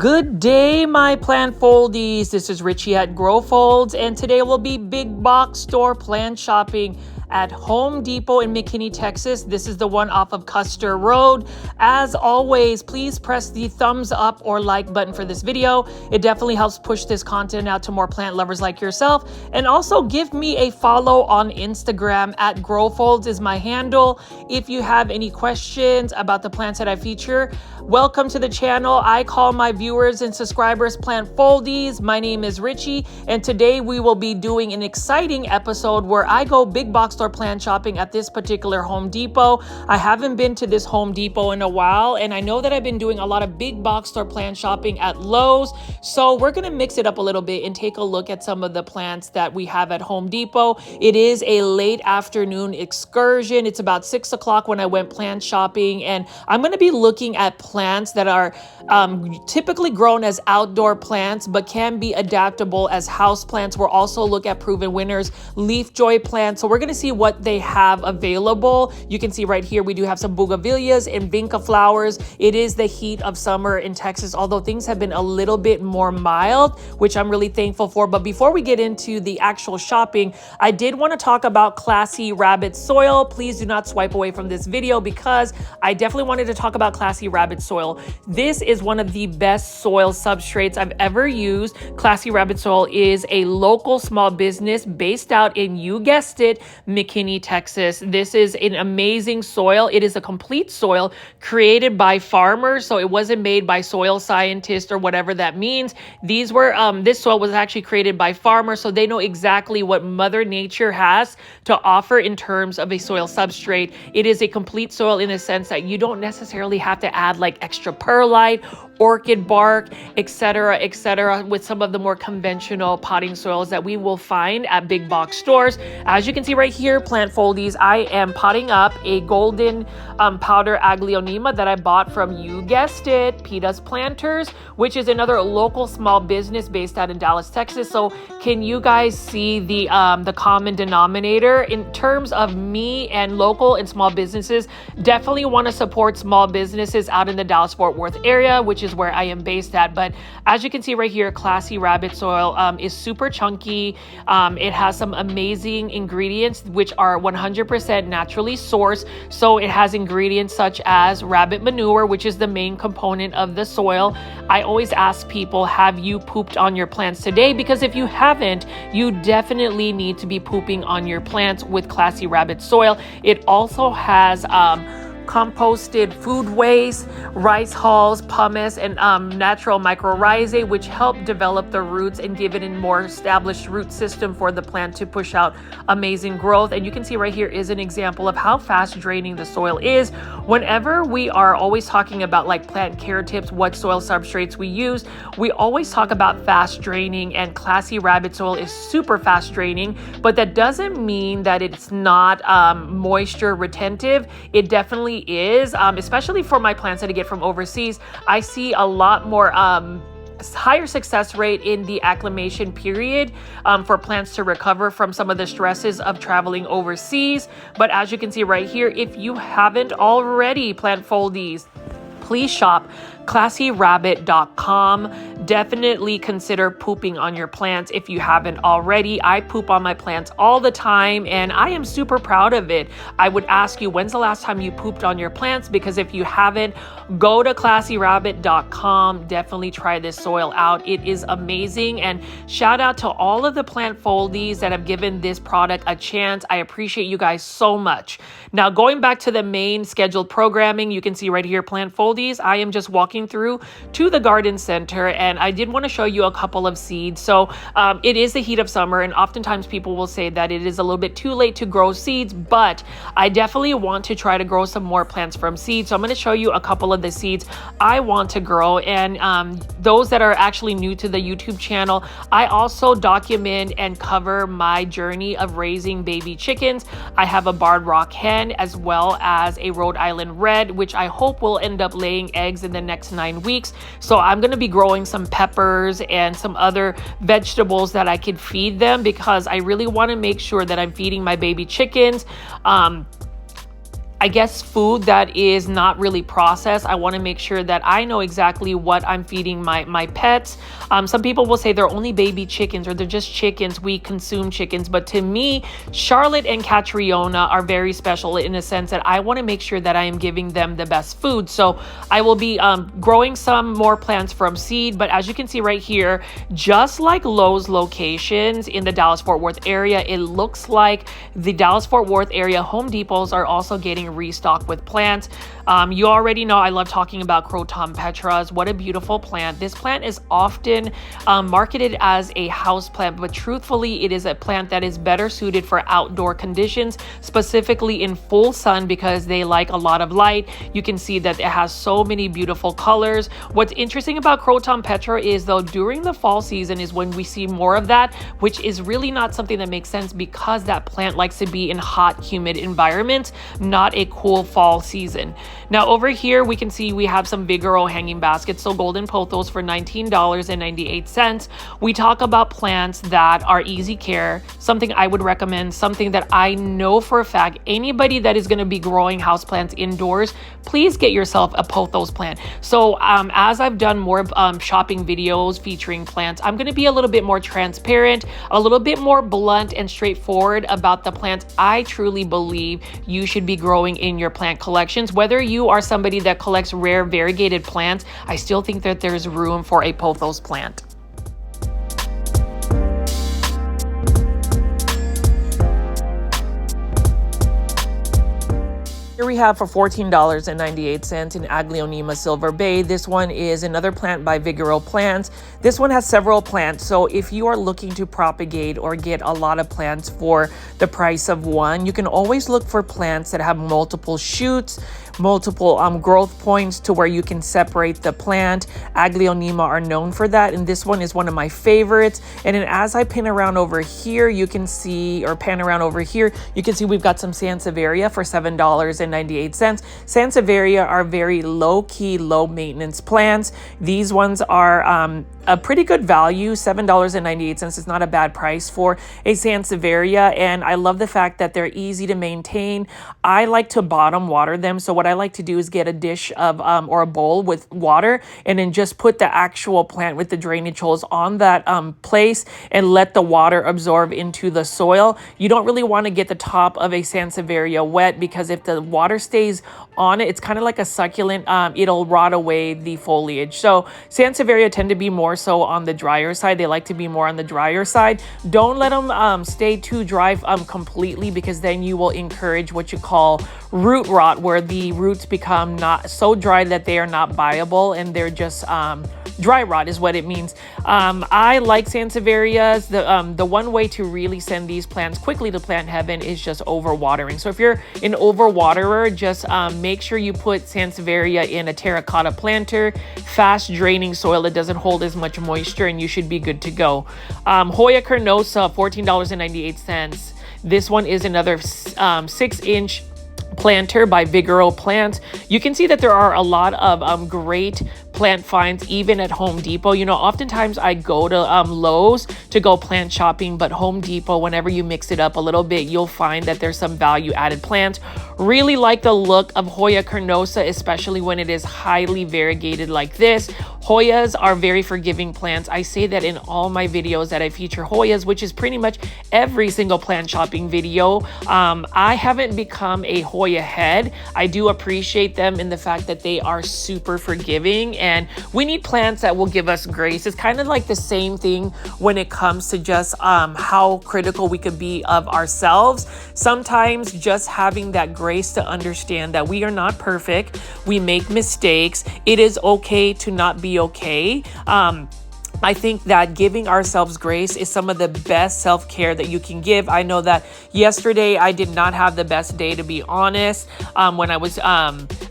Good day, my plant foldies. This is Richie at Grow Folds, and today will be big box store plant shopping at Home Depot in McKinney, Texas. This is the one off of Custer Road. As always, please press the thumbs up or like button for this video. It definitely helps push this content out to more plant lovers like yourself. And also give me a follow on Instagram at GrowFolds is my handle. If you have any questions about the plants that I feature, welcome to the channel. I call my viewers and subscribers plant foldies. My name is Richie, and today we will be doing an exciting episode where I go big box store plant shopping at this particular Home Depot. I haven't been to this Home Depot in a while, and I know that I've been doing a lot of big box store plant shopping at Lowe's. So we're going to mix it up a little bit and take a look at some of the plants that we have at Home Depot. It is a late afternoon excursion. It's about 6 o'clock when I went plant shopping, and I'm going to be looking at plants that are typically grown as outdoor plants but can be adaptable as house plants. We'll also look at proven winners, leaf joy plants. So we're going to see what they have available. You can see right here we do have some bougainvilleas and vinca flowers. It is the heat of summer in Texas, although things have been a little bit more mild, which I'm really thankful for. But before we get into the actual shopping, I did want to talk about Classy Rabbit soil. Please do not swipe away from this video because I definitely wanted to talk about Classy Rabbit soil. This is one of the best soil substrates I've ever used. Classy Rabbit soil is a local small business based out in, you guessed it, McKinney, Texas. This is an amazing soil. It is a complete soil created by farmers, so it wasn't made by soil scientists or whatever that means. These were this soil was actually created by farmers, so they know exactly what Mother Nature has to offer in terms of a soil substrate. It is a complete soil in the sense that you don't necessarily have to add like extra perlite, orchid bark, etc., with some of the more conventional potting soils that we will find at big box stores. As you can see right here, plant foldies, I am potting up a golden powder Aglaonema that I bought from, you guessed it, Pothos Planters, which is another local small business based out in Dallas, Texas. So can you guys see the common denominator in terms of me and local and small businesses? Definitely want to support small businesses out in the Dallas-Fort Worth area, which is where I am based at. But as you can see right here, Classy Rabbit soil is super chunky. It has some amazing ingredients which are 100% naturally sourced. So it has ingredients such as rabbit manure, which is the main component of the soil. I always ask people, have you pooped on your plants today? Because if you haven't, you definitely need to be pooping on your plants with Classy Rabbit soil. It also has composted food waste, rice hulls, pumice, and natural mycorrhizae, which help develop the roots and give it a more established root system for the plant to push out amazing growth. And you can see right here is an example of how fast draining the soil is. Whenever we are always talking about like plant care tips, what soil substrates we use, we always talk about fast draining, and Classy Rabbit soil is super fast draining, but that doesn't mean that it's not moisture retentive. It definitely is, especially for my plants that I get from overseas. I see a lot more higher success rate in the acclimation period for plants to recover from some of the stresses of traveling overseas. But as you can see right here, if you haven't already, plant foldies, please shop classyrabbit.com. Definitely consider pooping on your plants if you haven't already. I poop on my plants all the time, and I am super proud of it. I would ask you, when's the last time you pooped on your plants? Because if you haven't, go to classyrabbit.com. Definitely try this soil out. It is amazing. And shout out to all of the plant foldies that have given this product a chance. I appreciate you guys so much. Now, going back to the main scheduled programming, you can see right here, plant foldies. I am just walking through to the garden center, and I did want to show you a couple of seeds. So it is the heat of summer, and oftentimes people will say that it is a little bit too late to grow seeds, but I definitely want to try to grow some more plants from seeds. So I'm going to show you a couple of the seeds I want to grow. And those that are actually new to the YouTube channel, I also document and cover my journey of raising baby chickens. I have a barred rock hen as well as a Rhode Island red, which I hope will end up laying eggs in the next 9 weeks. So I'm going to be growing some peppers and some other vegetables that I could feed them, because I really want to make sure that I'm feeding my baby chickens I guess, food that is not really processed. I want to make sure that I know exactly what I'm feeding my pets. Some people will say they're only baby chickens or they're just chickens. We consume chickens. But to me, Charlotte and Catriona are very special in a sense that I want to make sure that I am giving them the best food. So I will be growing some more plants from seed. But as you can see right here, just like Lowe's locations in the Dallas-Fort Worth area, it looks like the Dallas-Fort Worth area Home Depots are also getting restocked with plants. You already know I love talking about Croton petras. What a beautiful plant. This plant is often marketed as a house plant, but truthfully, it is a plant that is better suited for outdoor conditions, specifically in full sun because they like a lot of light. You can see that it has so many beautiful colors. What's interesting about Croton petra is though during the fall season is when we see more of that, which is really not something that makes sense because that plant likes to be in hot, humid environments, not a cool fall season. Now over here, we can see we have some Vigoro hanging baskets. So golden pothos for $19.98. We talk about plants that are easy care, something I would recommend, something that I know for a fact, anybody that is going to be growing houseplants indoors, please get yourself a pothos plant. So as I've done more shopping videos featuring plants, I'm going to be a little bit more transparent, a little bit more blunt and straightforward about the plants I truly believe you should be growing in your plant collections. Whether you are somebody that collects rare variegated plants, I still think that there's room for a pothos plant. Here we have for $14.98 in Aglaonema Silver Bay. This one is another plant by Vigoro Plants. This one has several plants, so if you are looking to propagate or get a lot of plants for the price of one, you can always look for plants that have multiple shoots, multiple growth points to where you can separate the plant. Aglaonema are known for that, and this one is one of my favorites. And then as I pin around over here, you can see, or pan around over here, you can see we've got some Sansevieria for $7.98. Sansevieria are very low-key, low-maintenance plants. These ones are a pretty good value. $7.98 is not a bad price for a Sansevieria, and I love the fact that they're easy to maintain. I like to bottom water them, so what I like to do is get a dish of or a bowl with water and then just put the actual plant with the drainage holes on that place and let the water absorb into the soil. You don't really want to get the top of a Sansevieria wet because if the water stays on it, it's kind of like a succulent, it'll rot away the foliage. So Sansevieria tend to be more so on the drier side. They like to be more on the drier side. Don't let them stay too dry completely, because then you will encourage what you call root rot, where the roots become not so dry that they are not viable and they're just dry rot is what it means. I like Sansevierias. The one way to really send these plants quickly to plant heaven is just overwatering. So if you're an overwaterer, just make sure you put Sansevieria in a terracotta planter, fast draining soil that doesn't hold as much moisture, and you should be good to go. Hoya carnosa, $14.98. This one is another 6-inch planter by Vigoro Plants. You can see that there are a lot of great plant finds even at Home Depot. You know, oftentimes I go to Lowe's to go plant shopping, but Home Depot, whenever you mix it up a little bit, you'll find that there's some value added plants. Really like the look of Hoya carnosa, especially when it is highly variegated like this. Hoyas are very forgiving plants. I say that in all my videos that I feature Hoyas, which is pretty much every single plant shopping video. I haven't become a Hoya head. I do appreciate them in the fact that they are super forgiving, and we need plants that will give us grace. It's kind of like the same thing when it comes to just how critical we could be of ourselves. Sometimes just having that grace to understand that we are not perfect. We make mistakes. It is okay to not be okay. I think that giving ourselves grace is some of the best self-care that you can give. I know that yesterday I did not have the best day, to be honest. When I was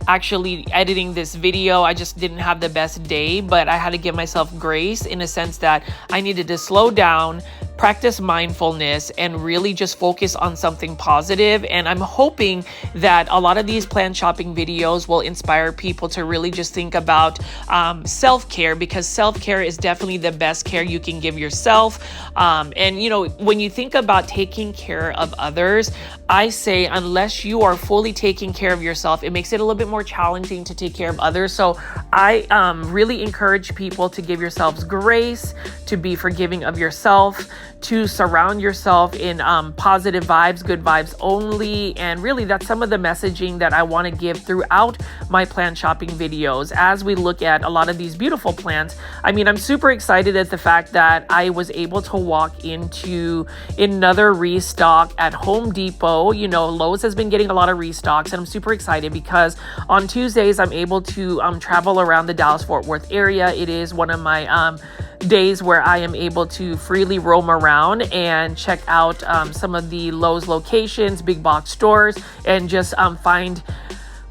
actually editing this video, I just didn't have the best day, but I had to give myself grace in a sense that I needed to slow down, practice mindfulness and really just focus on something positive. And I'm hoping that a lot of these plant shopping videos will inspire people to really just think about self-care, because self-care is definitely the best care you can give yourself. And, you know, when you think about taking care of others, I say unless you are fully taking care of yourself, it makes it a little bit more challenging to take care of others. So I really encourage people to give yourselves grace, to be forgiving of yourself, to surround yourself in positive vibes, good vibes only. And really, that's some of the messaging that I want to give throughout my plant shopping videos as we look at a lot of these beautiful plants. I mean, I'm super excited at the fact that I was able to walk into another restock at Home Depot. You know, Lowe's has been getting a lot of restocks, and I'm super excited because on Tuesdays, I'm able to travel around the Dallas-Fort Worth area. It is one of my days where I am able to freely roam around and check out some of the Lowe's locations, big box stores, and just find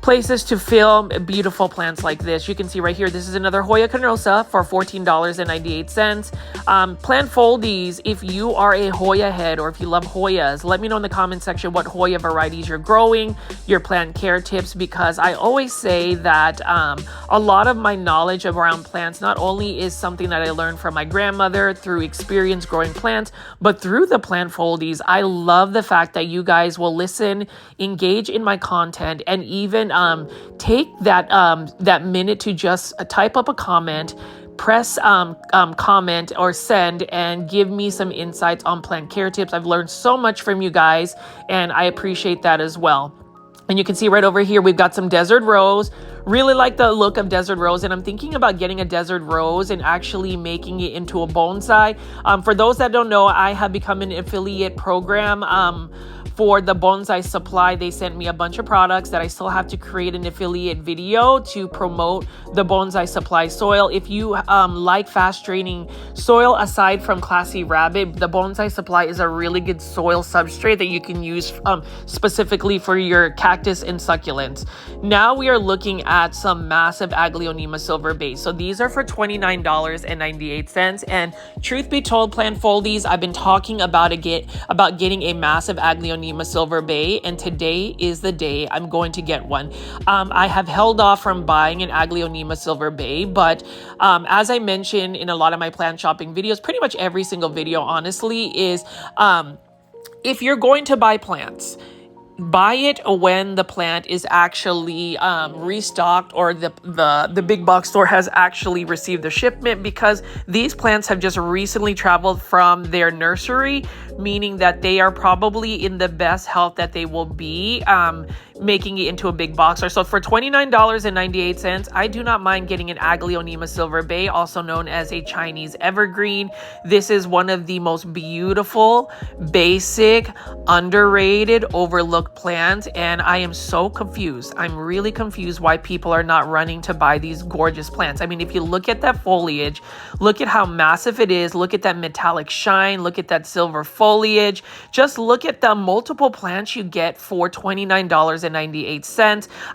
places to film beautiful plants like this. You can see right here, this is another Hoya canosa for $14.98. Plant foldies, if you are a Hoya head or if you love Hoyas, let me know in the comment section what Hoya varieties you're growing, your plant care tips, because I always say that a lot of my knowledge around plants not only is something that I learned from my grandmother through experience growing plants, but through the plant foldies. I love the fact that you guys will listen, engage in my content, and even take that minute to just type up a comment, press comment or send, and give me some insights on plant care tips. I've learned so much from you guys, and I appreciate that as well. And you can see right over here, we've got some desert rose. Really like the look of desert rose, and I'm thinking about getting a desert rose and actually making it into a bonsai. For those that don't know, I have become an affiliate program for the bonsai supply. They sent me a bunch of products that I still have to create an affiliate video to promote the bonsai supply soil. If you like fast draining soil aside from Classy Rabbit, the bonsai supply is a really good soil substrate that you can use specifically for your cactus and succulents. Now we are looking at some massive Aglaonema silver base. So these are for $29.98. And truth be told, plant foldies, I've been talking about getting a massive Aglaonema silver bay, and today is the day I'm going to get one. I have held off from buying an Aglaonema silver bay, but as I mentioned in a lot of my plant shopping videos, pretty much every single video honestly is if you're going to buy plants, buy it when the plant is actually restocked or the big box store has actually received the shipment, because these plants have just recently traveled from their nursery, meaning that they are probably in the best health that they will be, making it into a big boxer. So for $29.98, I do not mind getting an Aglaonema silver bay, also known as a Chinese evergreen. This is one of the most beautiful, basic, underrated, overlooked plants, and I am so confused. I'm really confused why people are not running to buy these gorgeous plants. I mean, if you look at that foliage, look at how massive it is, look at that metallic shine, look at that silver foliage, just look at the multiple plants you get for $29.98.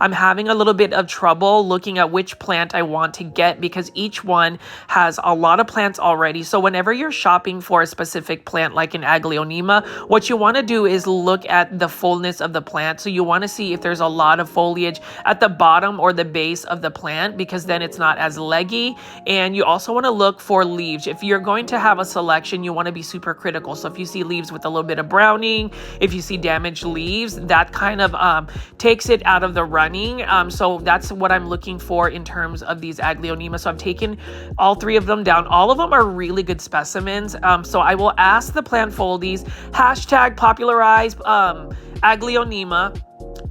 I'm having a little bit of trouble looking at which plant I want to get because each one has a lot of plants already. So whenever you're shopping for a specific plant like an Aglaonema, what you want to do is look at the fullness of the plant. So you want to see if there's a lot of foliage at the bottom or the base of the plant, because then it's not as leggy. And you also want to look for leaves. If you're going to have a selection, you want to be super critical. So if you see leaves with a little bit of browning, if you see damaged leaves, that kind of takes it out of the running. So that's what I'm looking for in terms of these Aglaonema. So I've taken all three of them down. All of them are really good specimens. So I will ask the plant foldies, hashtag popularize Aglaonema.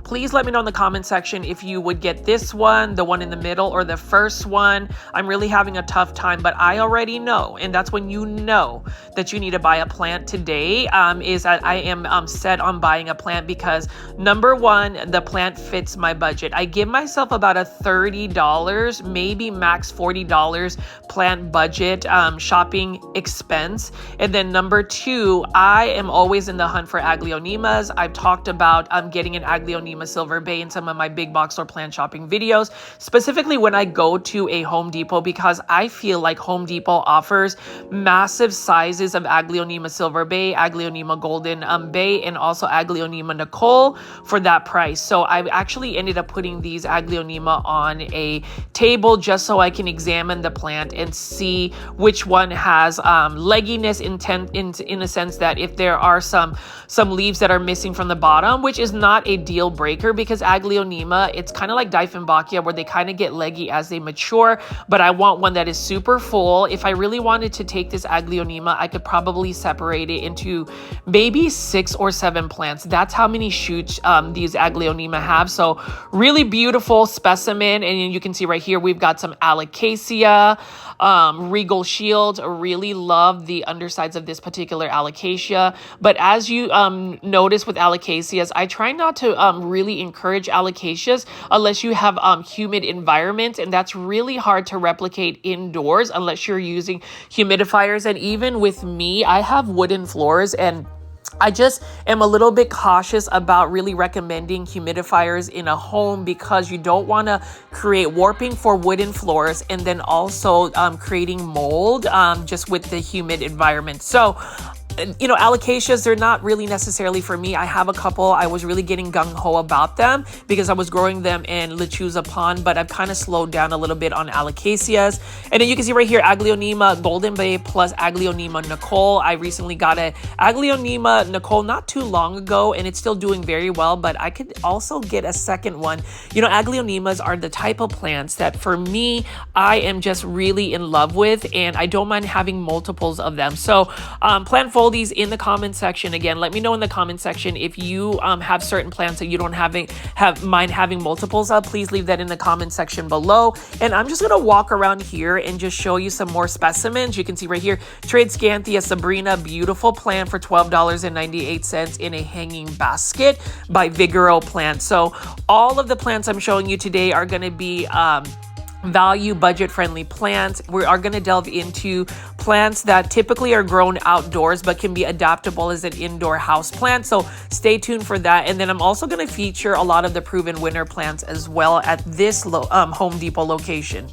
Please let me know in the comment section if you would get this one, the one in the middle, or the first one. I'm really having a tough time, but I already know, and that's when you know that you need to buy a plant today, is that I am set on buying a plant because, number one, the plant fits my budget. I give myself about a $30, maybe max $40 plant budget shopping expense. And then number two, I am always in the hunt for Aglaonemas. I've talked about getting an Aglaonema Aglaonema Silver Bay in some of my big box or plant shopping videos, specifically when I go to a Home Depot, because I feel like Home Depot offers massive sizes of Aglaonema Silver Bay, Aglaonema Golden Bay, and also Aglaonema Nicole for that price. So I actually ended up putting these Aglaonema on a table just so I can examine the plant and see which one has legginess in a sense that if there are some leaves that are missing from the bottom, which is not a deal breaker, because Aglaonema, it's kind of like Dieffenbachia where they kind of get leggy as they mature, but I want one that is super full. If I really wanted to take this Aglaonema, I could probably separate it into maybe 6 or 7 plants. That's how many shoots these Aglaonema have. So really beautiful specimen. And you can see right here, we've got some Alocasia, Regal Shield. Really love the undersides of this particular Alocasia. But as you notice with Alocasias, I try not to really encourage Alocasias unless you have humid environments, and that's really hard to replicate indoors unless you're using humidifiers. And even with me, I have wooden floors, and I just am a little bit cautious about really recommending humidifiers in a home because you don't want to create warping for wooden floors and then also creating mold just with the humid environment. So you know, Alocasias, they're not really necessarily for me. I have a couple. I was really getting gung-ho about them because I was growing them in Lechuza Pond, but I've kind of slowed down a little bit on Alocasias. And then you can see right here, Aglaonema Golden Bay plus Aglaonema Nicole. I recently got a Aglaonema Nicole not too long ago, and it's still doing very well, but I could also get a second one. You know, Aglaonemas are the type of plants that for me, I am just really in love with, and I don't mind having multiples of them. So plant these in the comment section. Again, let me know in the comment section if you have certain plants that you don't mind having multiples of. Please leave that in the comment section below. And I'm just gonna walk around here and just show you some more specimens. You can see right here, Tradescanthia Sabrina, beautiful plant for $12.98 in a hanging basket by Vigoro Plants. So all of the plants I'm showing you today are gonna be value budget friendly plants. We are going to delve into plants that typically are grown outdoors but can be adaptable as an indoor house plant. So stay tuned for that. And then I'm also going to feature a lot of the proven winter plants as well at this Home Depot location.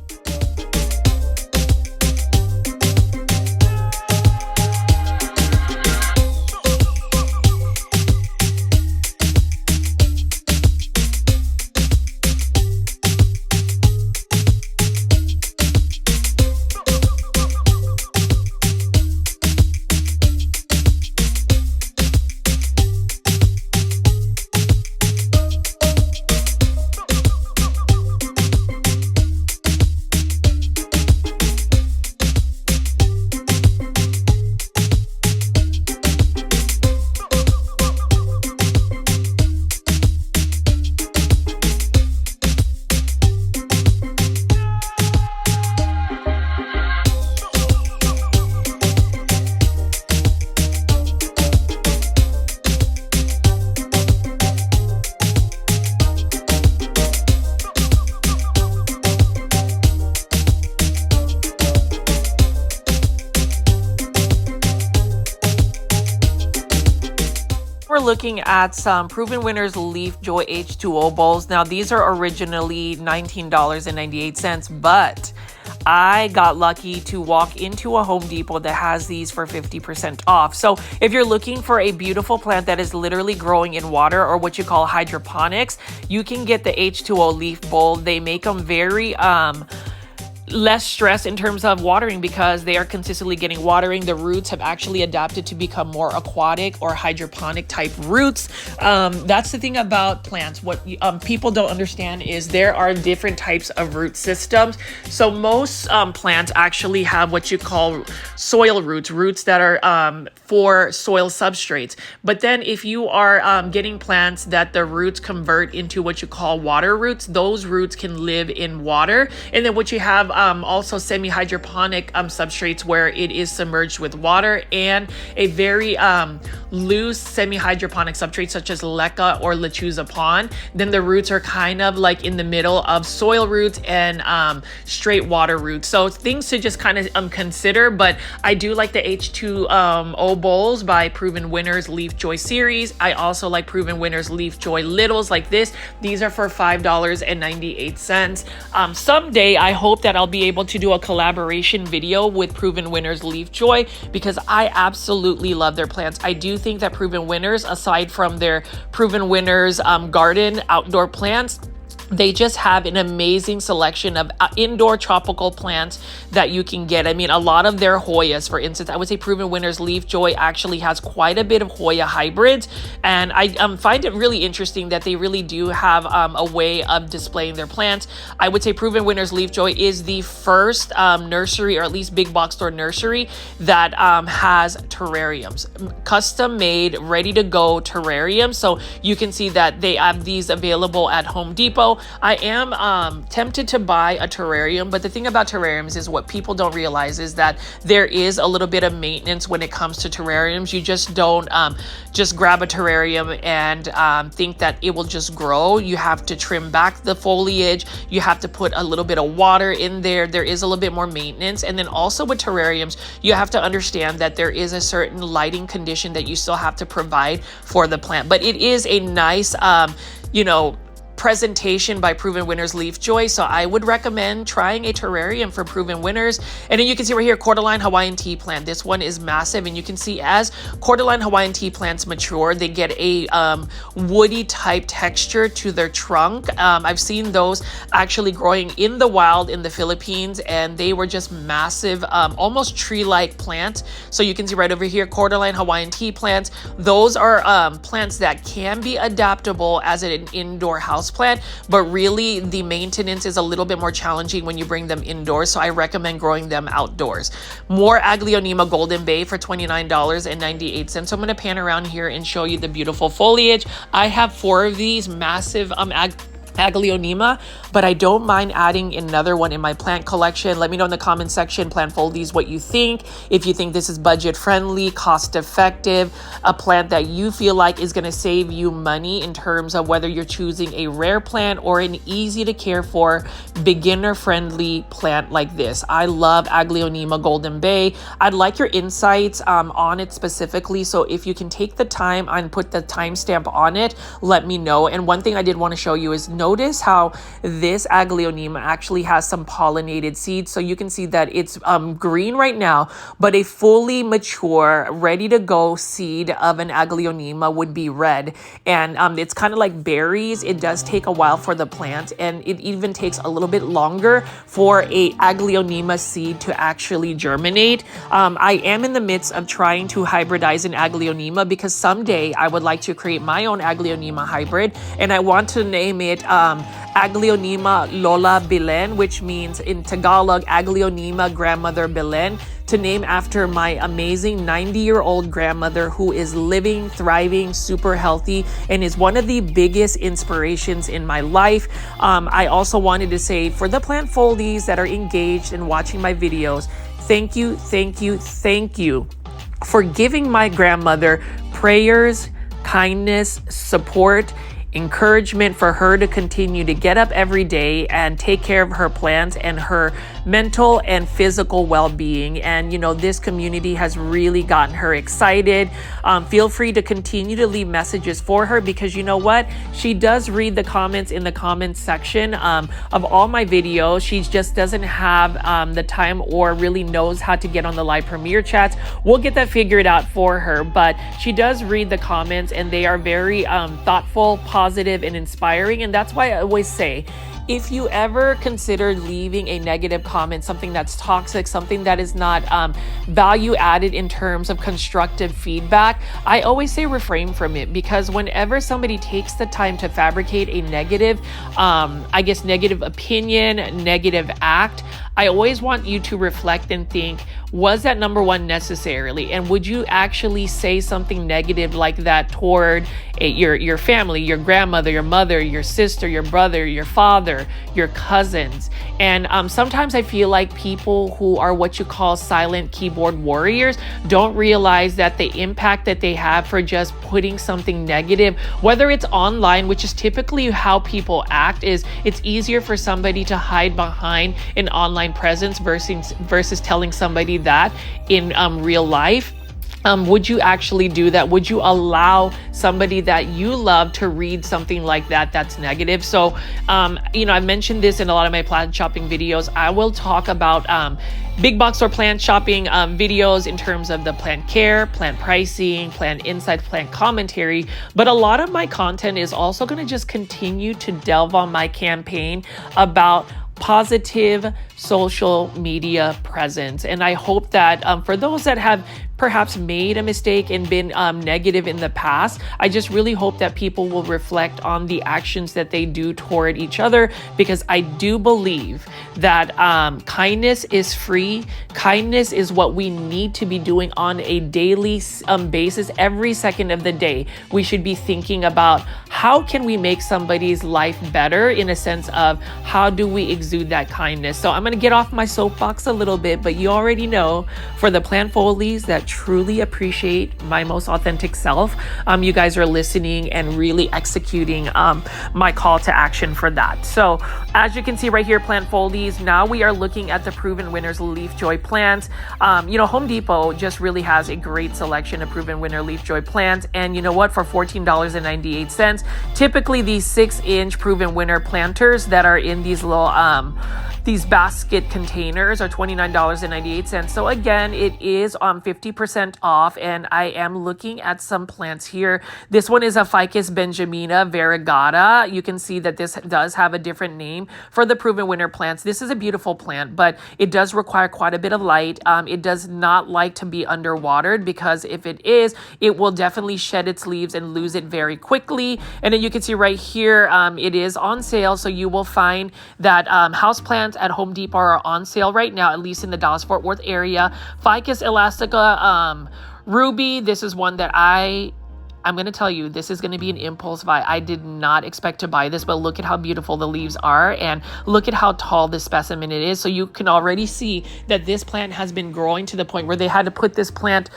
We're looking at some Proven Winners Leaf Joy H2O bowls. Now, these are originally $19.98, but I got lucky to walk into a Home Depot that has these for 50% off. So if you're looking for a beautiful plant that is literally growing in water, or what you call hydroponics, you can get the H2O leaf bowl. They make them very less stress in terms of watering because they are consistently getting watering. The roots have actually adapted to become more aquatic or hydroponic type roots. That's the thing about plants. What people don't understand is there are different types of root systems. So most plants actually have what you call soil roots that are for soil substrates. But then if you are getting plants that the roots convert into what you call water roots, those roots can live in water. And then what you have also semi-hydroponic substrates where it is submerged with water, and a very loose semi-hydroponic substrate such as leca or lechuza pond. Then the roots are kind of like in the middle of soil roots and straight water roots. So things to just kind of consider. But I do like the H2O bowls by Proven Winners Leaf Joy series. I also like Proven Winners Leaf Joy littles like this. These are for $5.98. Someday I hope that I'll be able to do a collaboration video with Proven Winners Leaf Joy, because I absolutely love their plants. I do think that Proven Winners, aside from their Proven Winners garden outdoor plants, they just have an amazing selection of indoor tropical plants that you can get. I mean, a lot of their Hoyas, for instance, I would say Proven Winners Leaf Joy actually has quite a bit of Hoya hybrids. And I find it really interesting that they really do have a way of displaying their plants. I would say Proven Winners Leaf Joy is the first nursery, or at least big box store nursery, that has terrariums, custom made, ready to go terrariums. So you can see that they have these available at Home Depot. I am tempted to buy a terrarium, but the thing about terrariums is what people don't realize is that there is a little bit of maintenance when it comes to terrariums. You just don't just grab a terrarium and think that it will just grow. You have to trim back the foliage. You have to put a little bit of water in there. There is a little bit more maintenance. And then also with terrariums, you have to understand that there is a certain lighting condition that you still have to provide for the plant. But it is a nice, presentation by Proven Winners Leaf Joy. So I would recommend trying a terrarium for Proven Winners. And then you can see right here, Cordyline Hawaiian tea plant. This one is massive. And you can see as Cordyline Hawaiian tea plants mature, they get a woody type texture to their trunk. I've seen those actually growing in the wild in the Philippines, and they were just massive, almost tree-like plants. So you can see right over here, Cordyline Hawaiian tea plants. Those are plants that can be adaptable as an indoor house plant, but really the maintenance is a little bit more challenging when you bring them indoors. So I recommend growing them outdoors. More Aglaonema Golden Bay for $29.98. So I'm going to pan around here and show you the beautiful foliage. I have 4 of these massive Aglaonema, but I don't mind adding another one in my plant collection. Let me know in the comment section, Plant Foldies, what you think. If you think this is budget friendly, cost effective, a plant that you feel like is going to save you money in terms of whether you're choosing a rare plant or an easy to care for, beginner friendly plant like this. I love Aglaonema Golden Bay. I'd like your insights on it specifically. So if you can take the time and put the timestamp on it, let me know. And one thing I did want to show you is notice how this Aglaonema actually has some pollinated seeds. So you can see that it's green right now, but a fully mature, ready to go seed of an Aglaonema would be red. And it's kind of like berries. It does take a while for the plant, and it even takes a little bit longer for a Aglaonema seed to actually germinate. I am in the midst of trying to hybridize an Aglaonema because someday I would like to create my own Aglaonema hybrid, and I want to name it Aglaonema Lola Belen, which means in Tagalog, Aglaonema Grandmother Belen, to name after my amazing 90-year-old grandmother who is living, thriving, super healthy, and is one of the biggest inspirations in my life. I also wanted to say, for the plant foldies that are engaged in watching my videos, thank you, thank you, thank you for giving my grandmother prayers, kindness, support, encouragement for her to continue to get up every day and take care of her plants and her mental and physical well-being. And this community has really gotten her excited. Feel free to continue to leave messages for her, because you know what, she does read the comments in the comments section of all my videos. She just doesn't have the time or really knows how to get on the live premiere chats. We'll get that figured out for her, but she does read the comments, and they are very thoughtful, positive, and inspiring. And that's why I always say, if you ever consider leaving a negative comment, something that's toxic, something that is not value added in terms of constructive feedback, I always say refrain from it, because whenever somebody takes the time to fabricate a negative, negative opinion, negative act, I always want you to reflect and think, was that number one necessarily? And would you actually say something negative like that toward your family, your grandmother, your mother, your sister, your brother, your father, your cousins? And sometimes I feel like people who are what you call silent keyboard warriors don't realize that the impact that they have for just putting something negative, whether it's online, which is typically how people act, is it's easier for somebody to hide behind an online presence versus telling somebody that in real life. Would you actually do that? Would you allow somebody that you love to read something like that that's negative? So, I mentioned this in a lot of my plant shopping videos. I will talk about big box or plant shopping videos in terms of the plant care, plant pricing, plant insights, plant commentary. But a lot of my content is also going to just continue to delve on my campaign about positive social media presence. And I hope that for those that have perhaps made a mistake and been negative in the past, I just really hope that people will reflect on the actions that they do toward each other, because I do believe that kindness is free. Kindness is what we need to be doing on a daily basis. Every second of the day, we should be thinking about how can we make somebody's life better, in a sense of how do we exude that kindness. So I'm going to get off my soapbox a little bit, but you already know, for the plant folies that truly appreciate my most authentic self, you guys are listening and really executing my call to action for that. So as you can see right here, plant folies, now we are looking at the proven winners leaf joy plants. Home Depot just really has a great selection of proven winner leaf joy plants. And you know what? For $14.98, typically these 6-inch proven winner planters that are in these little these basket containers are $29.98. So again, it is on 50% off, and I am looking at some plants here. This one is a Ficus benjamina variegata. You can see that this does have a different name for the proven winner plants. This is a beautiful plant, but it does require quite a bit of light. It does not like to be underwatered, because if it is, it will definitely shed its leaves and lose it very quickly. And then you can see right here, it is on sale. So you will find that houseplants at Home Depot are on sale right now, at least in the Dallas-Fort Worth area. Ficus elastica ruby. This is one that I'm going to tell you, this is going to be an impulse buy. I did not expect to buy this, but look at how beautiful the leaves are, and look at how tall this specimen it is. So you can already see that this plant has been growing to the point where they had to put this plant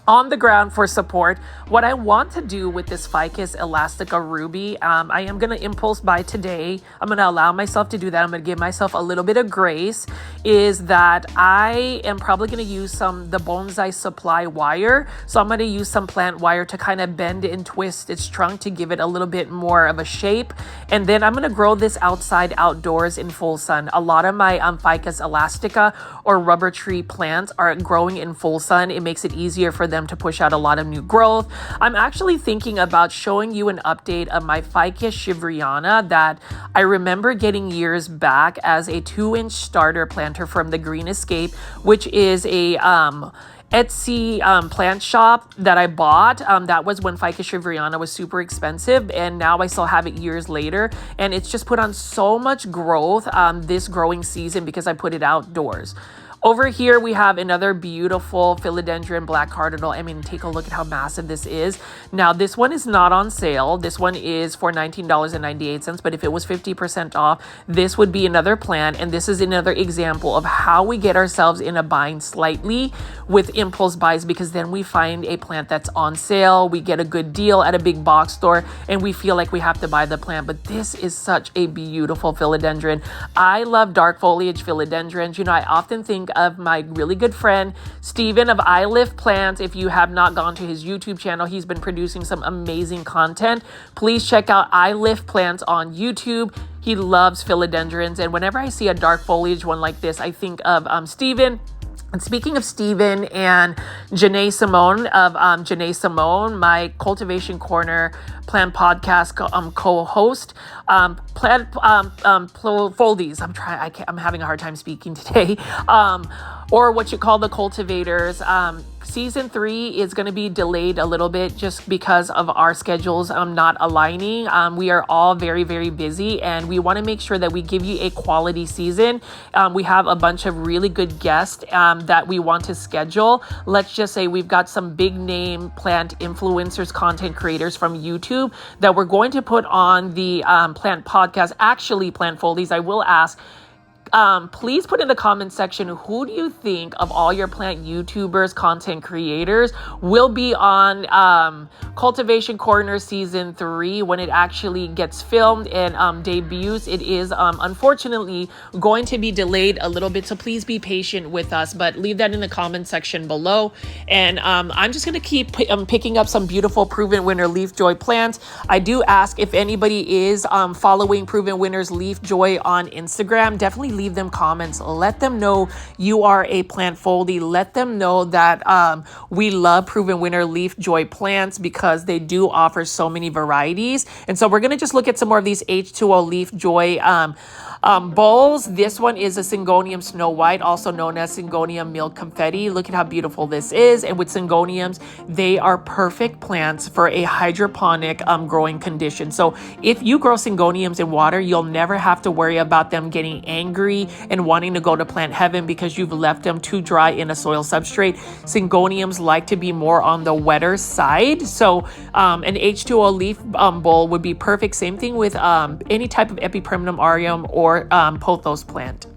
on the ground for support. What I want to do with this Ficus elastica ruby, I am going to impulse buy today. I'm going to allow myself to do that. I'm going to give myself a little bit of grace, is that I am probably going to use the bonsai supply wire. So I'm going to use some plant wire to kind of bend and twist its trunk to give it a little bit more of a shape. And then I'm going to grow this outside, outdoors in full sun. A lot of my Ficus elastica or rubber tree plants are growing in full sun. It makes it easier for them to push out a lot of new growth. I'm actually thinking about showing you an update of my Ficus shivriana that I remember getting years back as a 2-inch starter planter from the Green Escape, which is a Etsy plant shop that I bought. That was when Ficus shivriana was super expensive, and now I still have it years later, and it's just put on so much growth this growing season because I put it outdoors. Over here, we have another beautiful philodendron black cardinal. I mean, take a look at how massive this is. Now, this one is not on sale. This one is for $19.98, but if it was 50% off, this would be another plant. And this is another example of how we get ourselves in a bind slightly with impulse buys, because then we find a plant that's on sale, we get a good deal at a big box store, and we feel like we have to buy the plant. But this is such a beautiful philodendron. I love dark foliage philodendrons. I often think of my really good friend Steven of I Lift Plants. If you have not gone to his YouTube channel, he's been producing some amazing content. Please check out I Lift Plants on YouTube. He loves philodendrons, and whenever I see a dark foliage one like this, I think of Steven. And speaking of Steven and Janae Simone of Janae Simone, my Cultivation Corner plant podcast co-host, plant foldies. I'm having a hard time speaking today. or what you call the cultivators. Season 3 is going to be delayed a little bit just because of our schedules not aligning. We are all very, very busy, and we want to make sure that we give you a quality season. We have a bunch of really good guests that we want to schedule. Let's just say we've got some big name plant influencers, content creators from YouTube that we're going to put on the plant podcast. Actually, Plant Foldies, I will ask, please put in the comment section, who do you think of all your plant YouTubers, content creators will be on Cultivation Corner Season 3 when it actually gets filmed and debuts. It is unfortunately going to be delayed a little bit, so please be patient with us, but leave that in the comment section below. And I'm just going to keep picking up some beautiful Proven Winner Leaf Joy plants. I do ask if anybody is following Proven Winners Leaf Joy on Instagram, definitely leave them comments. Let them know you are a plant foldie. Let them know that we love Proven Winner Leaf Joy plants because they do offer so many varieties. And so we're going to just look at some more of these H2O Leaf Joy bowls. This one is a Syngonium Snow White, also known as Syngonium Milk Confetti. Look at how beautiful this is. And with Syngoniums, they are perfect plants for a hydroponic growing condition. So if you grow Syngoniums in water, you'll never have to worry about them getting angry and wanting to go to plant heaven because you've left them too dry in a soil substrate. Syngoniums like to be more on the wetter side. So an H2O leaf bowl would be perfect. Same thing with any type of Epipremnum aureum or Pothos plant.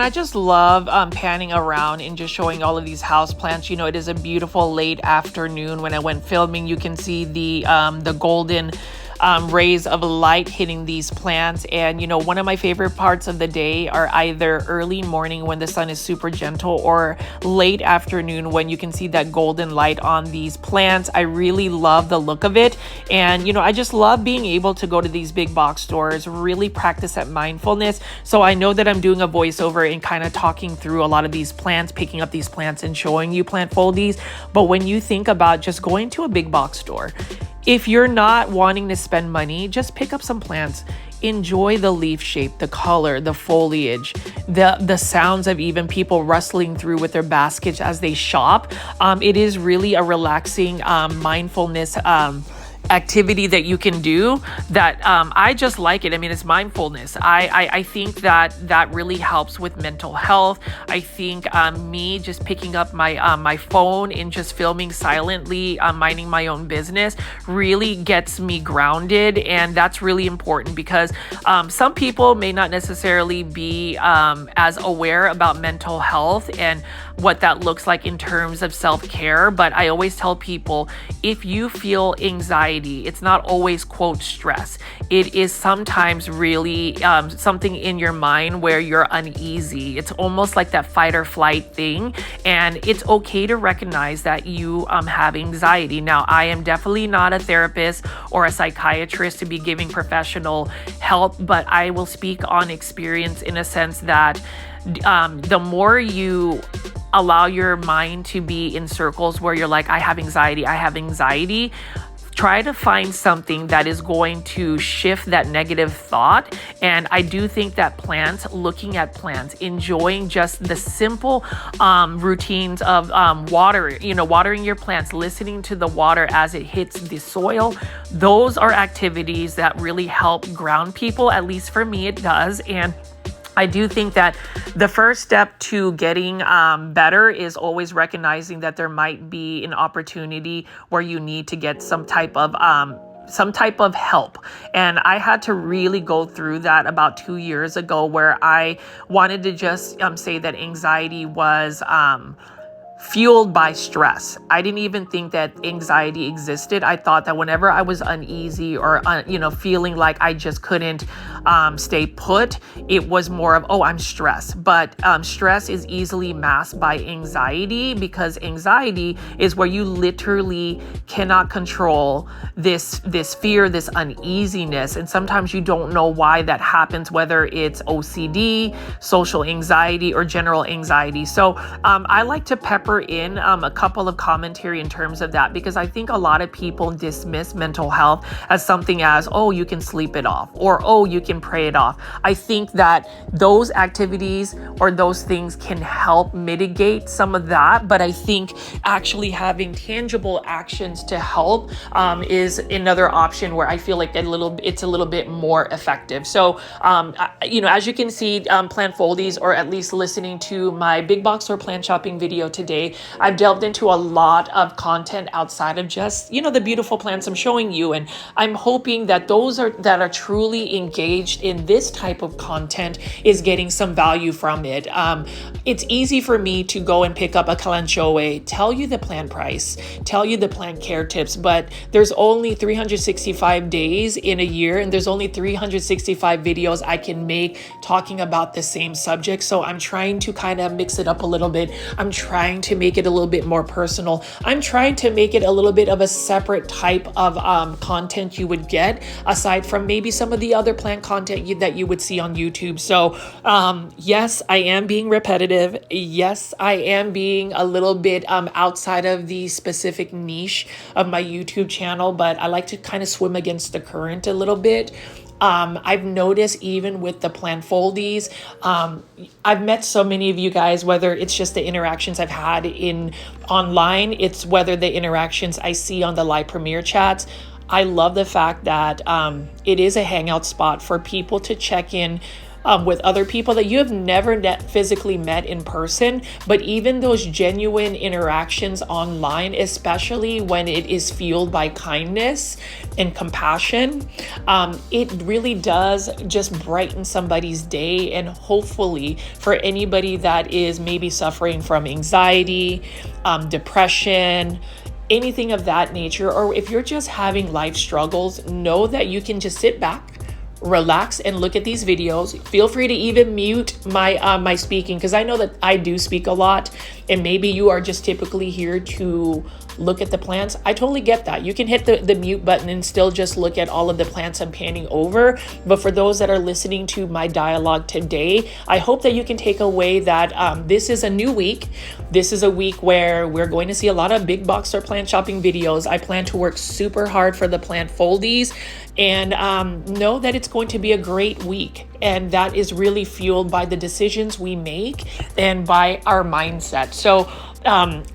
And I just love panning around and just showing all of these house plants. You know, it is a beautiful late afternoon. When I went filming, you can see the golden rays of light hitting these plants. And you know, one of my favorite parts of the day are either early morning when the sun is super gentle, or late afternoon when you can see that golden light on these plants. I really love the look of it. And you know, I just love being able to go to these big box stores, really practice that mindfulness. So I know that I'm doing a voiceover and kind of talking through a lot of these plants, picking up these plants and showing you plant foldies. But when you think about just going to a big box store, if you're not wanting to spend money, just pick up some plants. Enjoy the leaf shape, the color, the foliage, the sounds of even people rustling through with their baskets as they shop. It is really a relaxing mindfulness activity that you can do that I just like it. I mean, it's mindfulness. I think that really helps with mental health. I think me just picking up my phone and just filming silently, minding my own business, really gets me grounded. And that's really important because some people may not necessarily be as aware about mental health and what that looks like in terms of self-care. But I always tell people, if you feel anxiety, it's not always, quote, stress. It is sometimes really something in your mind where you're uneasy. It's almost like that fight or flight thing. And it's okay to recognize that you have anxiety. Now, I am definitely not a therapist or a psychiatrist to be giving professional help, but I will speak on experience in a sense that the more you allow your mind to be in circles where you're like, I have anxiety, try to find something that is going to shift that negative thought. And I do think that looking at plants, enjoying just the simple routines of watering your plants, listening to the water as it hits the soil, those are activities that really help ground people. At least for me, it does. And I do think that the first step to getting better is always recognizing that there might be an opportunity where you need to get some type of help. And I had to really go through that about 2 years ago, where I wanted to just say that anxiety was fueled by stress. I didn't even think that anxiety existed. I thought that whenever I was uneasy or feeling like I just couldn't stay put, it was more of, I'm stressed. But stress is easily masked by anxiety, because anxiety is where you literally cannot control this fear, this uneasiness. And sometimes you don't know why that happens, whether it's OCD, social anxiety, or general anxiety. So I like to pepper in a couple of commentary in terms of that, because I think a lot of people dismiss mental health as something as, you can sleep it off, or you can pray it off. I think that those activities or those things can help mitigate some of that, but I think actually having tangible actions to help is another option where I feel like it's a little bit more effective. So as you can see, plant foldies, or at least listening to my big box or plant shopping video today, I've delved into a lot of content outside of just, the beautiful plants I'm showing you. And I'm hoping that those that are truly engaged in this type of content is getting some value from it. It's easy for me to go and pick up a kalanchoe, tell you the plant price, tell you the plant care tips, but there's only 365 days in a year, and there's only 365 videos I can make talking about the same subject. So I'm trying to kind of mix it up a little bit. I'm trying to make it a little bit more personal. I'm trying to make it a little bit of a separate type of content you would get, aside from maybe some of the other plant content that you would see on YouTube. So yes, I am being repetitive. Yes, I am being a little bit outside of the specific niche of my YouTube channel, but I like to kind of swim against the current a little bit. I've noticed even with the plant foldies, I've met so many of you guys, whether it's just the interactions I've had online, it's whether the interactions I see on the live premiere chats. I love the fact that it is a hangout spot for people to check in with other people that you have never physically met in person, but even those genuine interactions online, especially when it is fueled by kindness and compassion, it really does just brighten somebody's day. And hopefully for anybody that is maybe suffering from anxiety, depression, anything of that nature, or if you're just having life struggles, know that you can just sit back, relax, and look at these videos. Feel free to even mute my speaking, because I know that I do speak a lot, and maybe you are just typically here to look at the plants. I totally get that. You can hit the mute button and still just look at all of the plants I'm panning over. But for those that are listening to my dialogue today, I hope that you can take away that this is a new week. This is a week where we're going to see a lot of big box store plant shopping videos. I plan to work super hard for the plant foldies, and know that it's going to be a great week. And that is really fueled by the decisions we make and by our mindset. So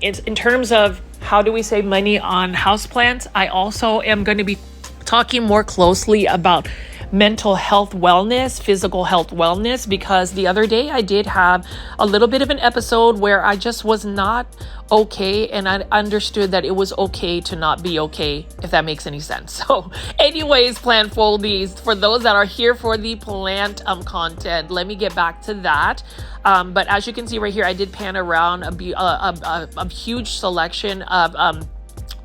it's in terms of how do we save money on houseplants, I also am going to be talking more closely about mental health wellness, physical health wellness, because the other day I did have a little bit of an episode where I just was not okay, and I understood that it was okay to not be okay, if that makes any sense. So anyways, plant foldies, for those that are here for the plant content, let me get back to that. But as you can see right here, I did pan around a huge selection of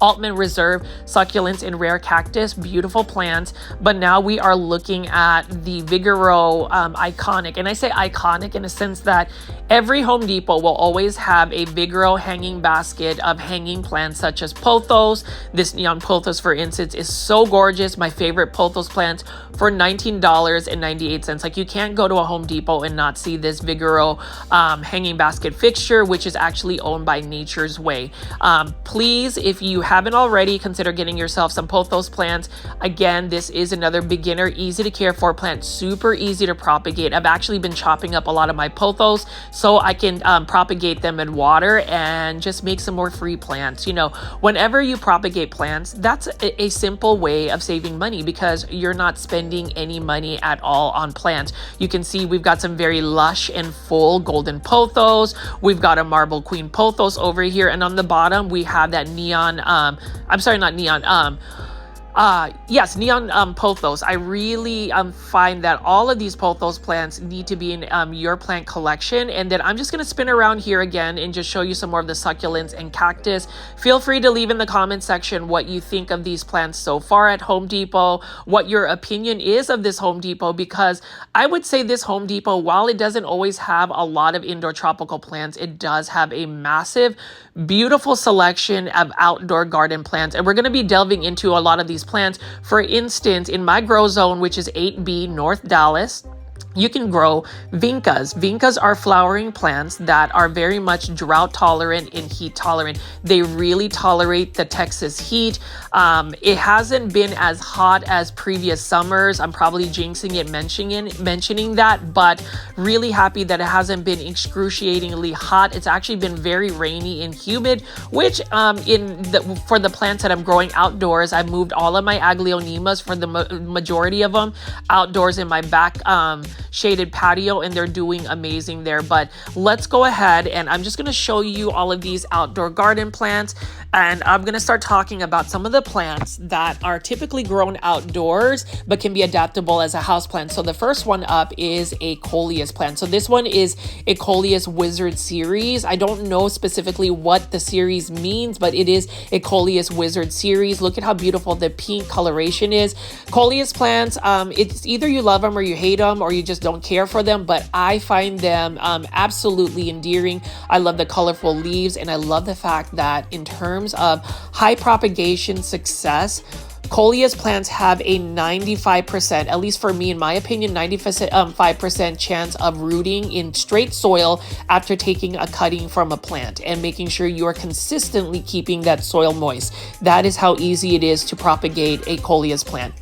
Altman Reserve succulents and rare cactus, beautiful plants. But now we are looking at the Vigoro iconic, and I say iconic in a sense that every Home Depot will always have a Vigoro hanging basket of hanging plants such as Pothos. This neon Pothos, for instance, is so gorgeous. My favorite Pothos plants for $19.98. Like, you can't go to a Home Depot and not see this Vigoro hanging basket fixture, which is actually owned by Nature's Way. Please, if you haven't already, consider getting yourself some Pothos plants. Again, this is another beginner, easy to care for plant, super easy to propagate. I've actually been chopping up a lot of my Pothos so I can propagate them in water and just make some more free plants. You know, whenever you propagate plants, that's a simple way of saving money, because you're not spending any money at all on plants. You can see we've got some very lush and full golden Pothos. We've got a marble queen Pothos over here, and on the bottom we have that neon neon Pothos. I really find that all of these Pothos plants need to be in your plant collection. And then I'm just going to spin around here again and just show you some more of the succulents and cactus. Feel free to leave in the comment section what you think of these plants so far at Home Depot, what your opinion is of this Home Depot, because I would say this Home Depot, while it doesn't always have a lot of indoor tropical plants, it does have a massive, beautiful selection of outdoor garden plants. And we're going to be delving into a lot of these plants. For instance, in my grow zone, which is 8B North Dallas, you can grow vincas. Vincas are flowering plants that are very much drought tolerant and heat tolerant. They really tolerate the Texas heat. It hasn't been as hot as previous summers. I'm probably jinxing it mentioning that, but really happy that it hasn't been excruciatingly hot. It's actually been very rainy and humid, which for the plants that I'm growing outdoors, I moved all of my Aglaonemas, for the majority of them, outdoors in my back shaded patio, and they're doing amazing there. But let's go ahead, and I'm just going to show you all of these outdoor garden plants, and I'm going to start talking about some of the plants that are typically grown outdoors but can be adaptable as a house plant. So the first one up is a coleus plant. So this one is a coleus wizard series. I don't know specifically what the series means, but it is a coleus wizard series. Look at how beautiful the pink coloration is. Coleus plants, it's either you love them or you hate them, or you just don't care for them, but I find them absolutely endearing. I love the colorful leaves, and I love the fact that in terms of high propagation success, coleus plants have a 95%, at least for me, in my opinion, 95% chance of rooting in straight soil after taking a cutting from a plant and making sure you are consistently keeping that soil moist. That is how easy it is to propagate a coleus plant.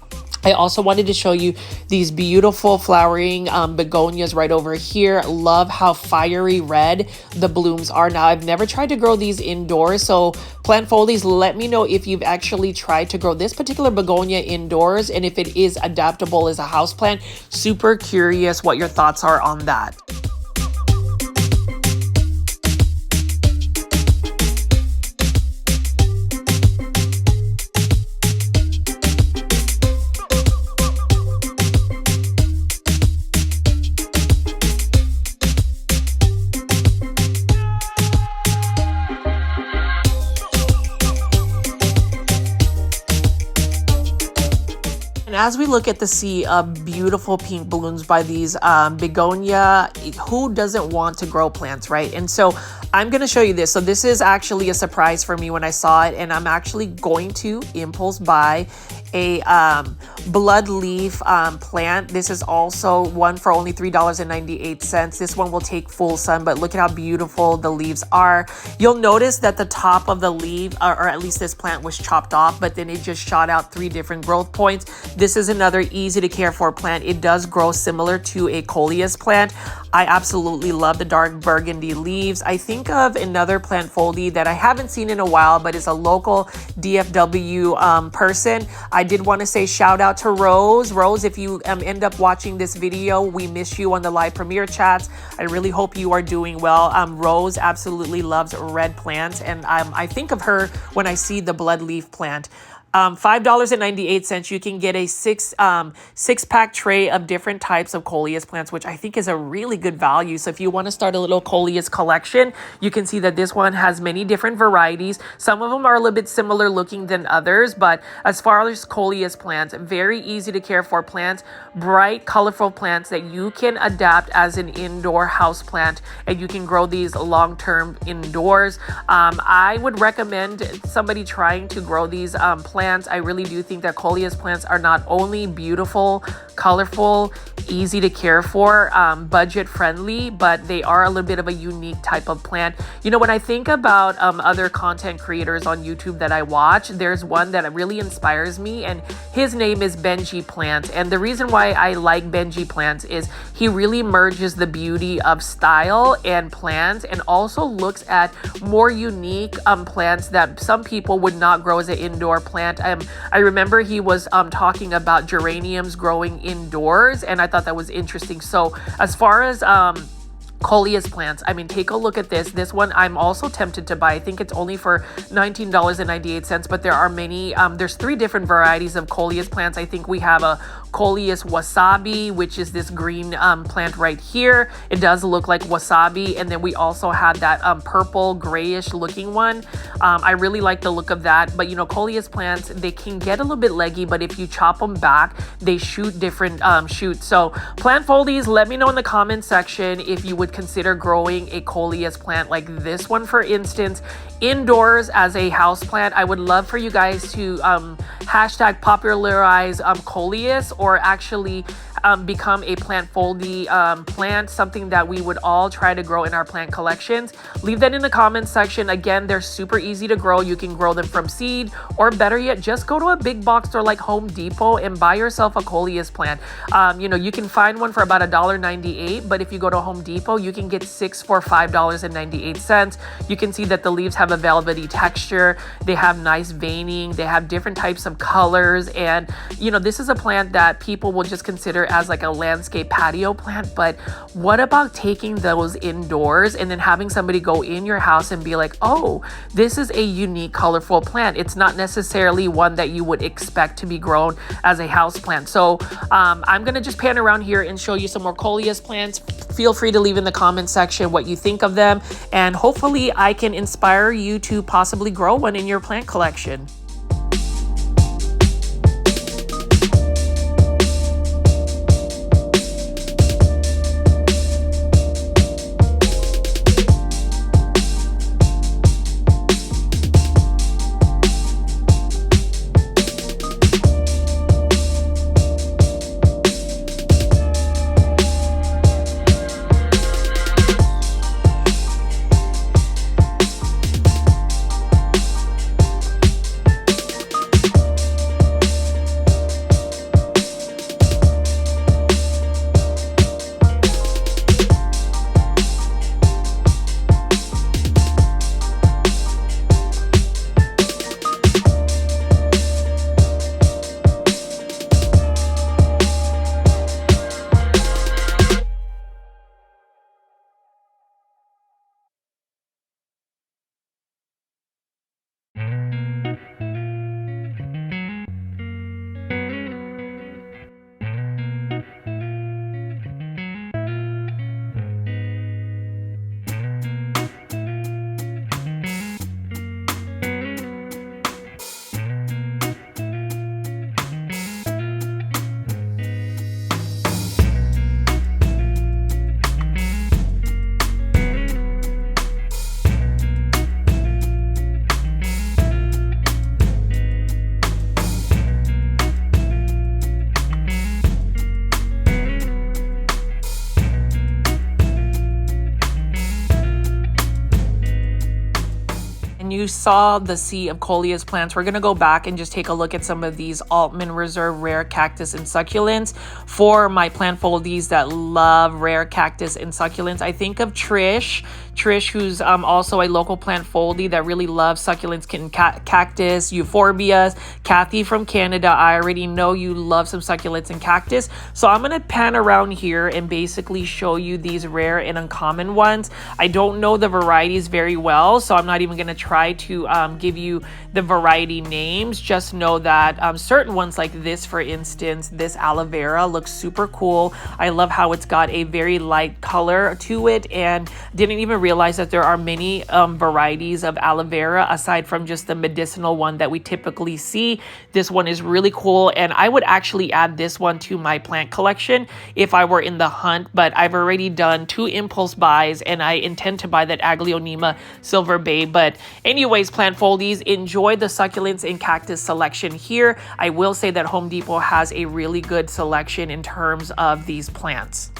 I also wanted to show you these beautiful flowering begonias right over here. Love how fiery red the blooms are. Now, I've never tried to grow these indoors, so plant foldies, let me know if you've actually tried to grow this particular begonia indoors and if it is adaptable as a houseplant. Super curious what your thoughts are on that. And as we look at the sea of beautiful pink balloons by these begonia, who doesn't want to grow plants, right? And so I'm going to show you this. So this is actually a surprise for me when I saw it, and I'm actually going to impulse buy a blood leaf plant. This is also one for only $3.98. This one will take full sun, but look at how beautiful the leaves are. You'll notice that the top of the leaf, or at least this plant, was chopped off, but then it just shot out 3 different growth points. This is another easy to care for plant. It does grow similar to a coleus plant. I absolutely love the dark burgundy leaves. I think of another plant foldie that I haven't seen in a while, but is a local DFW person. I did want to say shout out to Rose. Rose, if you end up watching this video, we miss you on the live premiere chats. I really hope you are doing well. Rose absolutely loves red plants, and I think of her when I see the blood leaf plant. $5.98, you can get a six-pack tray of different types of coleus plants, which I think is a really good value. So if you want to start a little coleus collection, you can see that this one has many different varieties. Some of them are a little bit similar looking than others, but as far as coleus plants, very easy to care for plants, bright, colorful plants that you can adapt as an indoor house plant, and you can grow these long-term indoors. I would recommend somebody trying to grow these plants. I really do think that coleus plants are not only beautiful, colorful, easy to care for, budget friendly, but they are a little bit of a unique type of plant. You know, when I think about other content creators on YouTube that I watch, there's one that really inspires me, and his name is Benji Plants. And the reason why I like Benji Plants is he really merges the beauty of style and plants, and also looks at more unique plants that some people would not grow as an indoor plant. I remember he was talking about geraniums growing indoors, and I thought that was interesting. So as far as coleus plants, I mean, take a look at this. This one I'm also tempted to buy. I think it's only for $19.98, but there are many, there's 3 different varieties of coleus plants. I think we have a coleus wasabi, which is this green plant right here. It does look like wasabi. And then we also have that purple grayish looking one. I really like the look of that. But you know, coleus plants, they can get a little bit leggy, but if you chop them back, they shoot different shoots. So plant foldies, let me know in the comment section if you would consider growing a coleus plant like this one, for instance, indoors as a house plant. I would love for you guys to hashtag popularize coleus, or actually become a plant foldie plant, something that we would all try to grow in our plant collections. Leave that in the comments section. Again, they're super easy to grow. You can grow them from seed, or better yet, just go to a big box store like Home Depot and buy yourself a coleus plant. You know, you can find one for about $1.98, but if you go to Home Depot, you can get 6 for $5.98. You can see that the leaves have a velvety texture. They have nice veining. They have different types of colors, and you know, this is a plant that people will just consider as like a landscape patio plant. But what about taking those indoors and then having somebody go in your house and be like, oh, this is a unique, colorful plant. It's not necessarily one that you would expect to be grown as a house plant. So I'm gonna just pan around here and show you some more coleus plants. Feel free to leave in the comment section what you think of them, and hopefully I can inspire you to possibly grow one in your plant collection. when you saw the sea of coleus plants, we're going to go back and just take a look at some of these Altman Reserve rare cactus and succulents. For my plant foldies that love rare cactus and succulents, I think of Trish, who's also a local plant foldie that really loves succulents, cactus, euphorbias. Kathy from Canada, I already know you love some succulents and cactus. So I'm going to pan around here and basically show you these rare and uncommon ones. I don't know the varieties very well, so I'm not even going to try to give you the variety names. Just know that certain ones like this, for instance, this aloe vera looks super cool. I love how it's got a very light color to it, and didn't even realize that there are many varieties of aloe vera aside from just the medicinal one that we typically see. This one is really cool, and I would actually add this one to my plant collection if I were in the hunt, but I've already done 2 impulse buys and I intend to buy that Aglaonema Silver Bay. But anyways, plant foldies, enjoy the succulents and cactus selection here. I will say that Home Depot has a really good selection in terms of these plants.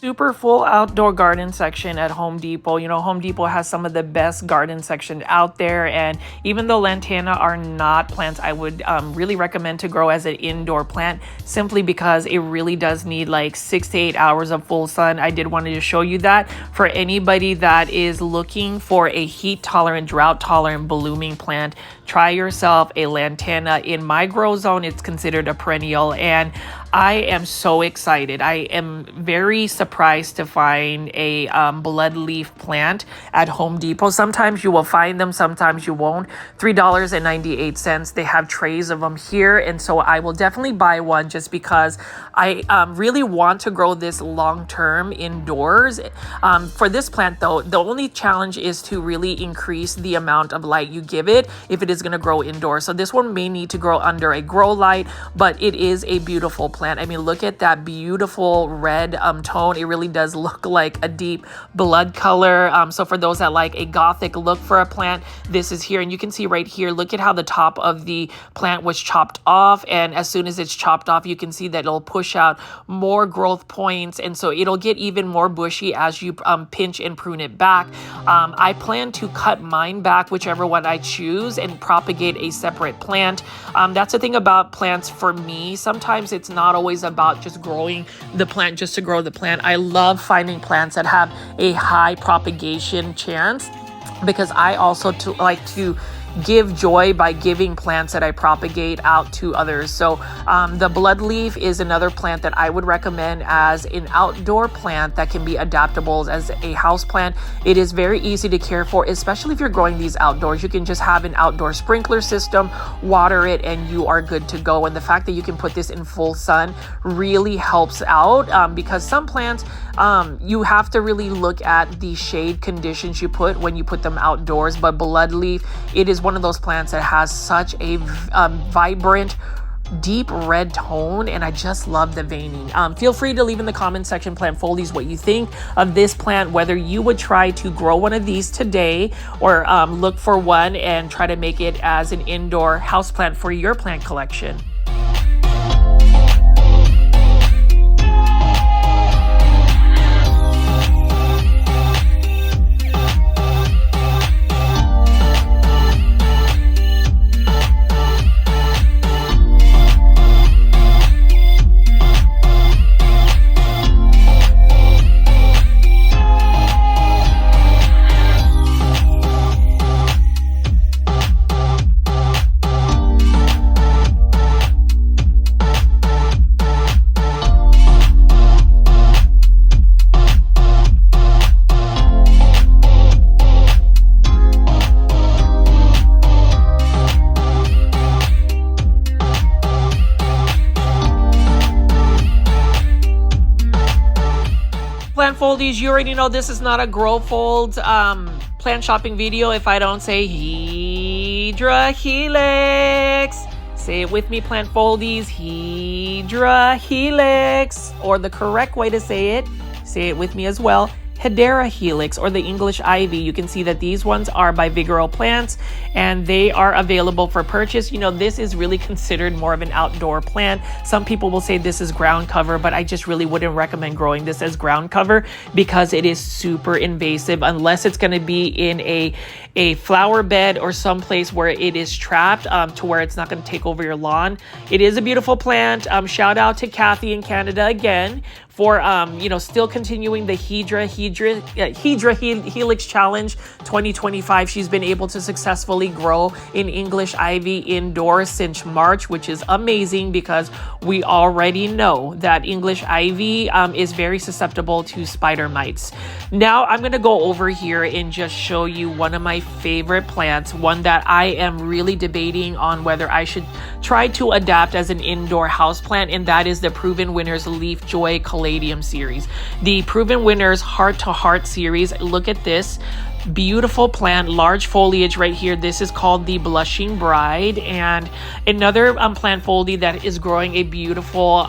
super full outdoor garden section at Home Depot. You know, Home Depot has some of the best garden section out there, and even though Lantana are not plants I would really recommend to grow as an indoor plant, simply because it really does need like 6 to 8 hours of full sun. I did want to show you that for anybody that is looking for a heat tolerant, drought tolerant blooming plant. Try yourself a Lantana. In my grow zone, it's considered a perennial, and I am so excited. I am very surprised to find a blood leaf plant at Home Depot. Sometimes you will find them, sometimes you won't. $3.98. They have trays of them here, and so I will definitely buy one just because I really want to grow this long term indoors. For this plant though, the only challenge is to really increase the amount of light you give it if it is going to grow indoors. So this one may need to grow under a grow light, but it is a beautiful plant. I mean, look at that beautiful red tone. It really does look like a deep blood color. So for those that like a gothic look for a plant, this is here. And you can see right here, look at how the top of the plant was chopped off. And as soon as it's chopped off, you can see that it'll push out more growth points. And so it'll get even more bushy as you pinch and prune it back. I plan to cut mine back, whichever one I choose, and propagate a separate plant. That's the thing about plants for me. Sometimes it's not always about just growing the plant just to grow the plant. I love finding plants that have a high propagation chance, because I also like to give joy by giving plants that I propagate out to others. So the bloodleaf is another plant that I would recommend as an outdoor plant that can be adaptable as a house plant. It is very easy to care for, especially if you're growing these outdoors. You can just have an outdoor sprinkler system, water it, and you are good to go. And the fact that you can put this in full sun really helps out, because some plants you have to really look at the shade conditions you put when you put them outdoors. But bloodleaf, it is one of those plants that has such a vibrant, deep red tone, and I just love the veining. Feel free to leave in the comment section, plant foldies, what you think of this plant, whether you would try to grow one of these today or look for one and try to make it as an indoor house plant for your plant collection. Plant foldies, you already know this is not a grow fold plant shopping video if I don't say Hydra Helix. Say it with me, plant foldies, Hydra Helix. Or the correct way to say it with me as well, Hedera Helix, or the English ivy. You can see that these ones are by Vigoro Plants, and they are available for purchase. You know, this is really considered more of an outdoor plant. Some people will say this is ground cover, but I just really wouldn't recommend growing this as ground cover because it is super invasive unless it's going to be in a flower bed or someplace where it is trapped to where it's not going to take over your lawn. It is a beautiful plant. Shout out to Kathy in Canada again for still continuing the Hydra Helix Challenge 2025. She's been able to successfully grow an English ivy indoors since March, which is amazing because we already know that English ivy is very susceptible to spider mites. Now I'm going to go over here and just show you one of my favorite plants, one that I am really debating on whether I should try to adapt as an indoor house plant, and that is the Proven Winners Leaf Joy Caladium series. The Proven Winners Heart to Heart series. Look at this beautiful plant, large foliage right here. This is called the Blushing Bride, and another plant foldie that is growing a beautiful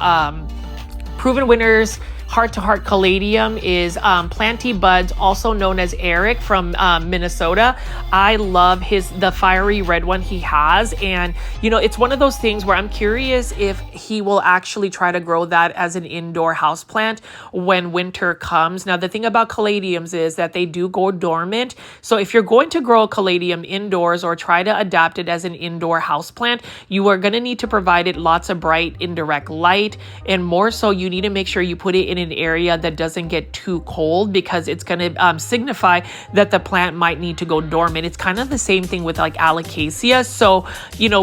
Proven Winners heart-to-heart caladium is Planty Buds, also known as Eric from Minnesota. I love the fiery red one he has, and it's one of those things where I'm curious if he will actually try to grow that as an indoor houseplant when winter comes. Now, the thing about caladiums is that they do go dormant. So if you're going to grow a caladium indoors or try to adapt it as an indoor houseplant, you are going to need to provide it lots of bright indirect light, and more so you need to make sure you put it in an area that doesn't get too cold, because it's going to signify that the plant might need to go dormant. It's kind of the same thing with like Alocasia. So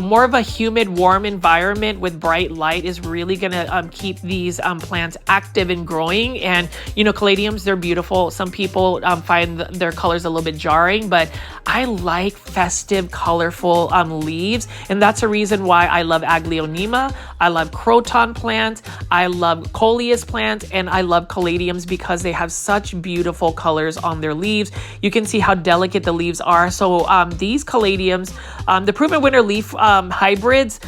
more of a humid, warm environment with bright light is really going to keep these plants active and growing. And caladiums, they're beautiful. Some people find their colors a little bit jarring, but I like festive, colorful leaves, and that's a reason why I love Aglaonema, I love croton plants, I love coleus plants, and I love caladiums because they have such beautiful colors on their leaves. You can see how delicate the leaves are. So these caladiums, the proven winter leaf hybrids,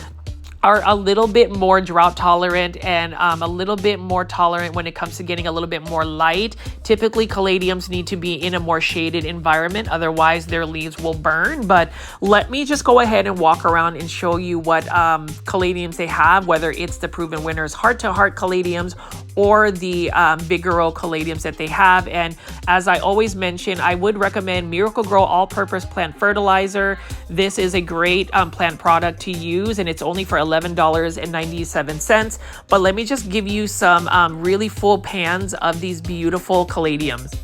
are a little bit more drought tolerant and a little bit more tolerant when it comes to getting a little bit more light. Typically, caladiums need to be in a more shaded environment, otherwise their leaves will burn. But let me just go ahead and walk around and show you what caladiums they have, whether it's the proven winners heart-to-heart caladiums or the Bigero caladiums that they have. And as I always mention, I would recommend Miracle-Gro all-purpose plant fertilizer. This is a great plant product to use, and it's only for $11.97. But let me just give you some really full pans of these beautiful caladiums.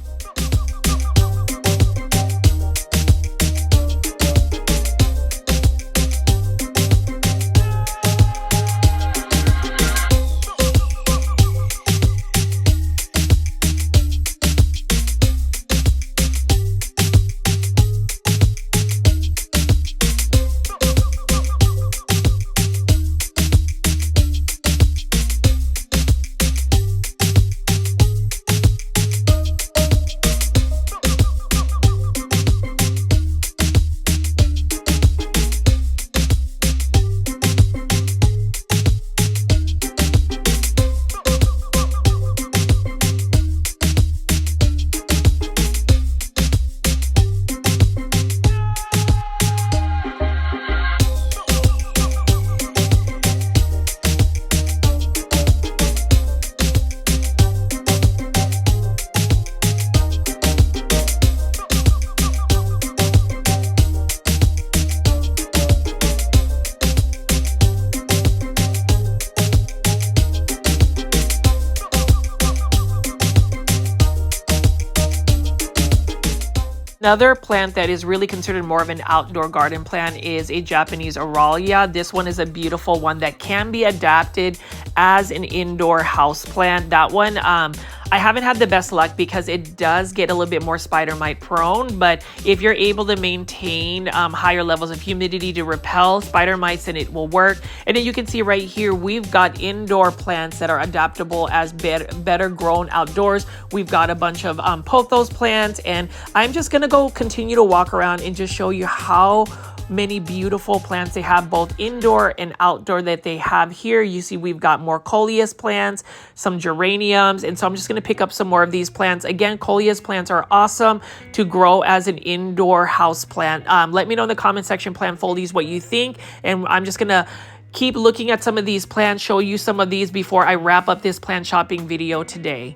Another plant that is really considered more of an outdoor garden plant is a Japanese Aralia. This one is a beautiful one that can be adapted as an indoor house plant. That one, I haven't had the best luck because it does get a little bit more spider mite prone, but if you're able to maintain higher levels of humidity to repel spider mites, then it will work. And then you can see right here, we've got indoor plants that are adaptable as better grown outdoors. We've got a bunch of Pothos plants, and I'm just gonna go continue to walk around and just show you how many beautiful plants they have both indoor and outdoor that they have here. You see we've got more coleus plants, some geraniums, and so I'm just going to pick up some more of these plants. Again, coleus plants are awesome to grow as an indoor house plant. Let me know in the comment section, plant foldies, what you think, and I'm just going to keep looking at some of these plants, show you some of these before I wrap up this plant shopping video today.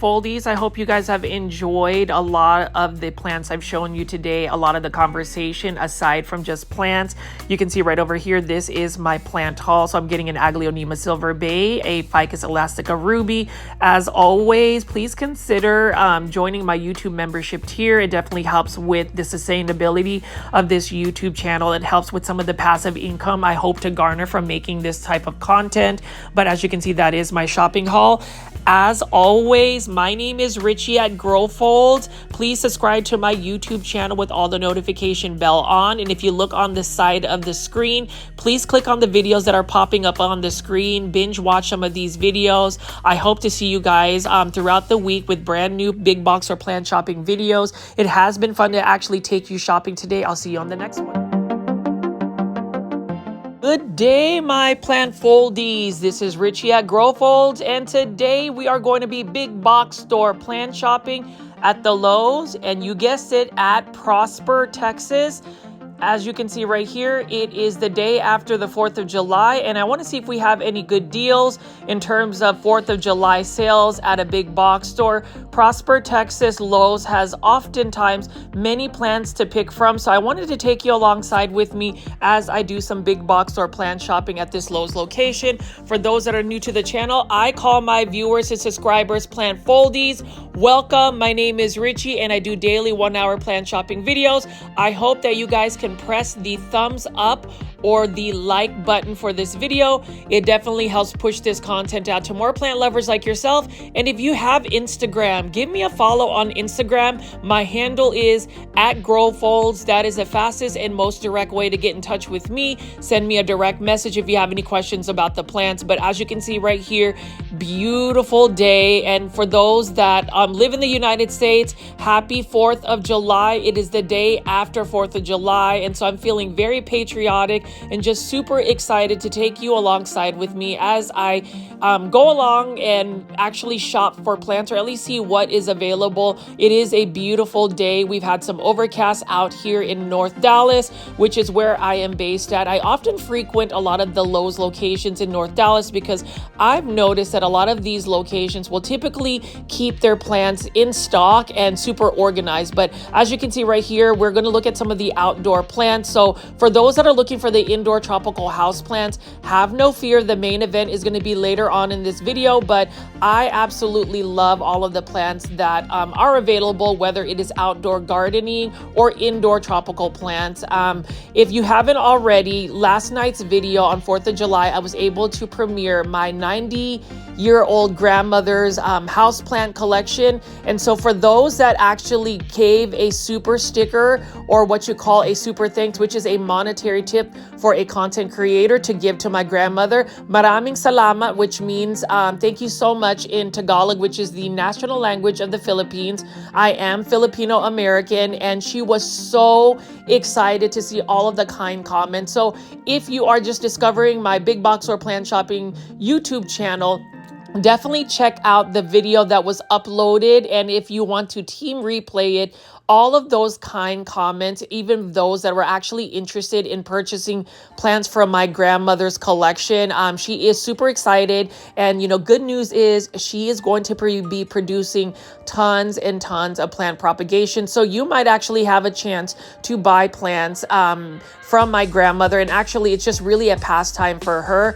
foldies. I hope you guys have enjoyed a lot of the plants I've shown you today, a lot of the conversation aside from just plants. You can see right over here, this is my plant haul. So I'm getting an Aglaonema Silver Bay, a Ficus elastica ruby. As always, please consider joining my YouTube membership tier. It definitely helps with the sustainability of this YouTube channel. It helps with some of the passive income I hope to garner from making this type of content. But as you can see, that is my shopping haul. As always, my name is Richie at Growfolds. Please subscribe to my YouTube channel with all the notification bell on. And if you look on the side of the screen, please click on the videos that are popping up on the screen. Binge watch some of these videos. I hope to see you guys throughout the week with brand new big box or plant shopping videos. It has been fun to actually take you shopping today. I'll see you on the next one. Good day, my plant foldies. This is Richie at Growfolds, and today we are going to be big box store plant shopping at the Lowe's, and you guessed it, at Prosper, Texas. As you can see right here, it is the day after the 4th of July, and I want to see if we have any good deals in terms of 4th of July sales at a big box store. Prosper, Texas Lowe's has oftentimes many plants to pick from, so I wanted to take you alongside with me as I do some big box store plant shopping at this Lowe's location. For those that are new to the channel, I call my viewers and subscribers plant foldies. Welcome, my name is Richie, and I do daily 1-hour plant shopping videos. I hope that you guys can press the thumbs up or the like button for this video. It definitely helps push this content out to more plant lovers like yourself. And if you have Instagram, give me a follow on Instagram. My handle is at Growfolds. That is the fastest and most direct way to get in touch with me. Send me a direct message if you have any questions about the plants. But as you can see right here, beautiful day. And for those that live in the United States, happy 4th of July. It is the day after 4th of July. And so I'm feeling very patriotic and just super excited to take you alongside with me as I go along and actually shop for plants, or at least see what is available. It is a beautiful day. We've had some overcast out here in North Dallas, which is where I am based at. I often frequent a lot of the Lowe's locations in North Dallas because I've noticed that a lot of these locations will typically keep their plants in stock and super organized. But as you can see right here, we're going to look at some of the outdoor plants. So for those that are looking for the indoor tropical house plants, have no fear. The main event is going to be later on in this video, but I absolutely love all of the plants that are available, whether it is outdoor gardening or indoor tropical plants. If you haven't already, last night's video on 4th of July, I was able to premiere my 90-year-old grandmother's houseplant collection. And so for those that actually gave a super sticker, or what you call a super thanks, which is a monetary tip for a content creator to give to my grandmother, maraming salamat, which means thank you so much in Tagalog, which is the national language of the Philippines. I am Filipino American, and she was so excited to see all of the kind comments. So if you are just discovering my big box or plant shopping YouTube channel, definitely check out the video that was uploaded. And if you want to team replay it, all of those kind comments, even those that were actually interested in purchasing plants from my grandmother's collection, she is super excited. And, you know, good news is she is going to be producing tons and tons of plant propagation. So you might actually have a chance to buy plants from my grandmother. And actually, it's just really a pastime for her.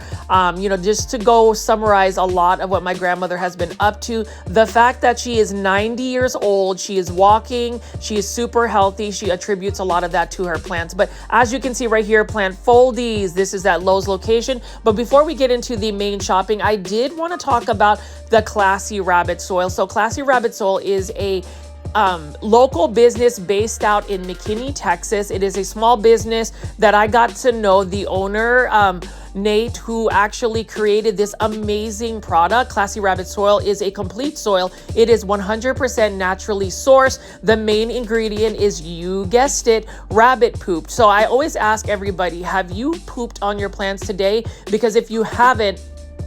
You know, just to go summarize a lot of what my grandmother has been up to. The fact that she is 90 years old, she is walking, she is super healthy. She attributes a lot of that to her plants. But as you can see right here, plant foldies, this is at Lowe's location. But before we get into the main shopping, I did want to talk about the Classy Rabbit Soil. So Classy Rabbit Soil is a local business based out in McKinney, Texas. It is a small business that I got to know the owner, Nate, who actually created this amazing product. Classy Rabbit Soil is a complete soil. It is 100% naturally sourced. The main ingredient is, you guessed it, rabbit poop. So I always ask everybody, have you pooped on your plants today? Because if you haven't,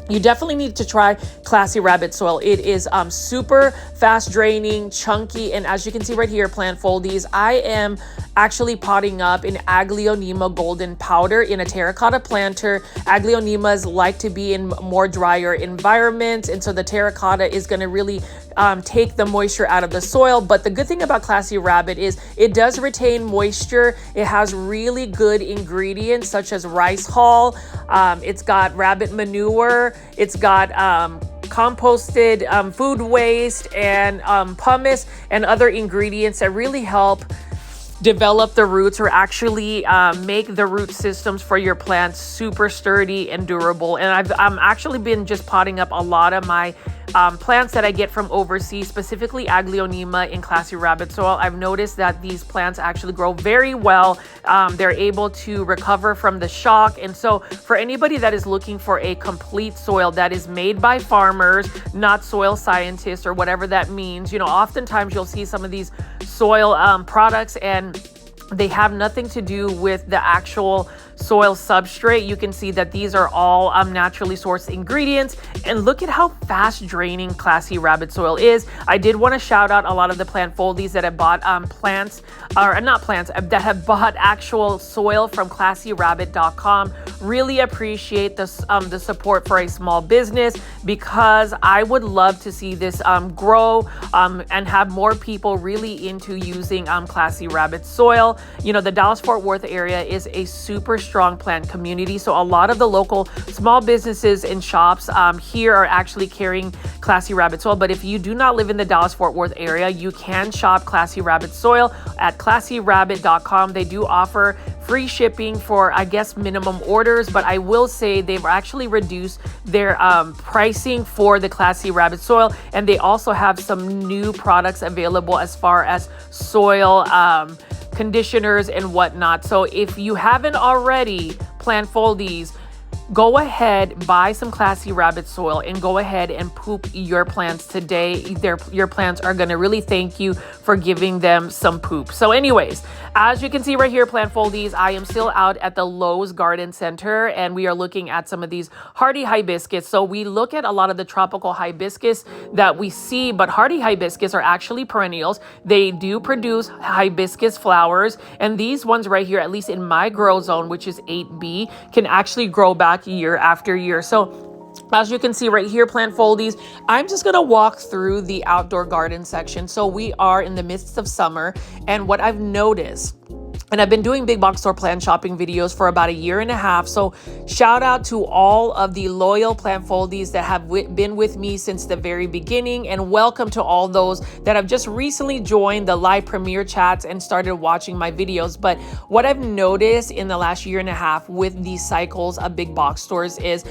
you definitely need to try Classy Rabbit Soil. It is super fast draining, chunky, and as you can see right here, plant foldies, I am actually potting up an Aglaonema golden powder in a terracotta planter. Aglaonemas like to be in more drier environments, and so the terracotta is going to really take the moisture out of the soil. But the good thing about Classy Rabbit is it does retain moisture. It has really good ingredients such as rice hull. It's got rabbit manure. It's got composted food waste and pumice and other ingredients that really help develop the roots, or actually make the root systems for your plants super sturdy and durable. And I've actually been just potting up a lot of my plants that I get from overseas, specifically Aglaonema in Classy Rabbit soil. I've noticed that these plants actually grow very well. They're able to recover from the shock. And so for anybody that is looking for a complete soil that is made by farmers, not soil scientists or whatever that means, you know, oftentimes you'll see some of these soil products and they have nothing to do with the actual soil substrate. You can see that these are all naturally sourced ingredients, and look at how fast draining Classy Rabbit soil is. I did want to shout out a lot of the plant foldies that have bought that have bought actual soil from classyrabbit.com. Really appreciate the support for a small business, because I would love to see this grow and have more people really into using Classy Rabbit soil. You know, the Dallas-Fort Worth area is a super strong plant community, so a lot of the local small businesses and shops here are actually carrying Classy Rabbit soil. But if you do not live in the Dallas-Fort Worth area, you can shop Classy Rabbit soil at classyrabbit.com. They do offer free shipping for, I guess, minimum orders, but I will say they've actually reduced their pricing for the Classy Rabbit soil, and they also have some new products available as far as soil conditioners and whatnot. So if you haven't already, plant foldies, go ahead, buy some Classy Rabbit soil and go ahead and poop your plants today. Your plants are going to really thank you for giving them some poop. So anyways, as you can see right here, plant foldies, I am still out at the Lowe's Garden Center, and we are looking at some of these hardy hibiscus. So we look at a lot of the tropical hibiscus that we see, but hardy hibiscus are actually perennials. They do produce hibiscus flowers, and these ones right here, at least in my grow zone, which is 8B, can actually grow back year after year. So as you can see right here, plant foldies, I'm just going to walk through the outdoor garden section. So we are in the midst of summer, and what I've noticed, and I've been doing big box store plant shopping videos for about a year and a half. So shout out to all of the loyal plant foldies that have been with me since the very beginning. And welcome to all those that have just recently joined the live premiere chats and started watching my videos. But what I've noticed in the last year and a half with these cycles of big box stores is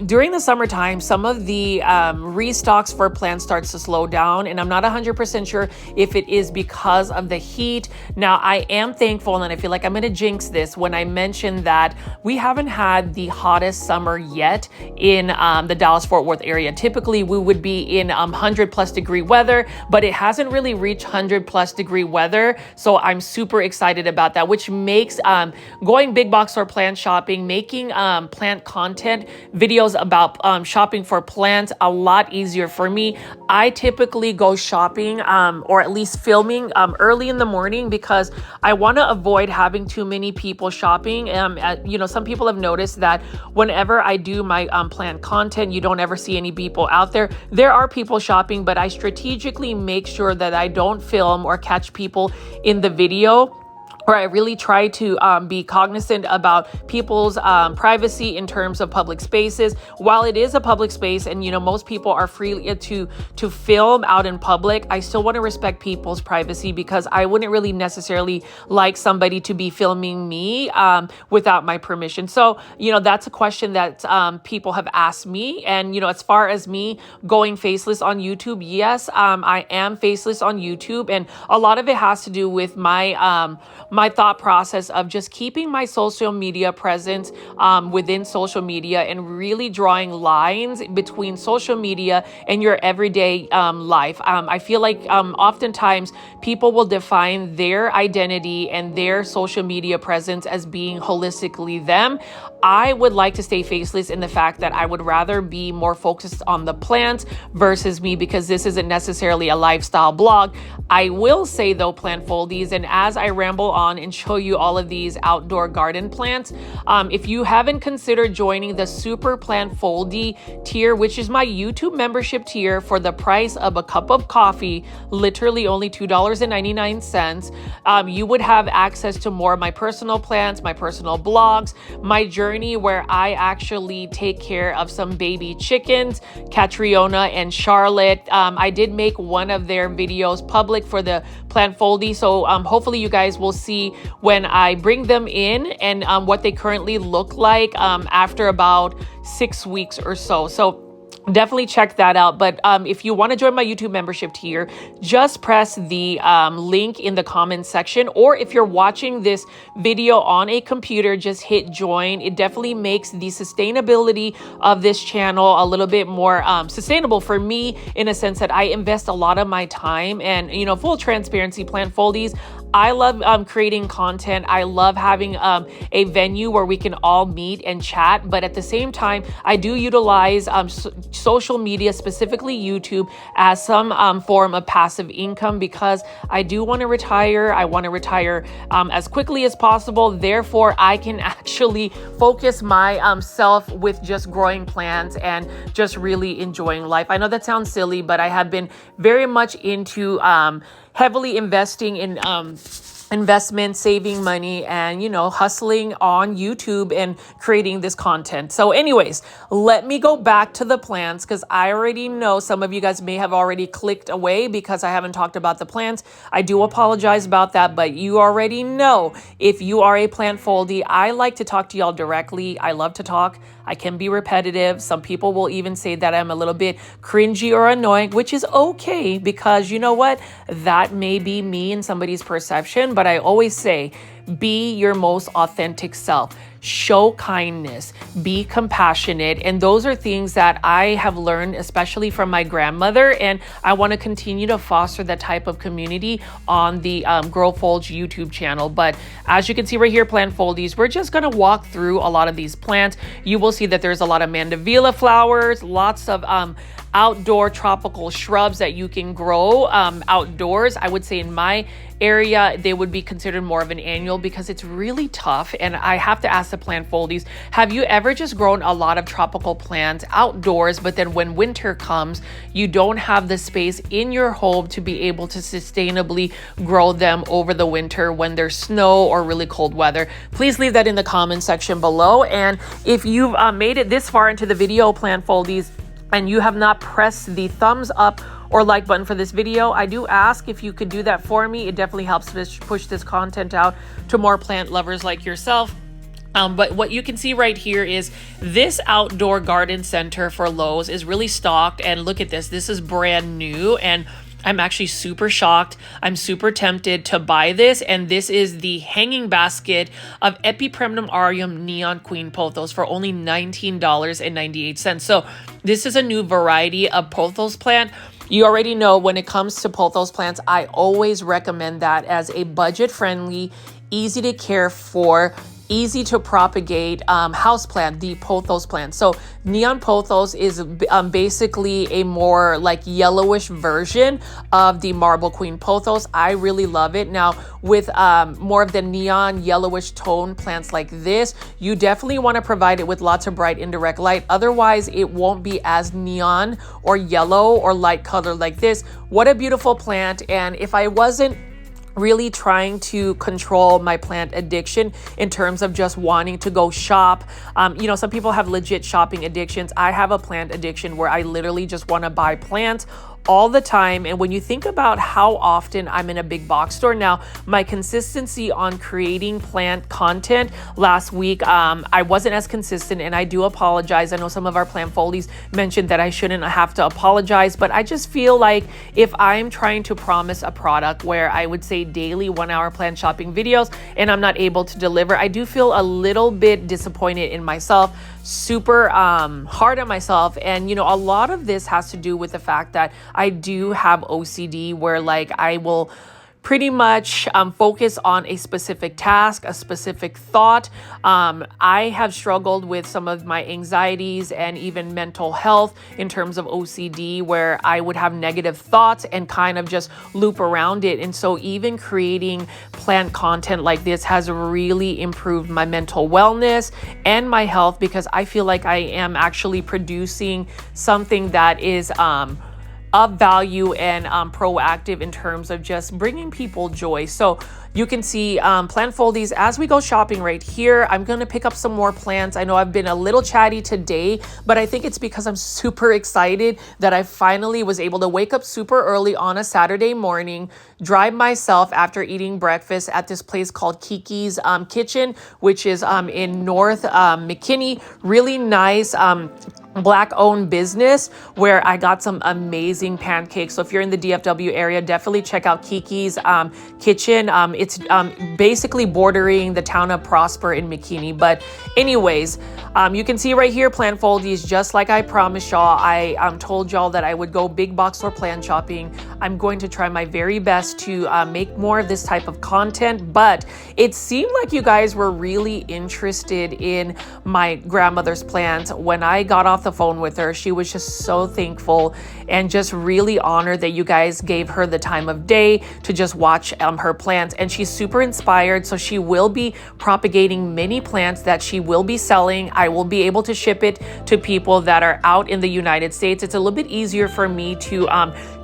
during the summertime, some of the restocks for plants starts to slow down, and I'm not 100% sure if it is because of the heat. Now, I am thankful, and I feel like I'm going to jinx this when I mention that we haven't had the hottest summer yet in the Dallas-Fort Worth area. Typically, we would be in 100+ degree weather, but it hasn't really reached 100+ degree weather. So I'm super excited about that, which makes going big box store plant shopping, making plant content videos about shopping for plants a lot easier for me. I typically go shopping or at least filming early in the morning, because I want to avoid having too many people shopping. You know, some people have noticed that whenever I do my plant content, you don't ever see any people out there. There are people shopping, but I strategically make sure that I don't film or catch people in the video, or I really try to be cognizant about people's privacy in terms of public spaces. While it is a public space and, you know, most people are free to film out in public, I still want to respect people's privacy, because I wouldn't really necessarily like somebody to be filming me without my permission. So, you know, that's a question that people have asked me. And, you know, as far as me going faceless on YouTube, yes, I am faceless on YouTube. And a lot of it has to do with my my thought process of just keeping my social media presence within social media, and really drawing lines between social media and your everyday life. I feel like oftentimes people will define their identity and their social media presence as being holistically them. I would like to stay faceless in the fact that I would rather be more focused on the plants versus me, because this isn't necessarily a lifestyle blog. I will say though, plant foldies, and as I ramble on and show you all of these outdoor garden plants, if you haven't considered joining the Super Plant Foldy tier, which is my YouTube membership tier for the price of a cup of coffee, literally only $2.99, you would have access to more of my personal plants, my personal blogs, my journey where I actually take care of some baby chickens, Catriona and Charlotte. I did make one of their videos public for the plant foldy, so hopefully you guys will see when I bring them in and what they currently look like after about 6 weeks or so. So definitely check that out. But if you want to join my YouTube membership tier, just press the link in the comments section, or if you're watching this video on a computer, just hit join. It definitely makes the sustainability of this channel a little bit more sustainable for me, in a sense that I invest a lot of my time. And, you know, full transparency, plant foldies, I love creating content. I love having a venue where we can all meet and chat. But at the same time, I do utilize social media, specifically YouTube, as some form of passive income, because I do want to retire. I want to retire as quickly as possible. Therefore, I can actually focus my self with just growing plants and just really enjoying life. I know that sounds silly, but I have been very much into heavily investing in investment, saving money, and, you know, hustling on YouTube and creating this content. So anyways, let me go back to the plants, because I already know some of you guys may have already clicked away because I haven't talked about the plants. I do apologize about that, but you already know, if you are a plant foldy, I like to talk to y'all directly. I love to talk. I can be repetitive. Some people will even say that I'm a little bit cringy or annoying, which is okay, because you know what? That may be me in somebody's perception, but I always say, be your most authentic self. Show kindness, be compassionate. And those are things that I have learned, especially from my grandmother. And I want to continue to foster that type of community on the Grow Folge YouTube channel. But as you can see right here, plant foldies, we're just going to walk through a lot of these plants. You will see that there's a lot of mandevilla flowers, lots of outdoor tropical shrubs that you can grow outdoors. I would say in my area, they would be considered more of an annual, because it's really tough. And I have to ask the plant foldies, have you ever just grown a lot of tropical plants outdoors, but then when winter comes, you don't have the space in your home to be able to sustainably grow them over the winter when there's snow or really cold weather? Please leave that in the comment section below. And if you've made it this far into the video, plant foldies, and you have not pressed the thumbs up or like button for this video, I do ask if you could do that for me. It definitely helps push this content out to more plant lovers like yourself. But what you can see right here is this outdoor garden center for Lowe's is really stocked. And look at this. This is brand new. And I'm actually super shocked. I'm super tempted to buy this. And this is the hanging basket of Epipremnum aureum neon queen pothos for only $19.98. So this is a new variety of pothos plant. You already know, when it comes to pothos plants, I always recommend that as a budget-friendly, easy to care for, easy to propagate house plant, the pothos plant. So neon pothos is basically a more like yellowish version of the marble queen pothos. I really love it. Now with more of the neon yellowish tone plants like this, you definitely want to provide it with lots of bright indirect light. Otherwise it won't be as neon or yellow or light color like this. What a beautiful plant. And if I wasn't really trying to control my plant addiction in terms of just wanting to go shop. You know, some people have legit shopping addictions. I have a plant addiction where I literally just want to buy plants all the time. And when you think about how often I'm in a big box store now, my consistency on creating plant content last week, I wasn't as consistent, and I do apologize. I know some of our plant foldies mentioned that I shouldn't have to apologize, but I just feel like if I'm trying to promise a product where I would say daily 1-hour plant shopping videos and I'm not able to deliver, I do feel a little bit disappointed in myself, super hard on myself. And you know, a lot of this has to do with the fact that I do have OCD, where like I will pretty much focus on a specific task, a specific thought. I have struggled with some of my anxieties and even mental health in terms of OCD, where I would have negative thoughts and kind of just loop around it. And so even creating plant content like this has really improved my mental wellness and my health, because I feel like I am actually producing something that is of value and proactive in terms of just bringing people joy. So you can see plant foldies as we go shopping right here. I'm going to pick up some more plants. I know I've been a little chatty today, but I think it's because I'm super excited that I finally was able to wake up super early on a Saturday morning, drive myself after eating breakfast at this place called Kiki's Kitchen, which is in North McKinney. Really nice Black-owned business where I got some amazing pancakes. So if you're in the DFW area, definitely check out Kiki's Kitchen. It's basically bordering the town of Prosper in McKinney. But anyways, you can see right here, plant foldies, just like I promised y'all. I told y'all that I would go big box store plant shopping. I'm going to try my very best to make more of this type of content, but it seemed like you guys were really interested in my grandmother's plants. When I got off the phone with her, she was just so thankful and just really honored that you guys gave her the time of day to just watch her plants. And she's super inspired, so she will be propagating many plants that she will be selling. I will be able to ship it to people that are out in the United States. It's a little bit easier for me to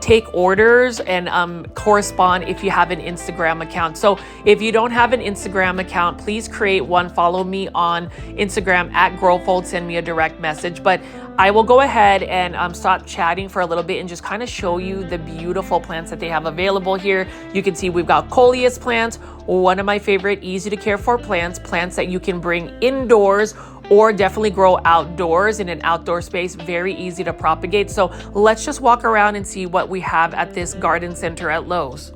take orders and correspond if you have an Instagram account. So if you don't have an Instagram account, please create one. Follow me on Instagram at Growfold. Send me a direct message. But I will go ahead and stop chatting for a little bit and just kind of show you the beautiful plants that they have available here. You can see we've got coleus plants, one of my favorite easy to care for plants that you can bring indoors or definitely grow outdoors in an outdoor space. Very easy to propagate. So let's just walk around and see what we have at this garden center at Lowe's.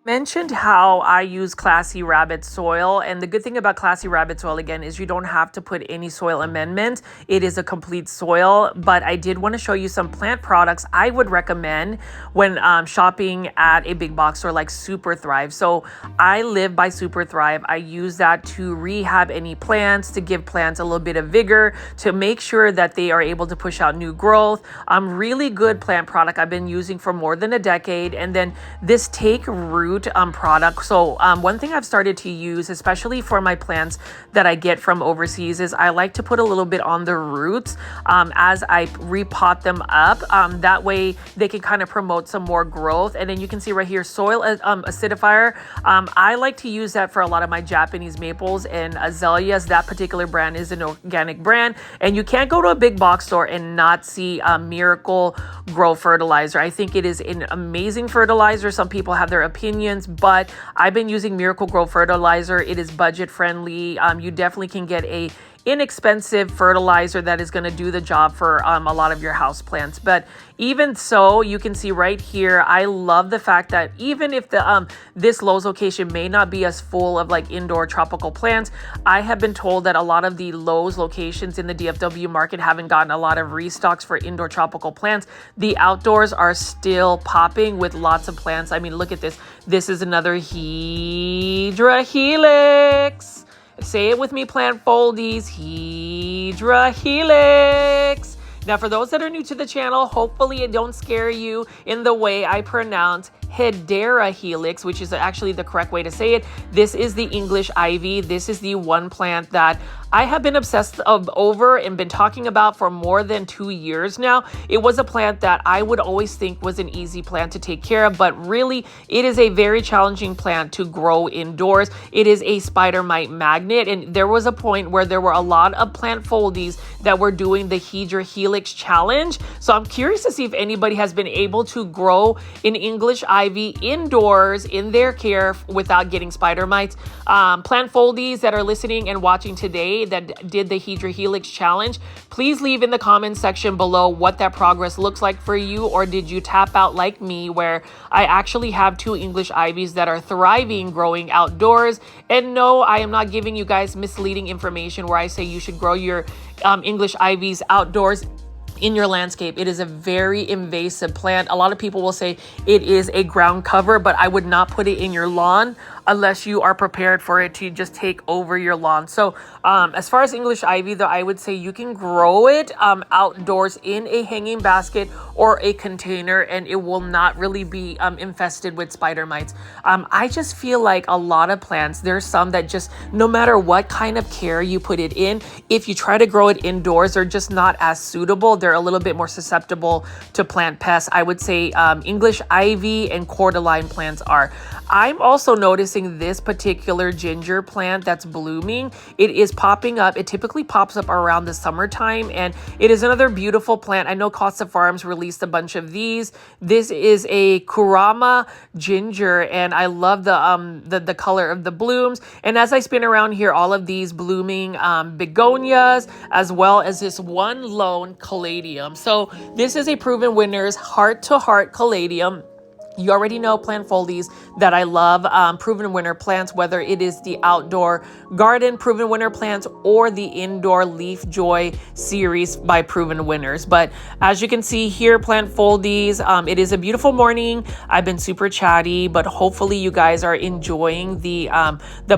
Mentioned how I use Classy Rabbit soil, and the good thing about Classy Rabbit soil again is you don't have to put any soil amendment. It is a complete soil, but I did want to show you some plant products I would recommend when shopping at a big box store like Super Thrive. So I live by Super Thrive. I use that to rehab any plants, to give plants a little bit of vigor, to make sure that they are able to push out new growth. Really good plant product I've been using for more than a decade. And then this Take Root product. So one thing I've started to use, especially for my plants that I get from overseas, is I like to put a little bit on the roots as I repot them up. That way they can kind of promote some more growth. And then you can see right here, soil acidifier. I like to use that for a lot of my Japanese maples and azaleas. That particular brand is an organic brand, and you can't go to a big box store and not see Miracle Grow fertilizer. I think it is an amazing fertilizer. Some people have their opinions, but I've been using Miracle Grow fertilizer. It is budget friendly. You definitely can get a inexpensive fertilizer that is going to do the job for a lot of your house plants. But even so, you can see right here, I love the fact that even if the this Lowe's location may not be as full of like indoor tropical plants, I have been told that a lot of the Lowe's locations in the DFW market haven't gotten a lot of restocks for indoor tropical plants. The outdoors are still popping with lots of plants. I mean, look at this. This is another Hydra Helix. Say it with me, plant foldies. Hydra Helix. Now, for those that are new to the channel, hopefully it don't scare you in the way I pronounce Hedera helix, which is actually the correct way to say it. This is the English ivy. This is the one plant that I have been obsessed over and been talking about for more than 2 years now. It was a plant that I would always think was an easy plant to take care of, but really it is a very challenging plant to grow indoors. It is a spider mite magnet, and there was a point where there were a lot of plant foldies that were doing the Hedera helix challenge. So I'm curious to see if anybody has been able to grow an English ivy indoors in their care without getting spider mites. Plant foldies that are listening and watching today that did the Hedera helix challenge, please leave in the comments section below what that progress looks like for you, or did you tap out like me, where I actually have 2 English ivies that are thriving growing outdoors. And no, I am not giving you guys misleading information where I say you should grow your English ivies outdoors in your landscape. It is a very invasive plant. A lot of people will say it is a ground cover, but I would not put it in your lawn unless you are prepared for it to just take over your lawn. So as far as English ivy, though, I would say you can grow it outdoors in a hanging basket or a container, and it will not really be infested with spider mites. I just feel like a lot of plants, there's some that just, no matter what kind of care you put it in, if you try to grow it indoors, they're just not as suitable. They're a little bit more susceptible to plant pests. I would say English ivy and cordyline plants are. I'm also noticing this particular ginger plant that's blooming. It is popping up. It typically pops up around the summertime, and it is another beautiful plant. I know Costa Farms released a bunch of these. This is a Kurama ginger, and I love the color of the blooms. And as I spin around here, all of these blooming begonias, as well as this one lone caladium. So this is a proven winner's heart-to-heart caladium. You already know plant foldies that I love, proven winner plants, whether it is the outdoor garden proven winner plants or the indoor leaf joy series by proven winners. But as you can see here, plant foldies, it is a beautiful morning. I've been super chatty, but hopefully you guys are enjoying the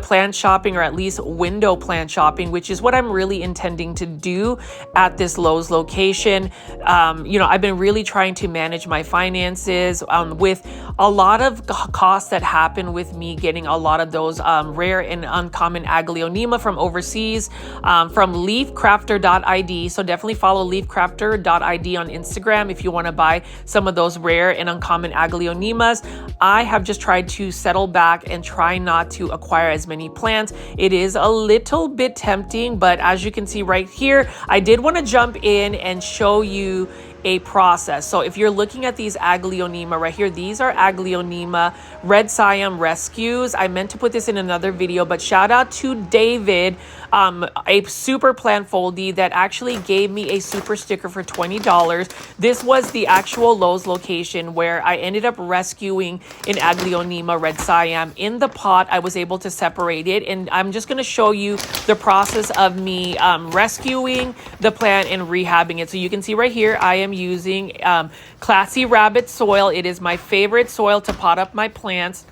plant shopping, or at least window plant shopping, which is what I'm really intending to do at this Lowe's location. You know, I've been really trying to manage my finances with a lot of costs that happen with me getting a lot of those rare and uncommon Aglaonema from overseas, from leafcrafter.id. So definitely follow leafcrafter.id on Instagram if you want to buy some of those rare and uncommon Aglaonemas. I have just tried to settle back and try not to acquire as many plants. It is a little bit tempting, but as you can see right here, I did want to jump in and show you a process. So if you're looking at these Aglaonema right here, these are Aglaonema Red Siam rescues. I meant to put this in another video, but shout out to David, a super plant foldie that actually gave me a super sticker for $20. This was the actual Lowe's location where I ended up rescuing an Aglaonema Red Siam. In the pot, I was able to separate it, and I'm just going to show you the process of me rescuing the plant and rehabbing it. So you can see right here, I am using Classy Rabbit soil. It is my favorite soil to pot up my plants.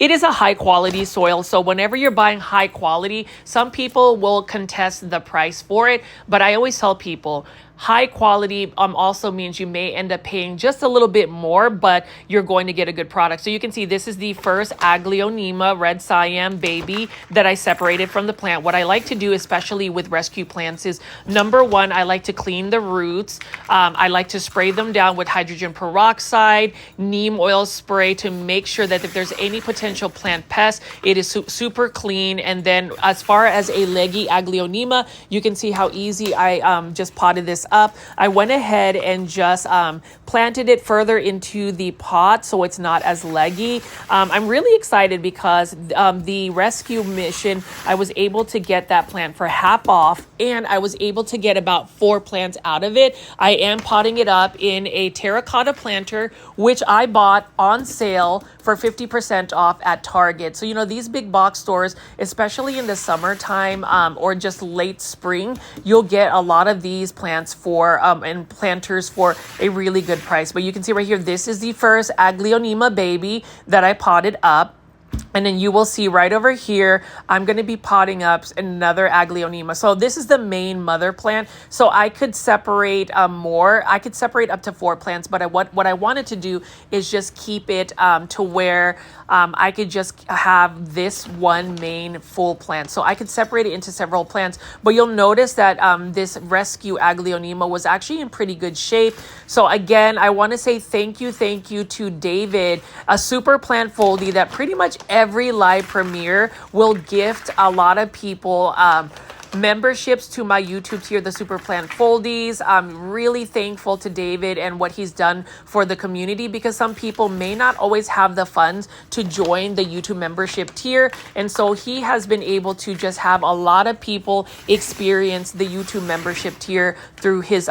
It is a high quality soil, so whenever you're buying high quality, some people will contest the price for it, but I always tell people high quality also means you may end up paying just a little bit more, but you're going to get a good product. So you can see this is the first Aglaonema Red Siam baby that I separated from the plant. What I like to do, especially with rescue plants, is number one, I like to clean the roots. I like to spray them down with hydrogen peroxide, neem oil spray to make sure that if there's any potential plant pests, it is super clean. And then as far as a leggy Aglaonema, you can see how easy I just potted this up. I went ahead and just planted it further into the pot so it's not as leggy. I'm really excited because the rescue mission, I was able to get that plant for half off, and I was able to get about 4 plants out of it. I am potting it up in a terracotta planter, which I bought on sale for 50% off at Target. So, you know, these big box stores, especially in the summertime or just late spring, you'll get a lot of these plants for and planters for a really good price. But you can see right here, this is the first Aglaonema baby that I potted up. And then you will see right over here, I'm going to be potting up another Aglaonema. So this is the main mother plant. So I could separate more. I could separate up to 4 plants, but what I wanted to do is just keep it to where I could just have this one main full plant. So I could separate it into several plants, but you'll notice that this rescue Aglaonema was actually in pretty good shape. So again, I want to say thank you to David, a super plant foldie that pretty much every live premiere will gift a lot of people memberships to my YouTube tier, the Super Plant Foldies. I'm really thankful to David and what he's done for the community, because some people may not always have the funds to join the YouTube membership tier. And so he has been able to just have a lot of people experience the YouTube membership tier through his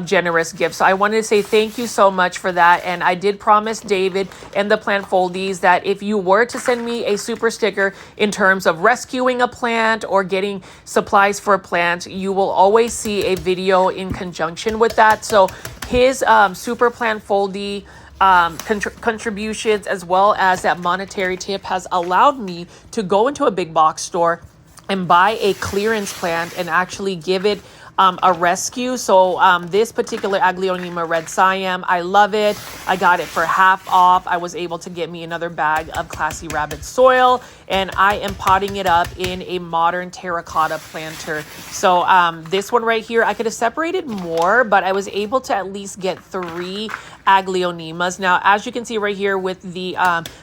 generous gift. So I wanted to say thank you so much for that. And I did promise David and the Plant Foldies that if you were to send me a super sticker in terms of rescuing a plant or getting supplies for a plant, you will always see a video in conjunction with that. So his super plant foldie contributions, as well as that monetary tip, has allowed me to go into a big box store and buy a clearance plant and actually give it a rescue. So this particular Aglaonema Red Siam, I love it. I got it for half off. I was able to get me another bag of Classy Rabbit soil, and I am potting it up in a modern terracotta planter. So this one right here, I could have separated more, but I was able to at least get 3 Aglaonemas. Now, as you can see right here with the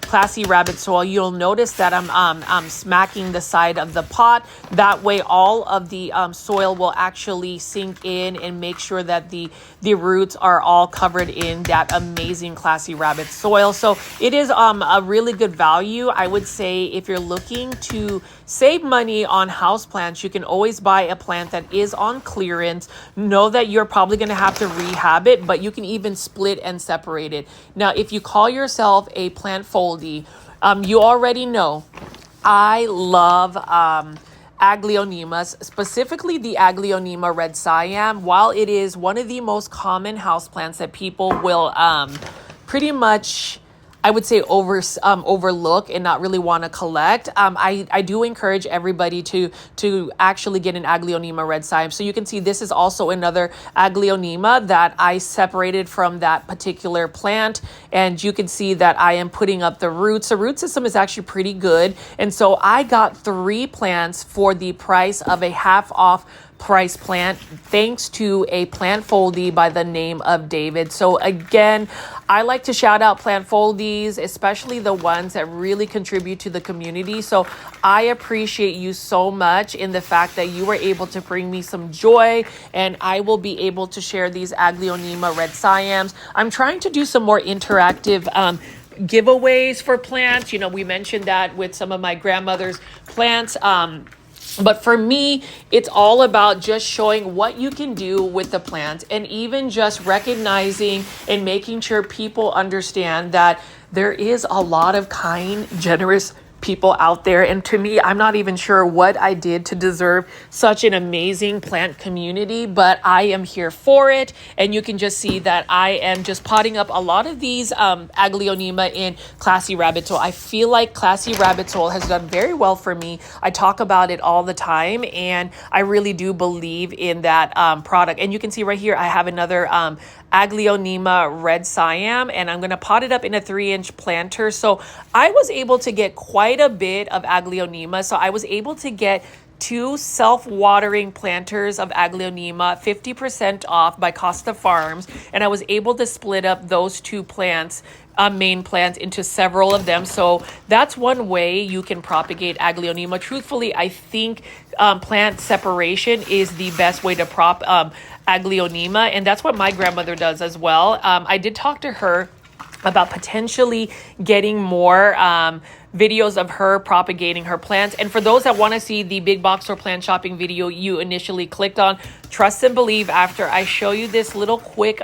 Classy Rabbit soil, you'll notice that I'm smacking the side of the pot. That way all of the soil will actually sink in and make sure that the roots are all covered in that amazing Classy Rabbit soil. So it is a really good value. I would say if you're looking to save money on houseplants, you can always buy a plant that is on clearance. Know that you're probably going to have to rehab it, but you can even split and separate it. Now, if you call yourself a plant foldie, you already know I love Aglaonemas, specifically the Aglaonema Red Siam. While it is one of the most common houseplants that people will pretty much, I would say, overlook and not really want to collect, I do encourage everybody to actually get an Aglaonema Red Siam. So you can see this is also another Aglaonema that I separated from that particular plant, and you can see that I am putting up the roots. The root system is actually pretty good, and so I got 3 plants for the price of a half off price plant, thanks to a plant foldie by the name of David. So again, I like to shout out plant foldies, especially the ones that really contribute to the community. So I appreciate you so much in the fact that you were able to bring me some joy, and I will be able to share these Aglaonema Red Siams. I'm trying to do some more interactive giveaways for plants. You know, we mentioned that with some of my grandmother's plants. But for me, it's all about just showing what you can do with the plant, and even just recognizing and making sure people understand that there is a lot of kind, generous people out there. And to me, I'm not even sure what I did to deserve such an amazing plant community, but I am here for it. And you can just see that I am just potting up a lot of these Aglaonema in Classy Rabbit soil. I feel like Classy Rabbit soil has done very well for me. I talk about it all the time, and I really do believe in that product. And you can see right here, I have another Aglaonema Red Siam, and I'm going to pot it up in a 3-inch planter. So I was able to get quite a bit of Aglaonema. So I was able to get 2 self-watering planters of Aglaonema, 50% off by Costa Farms, and I was able to split up those 2 plants, main plants, into several of them. So that's one way you can propagate Aglaonema. Truthfully, I think plant separation is the best way to prop Aglaonema, and that's what my grandmother does as well. I did talk to her about potentially getting more videos of her propagating her plants. And for those that want to see the big box or plant shopping video you initially clicked on, trust and believe, after I show you this little quick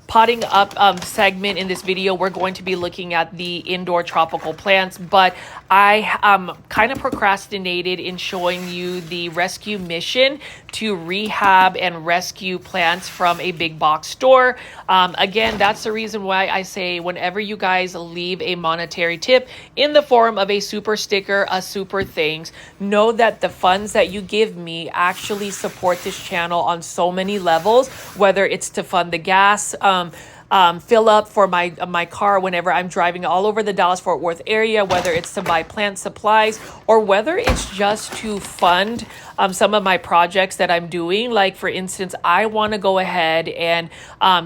potting up segment in this video, we're going to be looking at the indoor tropical plants, but I kind of procrastinated in showing you the rescue mission to rehab and rescue plants from a big box store. Again, that's the reason why I say whenever you guys leave a monetary tip in the form of a super sticker, a super thanks, know that the funds that you give me actually support this channel on so many levels, whether it's to fund the gas, fill up for my car whenever I'm driving all over the Dallas-Fort Worth area, whether it's to buy plant supplies or whether it's just to fund some of my projects that I'm doing. Like, for instance, I want to go ahead and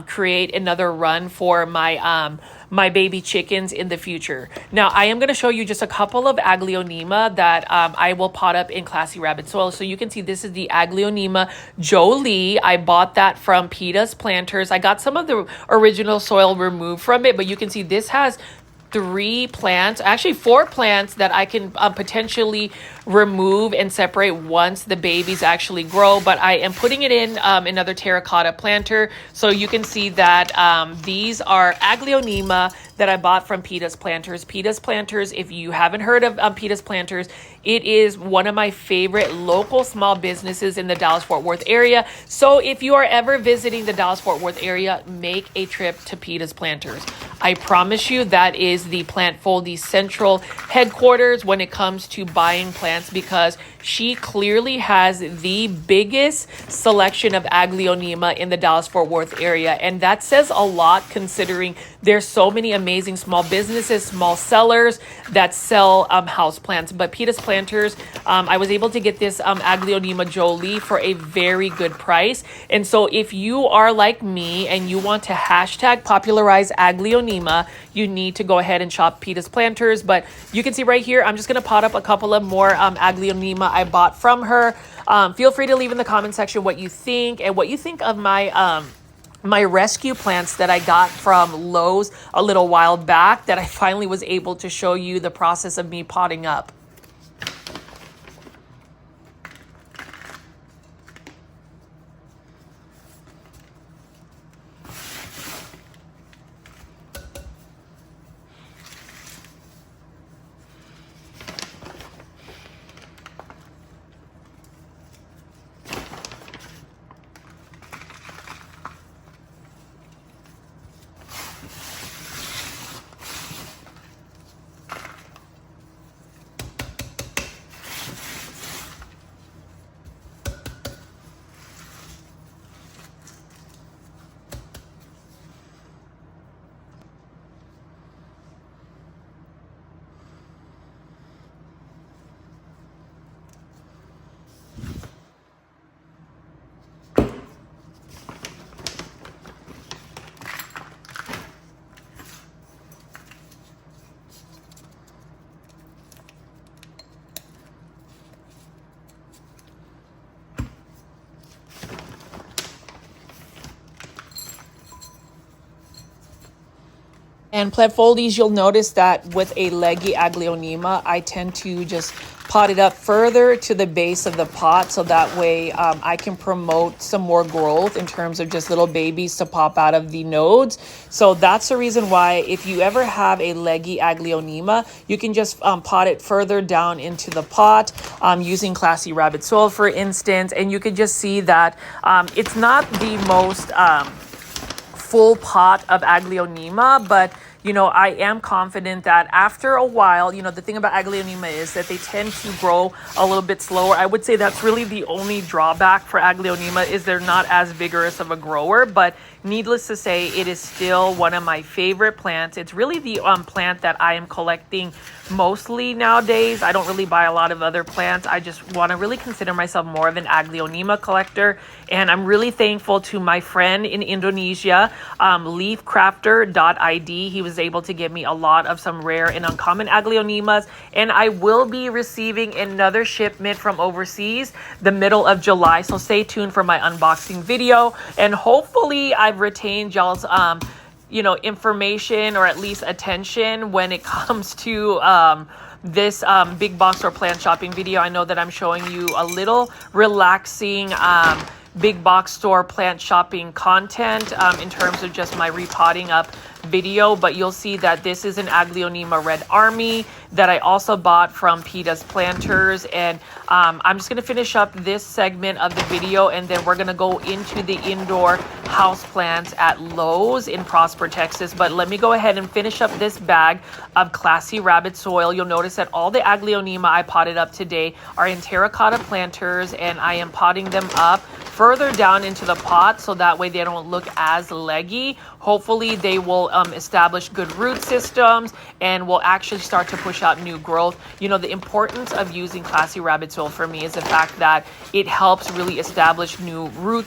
create another run for my baby chickens in the future. Now, I am going to show you just a couple of Aglaonema that I will pot up in Classy Rabbit soil. So you can see this is the Aglaonema jolie. I bought that from Peter's Planters. I got some of the original soil removed from it, but you can see this has 3 plants, actually 4 plants that I can potentially remove and separate once the babies actually grow. But I am putting it in another terracotta planter. So you can see that these are Aglaonema that I bought from Peter's Planters. Peter's Planters, if you haven't heard of Peter's Planters, it is one of my favorite local small businesses in the Dallas-Fort Worth area. So if you are ever visiting the Dallas-Fort Worth area, make a trip to Peter's Planters. I promise you that is the Plantfoldy central headquarters when it comes to buying plants, because she clearly has the biggest selection of Aglaonema in the Dallas-Fort Worth area. And that says a lot considering there's so many amazing small businesses, small sellers that sell houseplants. But Peter's Planters, I was able to get this Aglaonema jolie for a very good price. And so if you are like me and you want to hashtag popularize Aglaonema, you need to go ahead and shop Peter's Planters. But you can see right here, I'm just going to pot up a couple of more Aglaonema I bought from her. Feel free to leave in the comment section what you think and what you think of my my rescue plants that I got from Lowe's a little while back that I finally was able to show you the process of me potting up. And Plantfoldies, you'll notice that with a leggy Aglaonema, I tend to just pot it up further to the base of the pot, so that way I can promote some more growth in terms of just little babies to pop out of the nodes. So that's the reason why if you ever have a leggy Aglaonema, you can just pot it further down into the pot using Classy Rabbit soil, for instance, and you can just see that it's not the most full pot of Aglaonema, but you know, I am confident that after a while, you know, the thing about Aglaonema is that they tend to grow a little bit slower. I would say that's really the only drawback for Aglaonema, is they're not as vigorous of a grower, but needless to say, it is still one of my favorite plants. It's really the plant that I am collecting mostly nowadays. I don't really buy a lot of other plants. I just want to really consider myself more of an Aglaonema collector. And I'm really thankful to my friend in Indonesia, leafcrafter.id. He was able to give me a lot of some rare and uncommon Aglaonemas. And I will be receiving another shipment from overseas the middle of July. So stay tuned for my unboxing video. And hopefully I've retained y'all's you know, information or at least attention when it comes to this big box or plant shopping video. I know that I'm showing you a little relaxing big box store plant shopping content in terms of just my repotting up video, but you'll see that this is an Aglaonema Red Army that I also bought from Peter's Planters. And I'm just going to finish up this segment of the video, and then we're going to go into the indoor house plants at Lowe's in Prosper, Texas. But let me go ahead and finish up this bag of classy rabbit soil. You'll notice that all the Aglaonema I potted up today are in terracotta planters, and I am potting them up further down into the pot so that way they don't look as leggy. Hopefully they will establish good root systems and will actually start to push out new growth. You know, the importance of using classy rabbit soil for me is the fact that it helps really establish new root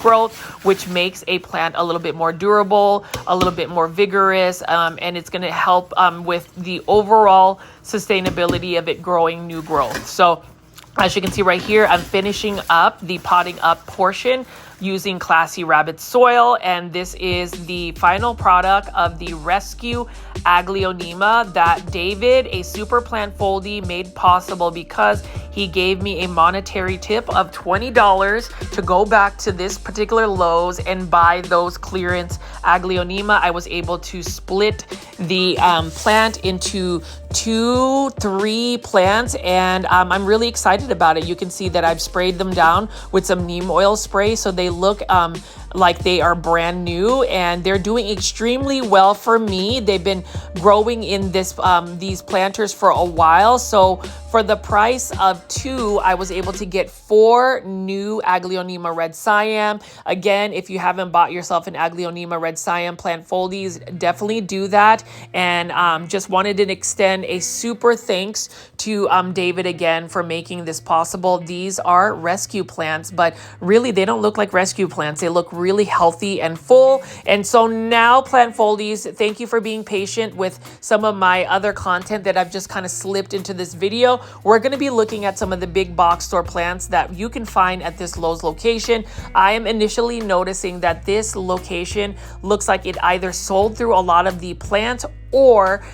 growth, which makes a plant a little bit more durable, a little bit more vigorous, and it's going to help with the overall sustainability of it growing new growth. So as you can see right here, I'm finishing up the potting up portion using classy rabbit soil, and this is the final product of the rescue Aglaonema that David, a super plant foldie, made possible because he gave me a monetary tip of $20 to go back to this particular Lowe's and buy those clearance Aglaonema. I was able to split the plant into 2-3 plants, and I'm really excited about it. You can see that I've sprayed them down with some neem oil spray, so they look like they are brand new, and they're doing extremely well for me. They've been growing in these planters for a while, so for the price of 2, I was able to get 4 new Aglaonema Red Siam. Again, if you haven't bought yourself an Aglaonema Red Siam plant foldies, definitely do that. And just wanted to extend a super thanks to David again for making this possible. These are rescue plants, but really they don't look like rescue plants. They look really healthy and full. And so now, plant foldies, thank you for being patient with some of my other content that I've just kind of slipped into this video. We're going to be looking at some of the big box store plants that you can find at this Lowe's location. I am initially noticing that this location looks like it either sold through a lot of the plants or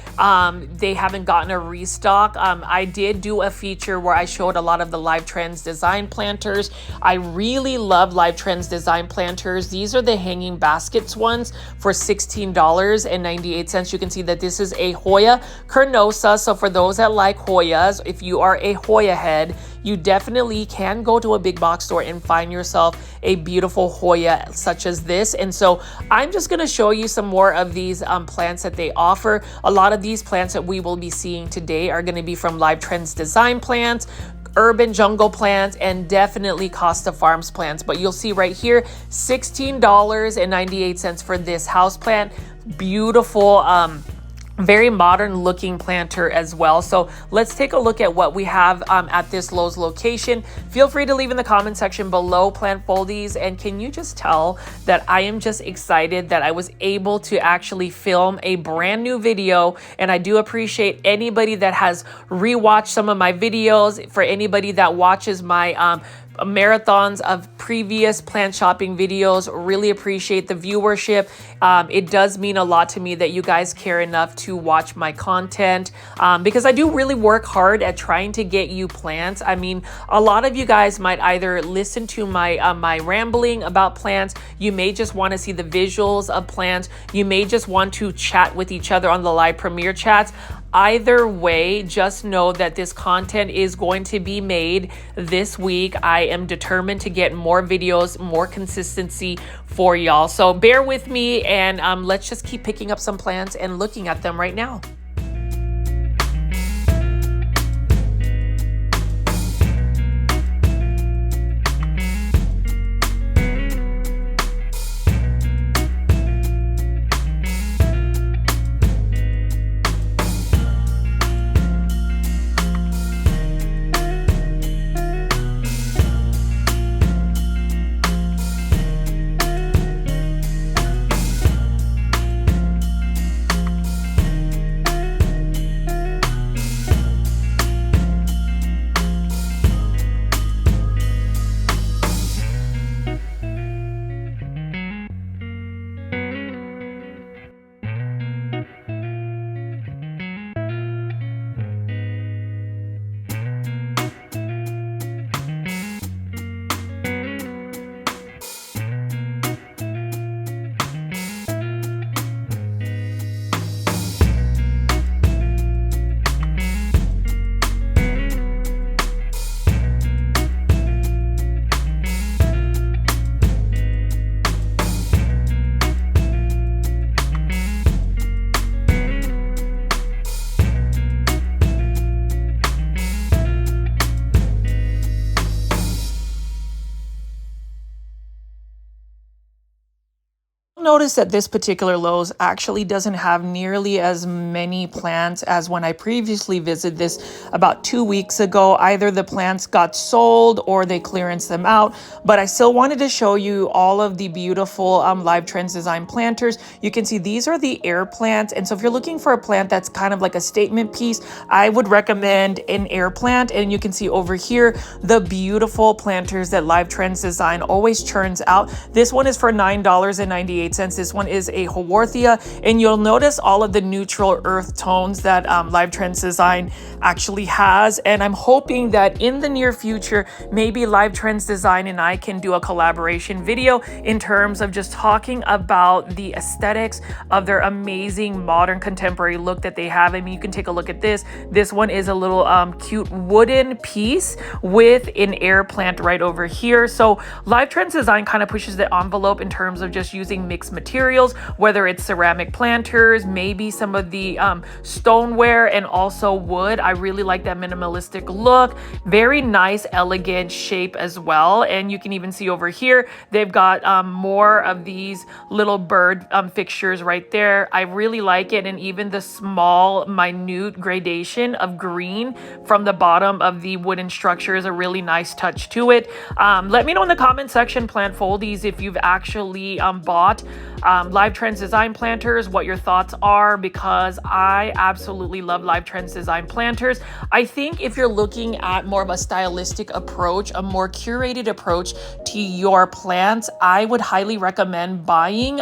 they haven't gotten a restock. I did do a feature where I showed a lot of the Live Trends design planters. I really love Live Trends design planters. These are the hanging baskets ones for $16.98. You can see that this is a Hoya carnosa. So for those that like Hoyas, if you are a Hoya head, you definitely can go to a big box store and find yourself a beautiful Hoya such as this. And so I'm just going to show you some more of these plants that they offer. A lot of these plants that we will be seeing today are going to be from Live Trends Design Plants, Urban Jungle Plants, and definitely Costa Farms Plants. But you'll see right here, $16.98 for this house plant. Beautiful, very modern looking planter as well. So let's take a look at what we have at this Lowe's location. Feel free to leave in the comment section below, plant foldies. And can you just tell that I am just excited that I was able to actually film a brand new video. And I do appreciate anybody that has rewatched some of my videos. For anybody that watches my marathons of previous plant shopping videos, really appreciate the viewership. It does mean a lot to me that you guys care enough to watch my content, because I do really work hard at trying to get you plants. I mean, a lot of you guys might either listen to my rambling about plants. You may just want to see the visuals of plants. You may just want to chat with each other on the live premiere chats. Either way, just know that this content is going to be made this week. I am determined to get more videos, more consistency for y'all. So bear with me, and let's just keep picking up some plants and looking at them right now. notice that this particular Lowe's actually doesn't have nearly as many plants as when I previously visited this about 2 weeks ago. Either the plants got sold or they clearanced them out, but I still wanted to show you all of the beautiful Live Trends Design planters. You can see these are the air plants, and so if you're looking for a plant that's kind of like a statement piece, I would recommend an air plant. And you can see over here the beautiful planters that Live Trends Design always churns out. This one is for $9.98. This one is a Haworthia, and you'll notice all of the neutral earth tones that Live Trends Design actually has. And I'm hoping that in the near future, maybe Live Trends Design and I can do a collaboration video in terms of just talking about the aesthetics of their amazing modern contemporary look that they have. I mean, you can take a look at this. This one is a little cute wooden piece with an air plant right over here. So Live Trends Design kind of pushes the envelope in terms of just using mixed materials, whether it's ceramic planters, maybe some of the stoneware, and also wood. I really like that minimalistic look. Very nice, elegant shape as well. And you can even see over here, they've got more of these little bird fixtures right there. I really like it. And even the small, minute gradation of green from the bottom of the wooden structure is a really nice touch to it. Let me know in the comment section, plant foldies, if you've actually bought Live Trends Design planters, what your thoughts are, because I absolutely love Live Trends Design planters. I think if you're looking at more of a stylistic approach, a more curated approach to your plants, I would highly recommend buying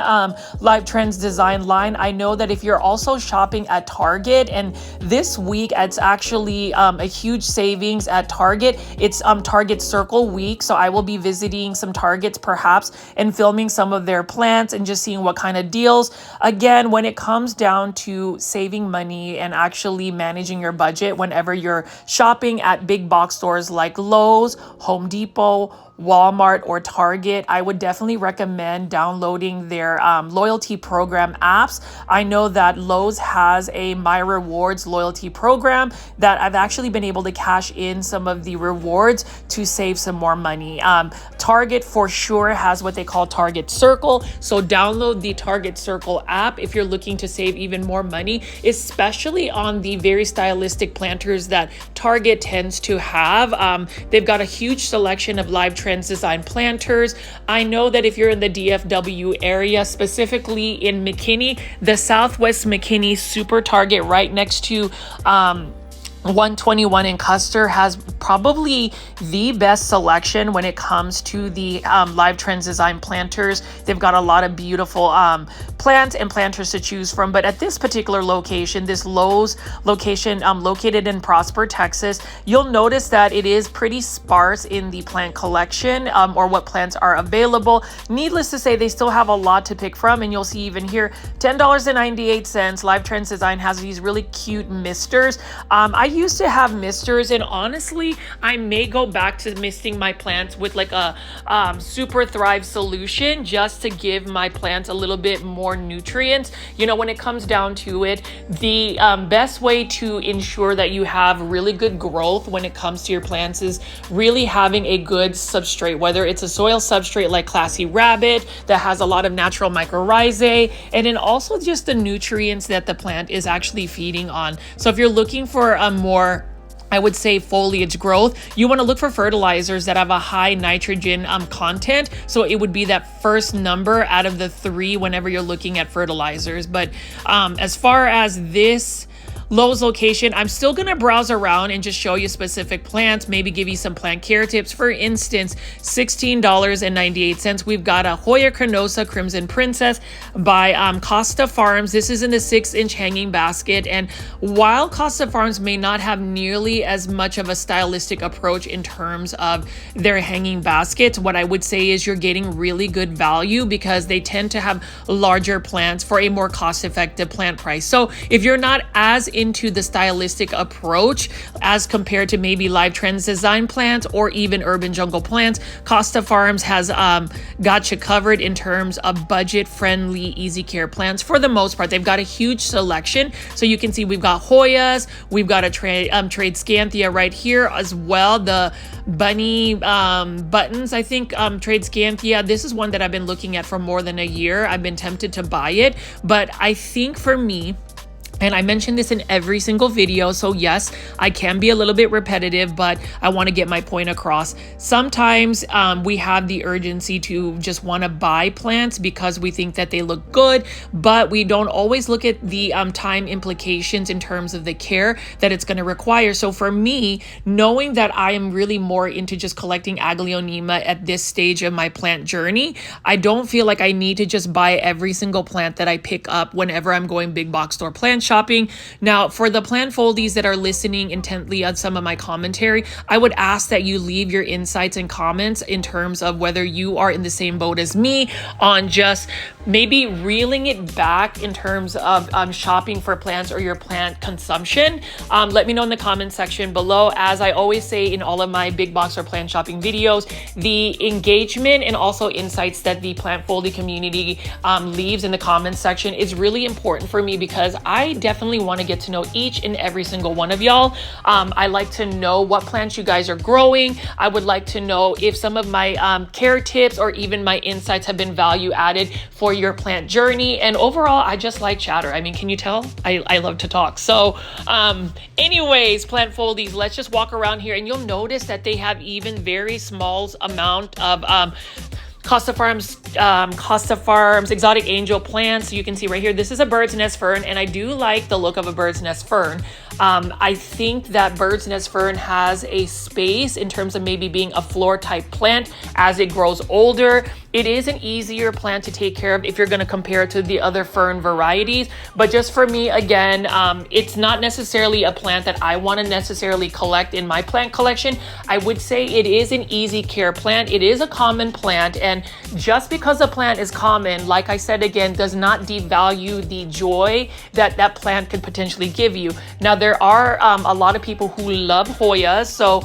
Live Trends Design line. I know that if you're also shopping at Target, and this week it's actually a huge savings at Target. It's Target Circle week, so I will be visiting some Targets perhaps and filming some of their plants and just seeing what kind of deals. Again, when it comes down to saving money and actually managing your budget whenever you're shopping at big box stores like Lowe's, Home Depot, Walmart, or Target, I would definitely recommend downloading their loyalty program apps. I know that Lowe's has a My Rewards loyalty program that I've actually been able to cash in some of the rewards to save some more money. Target for sure has what they call Target Circle, so download the Target Circle app if you're looking to save even more money, especially on the very stylistic planters that Target tends to have. They've got a huge selection of Live Trends Design planters. I know that if you're in the DFW area, specifically in McKinney, the Southwest McKinney Super Target right next to 121 in Custer has probably the best selection when it comes to the Live Trends Design planters. They've got a lot of beautiful plants and planters to choose from. But at this particular location, this Lowe's location located in Prosper, Texas, you'll notice that it is pretty sparse in the plant collection or what plants are available. Needless to say, they still have a lot to pick from. And you'll see even here, $10.98. Live Trends Design has these really cute misters. I used to have misters, and honestly, I may go back to misting my plants with like a Super Thrive solution just to give my plants a little bit more nutrients. You know, when it comes down to it, the best way to ensure that you have really good growth when it comes to your plants is really having a good substrate, whether it's a soil substrate like Classy Rabbit that has a lot of natural mycorrhizae, and then also just the nutrients that the plant is actually feeding on. So if you're looking for a more, I would say, foliage growth, you want to look for fertilizers that have a high nitrogen content. So it would be that first number out of the 3 whenever you're looking at fertilizers. But as far as this Lowe's location, I'm still going to browse around and just show you specific plants, maybe give you some plant care tips. For instance, $16.98. We've got a Hoya Carnosa Crimson Princess by Costa Farms. This is in the 6-inch hanging basket. And while Costa Farms may not have nearly as much of a stylistic approach in terms of their hanging baskets, what I would say is you're getting really good value because they tend to have larger plants for a more cost-effective plant price. So if you're not as into the stylistic approach as compared to maybe Live Trends design plants or even urban jungle plants. Costa Farms has got you covered in terms of budget friendly, easy care plants for the most part. They've got a huge selection. So you can see we've got Hoyas, we've got a trade Scanthia right here as well. The bunny buttons, I think, trade Scanthia. This is one that I've been looking at for more than a year. I've been tempted to buy it, but I think for me, and I mentioned this in every single video, so yes, I can be a little bit repetitive, but I want to get my point across. Sometimes we have the urgency to just want to buy plants because we think that they look good, but we don't always look at the time implications in terms of the care that it's going to require. So for me, knowing that I am really more into just collecting Aglaonema at this stage of my plant journey, I don't feel like I need to just buy every single plant that I pick up whenever I'm going big box store plant shopping. Now, for the plant foldies that are listening intently on some of my commentary, I would ask that you leave your insights and comments in terms of whether you are in the same boat as me on just maybe reeling it back in terms of shopping for plants or your plant consumption. Let me know in the comment section below. As I always say in all of my big box or plant shopping videos, the engagement and also insights that the plant foldy community leaves in the comments section is really important for me because I definitely want to get to know each and every single one of y'all. I like to know what plants you guys are growing. I would like to know if some of my care tips or even my insights have been value added for your plant journey. And overall, I just like chatter. I mean, can you tell? I love to talk. So anyways, plant foldies, let's just walk around here and you'll notice that they have even very small amount of Costa Farms exotic angel plants. You can see right here, this is a bird's nest fern, and I do like the look of a bird's nest fern. I think that bird's nest fern has a space in terms of maybe being a floor type plant as it grows older. It is an easier plant to take care of if you're going to compare it to the other fern varieties. But just for me, again, it's not necessarily a plant that I want to necessarily collect in my plant collection. I would say it is an easy care plant. It is a common plant. And just because a plant is common, like I said again, does not devalue the joy that that plant could potentially give you. Now, there are a lot of people who love Hoyas. So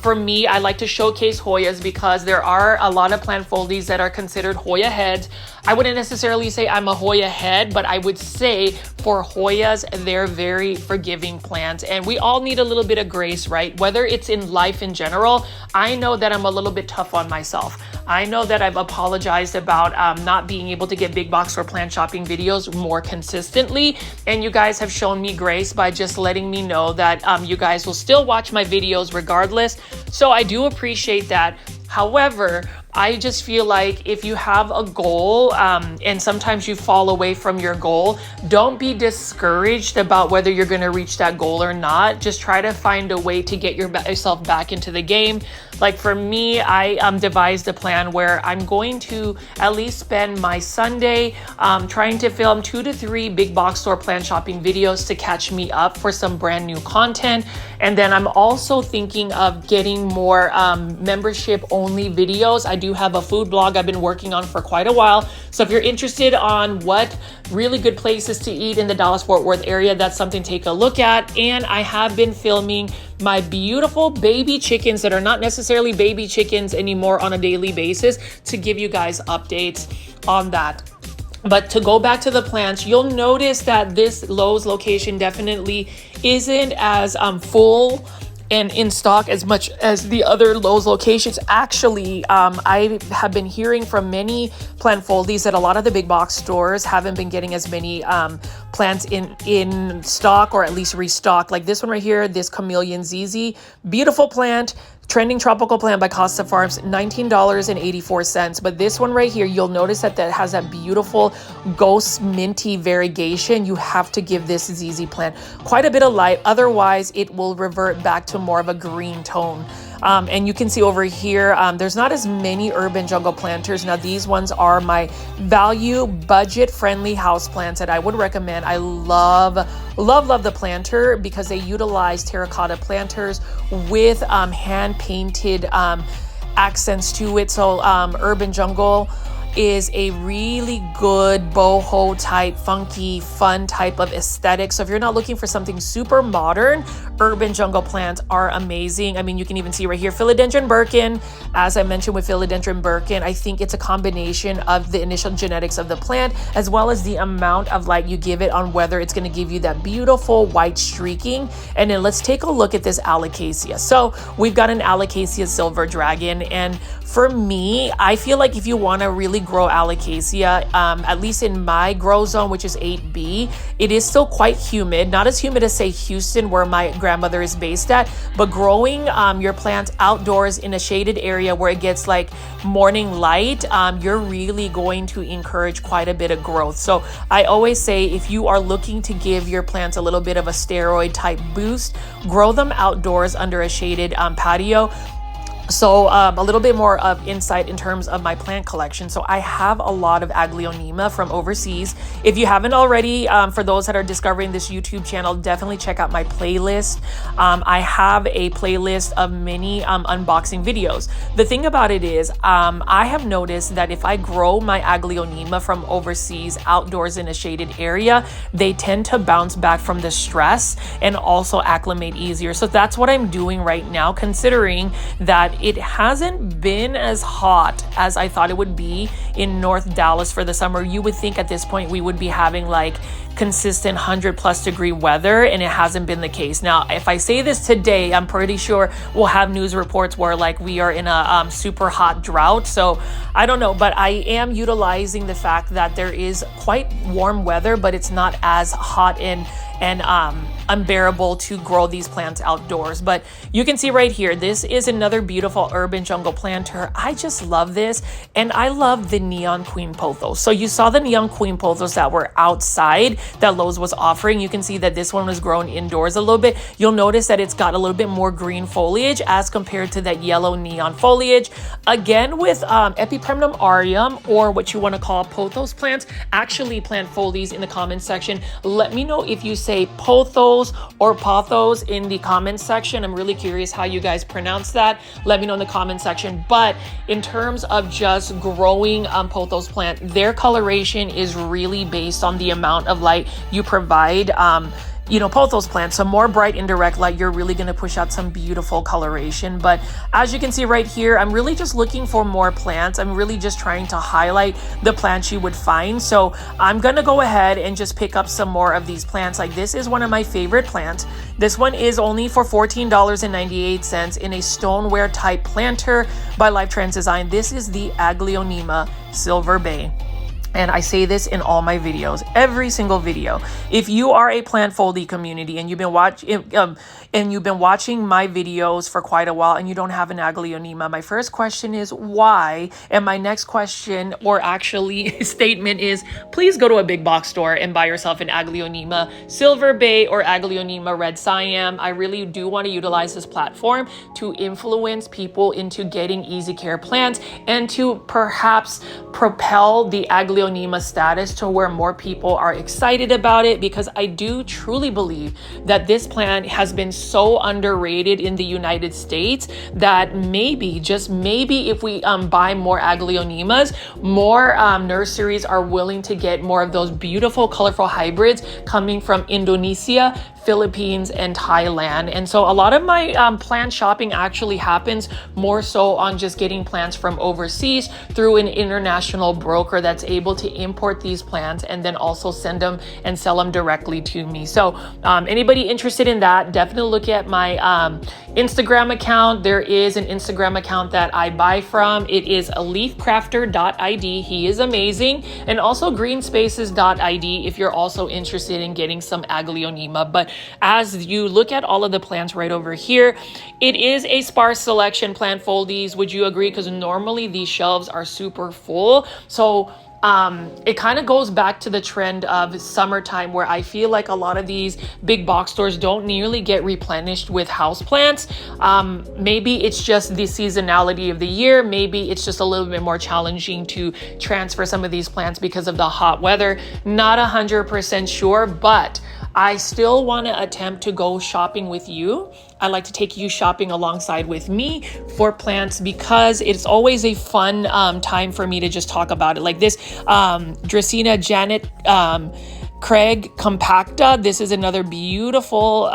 for me, I like to showcase Hoyas because there are a lot of plant foldies that are considered Hoya heads. I wouldn't necessarily say I'm a Hoya head, but I would say for Hoyas, they're very forgiving plants. And we all need a little bit of grace, right? Whether it's in life in general, I know that I'm a little bit tough on myself. I know that I've apologized about not being able to get big box or plant shopping videos more consistently. And you guys have shown me grace by just letting me know that you guys will still watch my videos regardless. So I do appreciate that. However, I just feel like if you have a goal and sometimes you fall away from your goal, don't be discouraged about whether you're going to reach that goal or not. Just try to find a way to get yourself back into the game. Like for me, I devised a plan where I'm going to at least spend my Sunday trying to film 2 to 3 big box store plant shopping videos to catch me up for some brand new content. And then I'm also thinking of getting more membership only videos. I do have a food blog I've been working on for quite a while. So if you're interested on what really good places to eat in the Dallas-Fort Worth area, that's something to take a look at. And I have been filming my beautiful baby chickens that are not necessarily baby chickens anymore on a daily basis to give you guys updates on that. But to go back to the plants, you'll notice that this Lowe's location definitely isn't as full and in stock as much as the other Lowe's locations. Actually, I have been hearing from many plant foldies that a lot of the big box stores haven't been getting as many plants in stock or at least restocked. Like this one right here, this Chameleon ZZ, beautiful plant. Trending tropical plant by Costa Farms, $19.84. But this one right here, you'll notice that has that beautiful ghost minty variegation. You have to give this ZZ plant quite a bit of light. Otherwise, it will revert back to more of a green tone. And you can see over here, there's not as many urban jungle planters. Now, these ones are my value budget-friendly house plants that I would recommend. I love the planter because they utilize terracotta planters with hand-painted accents to it. So urban jungle is a really good boho type, funky, fun type of aesthetic. So if you're not looking for something super modern, urban jungle plants are amazing. I mean, you can even see right here, Philodendron Birkin. As I mentioned with Philodendron Birkin, I think it's a combination of the initial genetics of the plant, as well as the amount of light you give it on whether it's going to give you that beautiful white streaking. And then let's take a look at this Alocasia. So we've got an Alocasia silver dragon, and for me, I feel like if you want to really grow Alocasia, at least in my grow zone, which is 8B, it is still quite humid. Not as humid as, say, Houston, where my grandmother is based at, but growing your plants outdoors in a shaded area where it gets like morning light, you're really going to encourage quite a bit of growth. So I always say, if you are looking to give your plants a little bit of a steroid type boost, grow them outdoors under a shaded patio. So a little bit more of insight in terms of my plant collection. So I have a lot of Aglaonema from overseas. If you haven't already, for those that are discovering this YouTube channel, definitely check out my playlist. I have a playlist of many unboxing videos. The thing about it is, I have noticed that if I grow my Aglaonema from overseas outdoors in a shaded area, they tend to bounce back from the stress and also acclimate easier. So that's what I'm doing right now, considering that it hasn't been as hot as I thought it would be in North Dallas for the summer. You would think at this point we would be having like consistent 100+ degree weather, and it hasn't been the case. Now, if I say this today, I'm pretty sure we'll have news reports where like we are in a super hot drought. So I don't know, but I am utilizing the fact that there is quite warm weather, but it's not as hot and unbearable to grow these plants outdoors. But you can see right here, this is another beautiful urban jungle planter. I just love this, and I love the neon queen pothos. So you saw the neon queen pothos that were outside that Lowe's was offering. You can see that this one was grown indoors a little bit. You'll notice that it's got a little bit more green foliage as compared to that yellow neon foliage. Again, with Epipremnum aureum, or what you want to call pothos plants, actually plant folies in the comments section. Let me know if you say pothos or pothos in the comments section. I'm really curious how you guys pronounce that. Let me know in the comment section. But in terms of just growing pothos plant, their coloration is really based on the amount of light you provide. Pothos plants, so more bright indirect light, you're really going to push out some beautiful coloration. But as you can see right here, I'm really just looking for more plants. I'm really just trying to highlight the plants you would find. So I'm going to go ahead and just pick up some more of these plants. Like this is one of my favorite plants. This one is only for $14.98 in a stoneware type planter by Life Trends Design. This is the Aglaonema Silver Bay. And I say this in all my videos, every single video. If you are a plant foldy community and you've been watching my videos for quite a while and you don't have an Aglaonema, my first question is why? And my next question, or actually statement, is please go to a big box store and buy yourself an Aglaonema Silver Bay or Aglaonema Red Siam. I really do want to utilize this platform to influence people into getting easy care plants and to perhaps propel the Aglaonema status to where more people are excited about it, because I do truly believe that this plant has been so underrated in the United States that maybe, just maybe, if we buy more Aglaonemas, more nurseries are willing to get more of those beautiful, colorful hybrids coming from Indonesia, Philippines, and Thailand. And so a lot of my plant shopping actually happens more so on just getting plants from overseas through an international broker that's able to import these plants and then also send them and sell them directly to me. So anybody interested in that, definitely look at my Instagram account. There is an Instagram account that I buy from. It is leafcrafter.id. He is amazing. And also greenspaces.id if you're also interested in getting some Aglaonema. But as you look at all of the plants right over here, it is a sparse selection, plant foldies. Would you agree? Because normally these shelves are super full. So it kind of goes back to the trend of summertime, where I feel like a lot of these big box stores don't nearly get replenished with houseplants. Maybe it's just the seasonality of the year. Maybe it's just a little bit more challenging to transfer some of these plants because of the hot weather. Not 100% sure, but I still want to attempt to go shopping with you. I like to take you shopping alongside with me for plants because it's always a fun time for me to just talk about it. Like this Dracaena Janet Craig compacta. This is another beautiful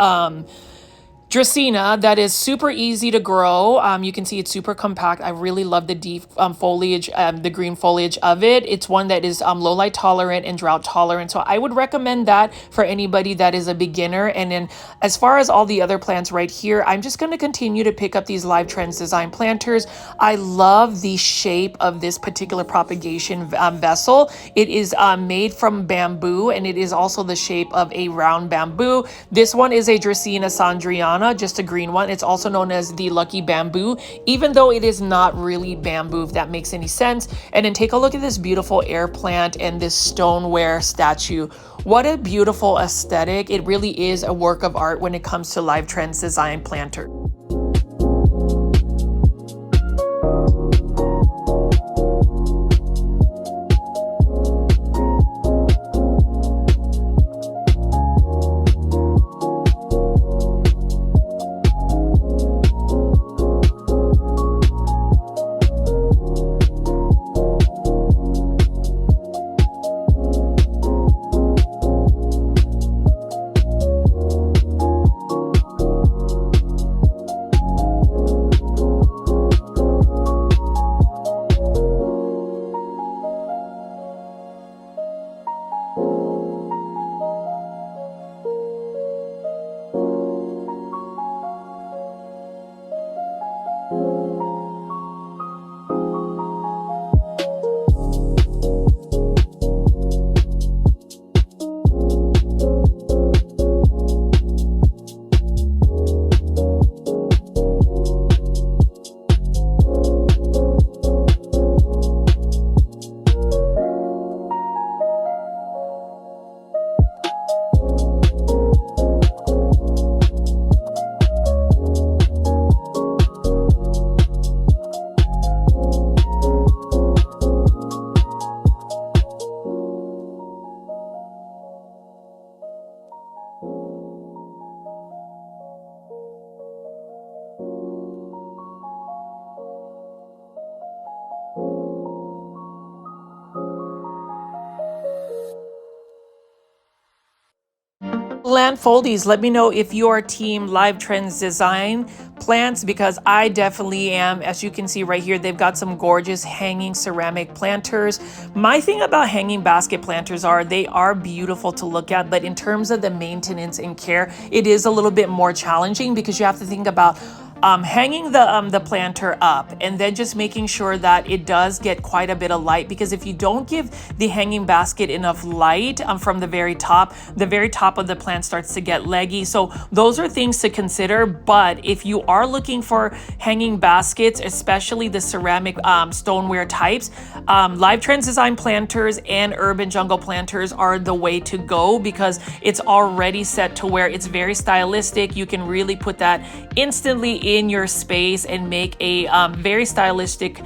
Dracaena that is super easy to grow. You can see it's super compact. I really love the deep foliage, the green foliage of it. It's one that is low light tolerant and drought tolerant. So I would recommend that for anybody that is a beginner. And then as far as all the other plants right here, I'm just going to continue to pick up these Live Trends Design planters. I love the shape of this particular propagation vessel. It is made from bamboo, and it is also the shape of a round bamboo. This one is a Dracaena Sandriana, just a green one. It's also known as the lucky bamboo, even though it is not really bamboo, if that makes any sense. And then take a look at this beautiful air plant and this stoneware statue. What a beautiful aesthetic. It really is a work of art when it comes to Live Trends Design planter. Landfoldies, let me know if you're team Live Trends Design plants, because I definitely am. As you can see right here, they've got some gorgeous hanging ceramic planters. My thing about hanging basket planters are they are beautiful to look at, but in terms of the maintenance and care, it is a little bit more challenging because you have to think about hanging the planter up and then just making sure that it does get quite a bit of light, because if you don't give the hanging basket enough light from the very top of the plant starts to get leggy. So those are things to consider. But if you are looking for hanging baskets, especially the ceramic stoneware types, Live Trends Design planters and urban jungle planters are the way to go, because it's already set to where it's very stylistic. You can really put that instantly in your space and make a very stylistic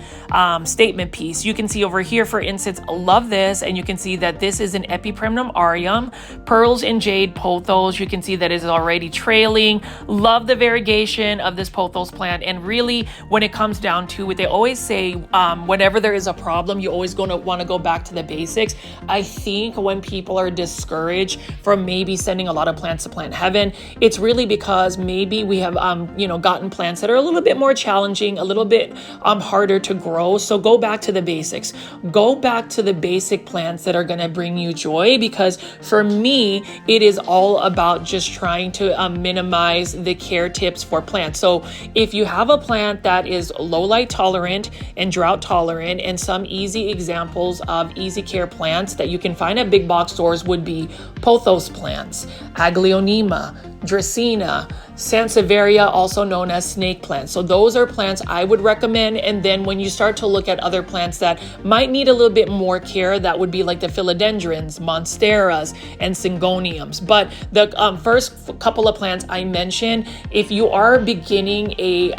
statement piece. You can see over here, for instance, love this, and you can see that this is an Epipremnum aureum, pearls and jade pothos. You can see that it is already trailing. Love the variegation of this pothos plant. And really, when it comes down to it, they always say whenever there is a problem, you always going to want to go back to the basics. I think when people are discouraged from maybe sending a lot of plants to Plant Heaven, it's really because maybe we have gotten plants that are a little bit more challenging, a little bit harder to grow. So go back to the basics. Go back to the basic plants that are going to bring you joy, because for me, it is all about just trying to minimize the care tips for plants. So if you have a plant that is low light tolerant and drought tolerant, and some easy examples of easy care plants that you can find at big box stores would be Pothos plants, Aglaonema, Dracaena, Sansevieria, also known as snake plants. So those are plants I would recommend. And then when you start to look at other plants that might need a little bit more care, that would be like the philodendrons, monsteras, and syngoniums. But the first couple of plants I mentioned, if you are beginning a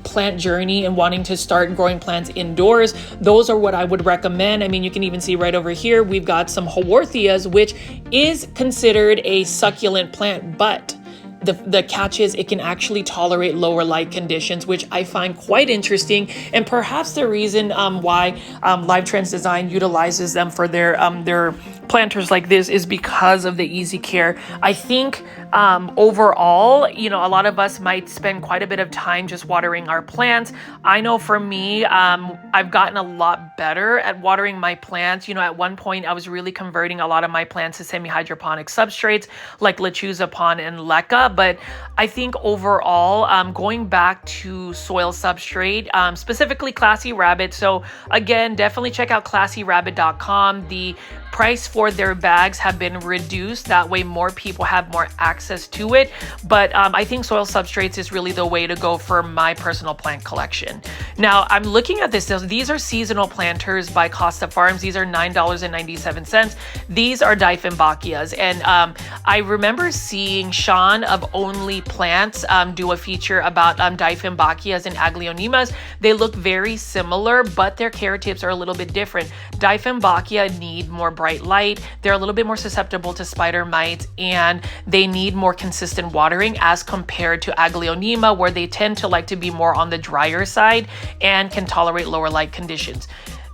plant journey and wanting to start growing plants indoors, those are what I would recommend. I mean, you can even see right over here, we've got some Haworthias, which is considered a succulent plant, but the catch is it can actually tolerate lower light conditions, which I find quite interesting, and perhaps the reason why Live Trends Design utilizes them for their planters like this is because of the easy care. I think overall, you know, a lot of us might spend quite a bit of time just watering our plants. I know for me, I've gotten a lot better at watering my plants. You know, at one point I was really converting a lot of my plants to semi-hydroponic substrates like Lechuza Pond and Leca, but I think overall, going back to soil substrate, specifically Classy Rabbit. So again, definitely check out classyrabbit.com. The price for their bags have been reduced. That way more people have more access to it. But I think soil substrates is really the way to go for my personal plant collection. Now I'm looking at this. These are seasonal planters by Costa Farms. These are $9.97. These are Dieffenbachias. And I remember seeing Sean of Only Plants do a feature about Dieffenbachias and Aglaonemas. They look very similar, but their care tips are a little bit different. Dieffenbachia need more bright light. They're a little bit more susceptible to spider mites, and they need more consistent watering as compared to Aglaonema, where they tend to like to be more on the drier side and can tolerate lower light conditions.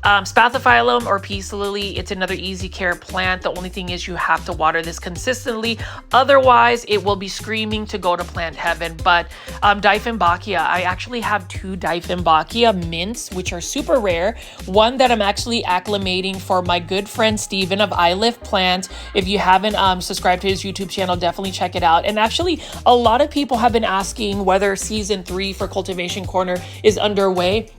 Spathiphyllum or peace lily, it's another easy care plant. The only thing is you have to water this consistently. Otherwise, it will be screaming to go to plant heaven. But Dieffenbachia, I actually have two Dieffenbachia mints, which are super rare. One that I'm actually acclimating for my good friend Steven of I Live Plants. If you haven't subscribed to his YouTube channel, definitely check it out. And actually, a lot of people have been asking whether season 3 for Cultivation Corner is underway.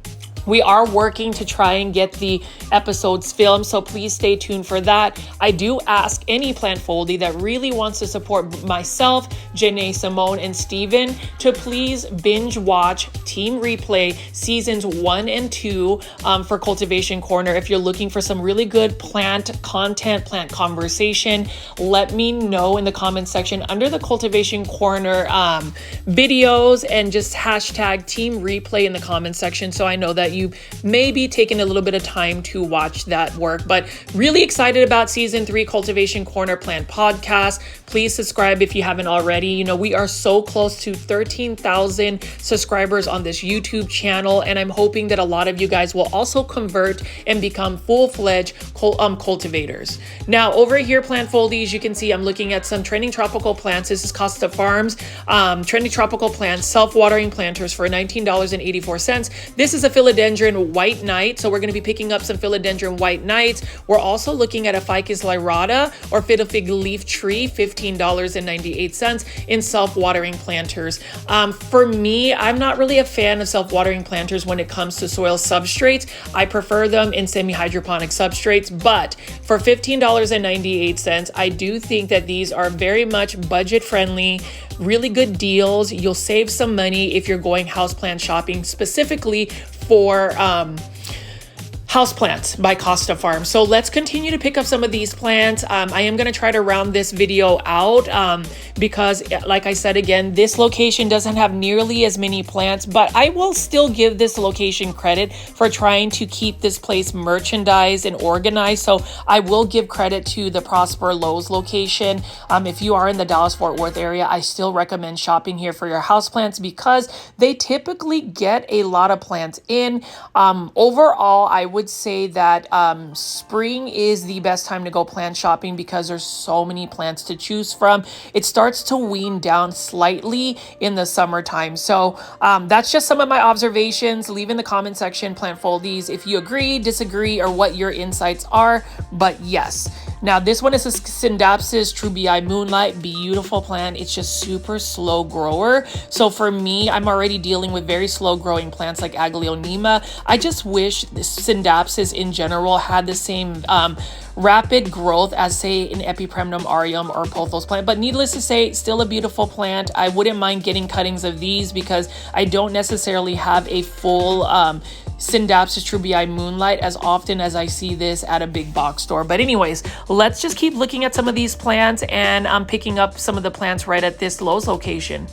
We are working to try and get the episodes filmed, so please stay tuned for that. I do ask any plant foldie that really wants to support myself, Janae, Simone, and Steven to please binge watch Team Replay seasons 1 and 2 for Cultivation Corner. If you're looking for some really good plant content, plant conversation, let me know in the comment section under the Cultivation Corner videos, and just hashtag Team Replay in the comment section so I know that you may be taking a little bit of time to watch that work. But really excited about season 3 Cultivation Corner Plant Podcast. Please subscribe if you haven't already. You know, we are so close to 13,000 subscribers on this YouTube channel, and I'm hoping that a lot of you guys will also convert and become full-fledged cultivators. Now over here, plant foldies, you can see I'm looking at some trending tropical plants. This is Costa Farms trending tropical plants, self-watering planters for $19.84. This is a philodendron white knight, so we're going to be picking up some philodendron white knights. We're also looking at a Ficus lyrata or fiddle fig leaf tree, $15.98 in self-watering planters. For me, I'm not really a fan of self-watering planters when it comes to soil substrates. I prefer them in semi-hydroponic substrates, but for $15.98, I do think that these are very much budget friendly, really good deals. You'll save some money if you're going houseplant shopping specifically for Houseplants by Costa Farms. So let's continue to pick up some of these plants. I am going to try to round this video out because, like I said again, this location doesn't have nearly as many plants, but I will still give this location credit for trying to keep this place merchandised and organized. So I will give credit to the Prosper Lowe's location. If you are in the Dallas-Fort Worth area, I still recommend shopping here for your houseplants because they typically get a lot of plants in. Overall, I would say that spring is the best time to go plant shopping because there's so many plants to choose from. It starts to wean down slightly in the summertime. So that's just some of my observations. Leave in the comment section, plant foldies, if you agree, disagree, or what your insights are. But yes, Now this one is a Syngonium trubii moonlight, beautiful plant. It's just super slow grower. So for me, I'm already dealing with very slow growing plants like Aglaonema. I just wish Syngonium in general had the same rapid growth as say an Epipremnum aureum or Pothos plant. But needless to say, still a beautiful plant. I wouldn't mind getting cuttings of these because I don't necessarily have a full Syngonium trubii moonlight as often as I see this at a big box store. But anyways, let's just keep looking at some of these plants, and I'm picking up some of the plants right at this Lowe's location.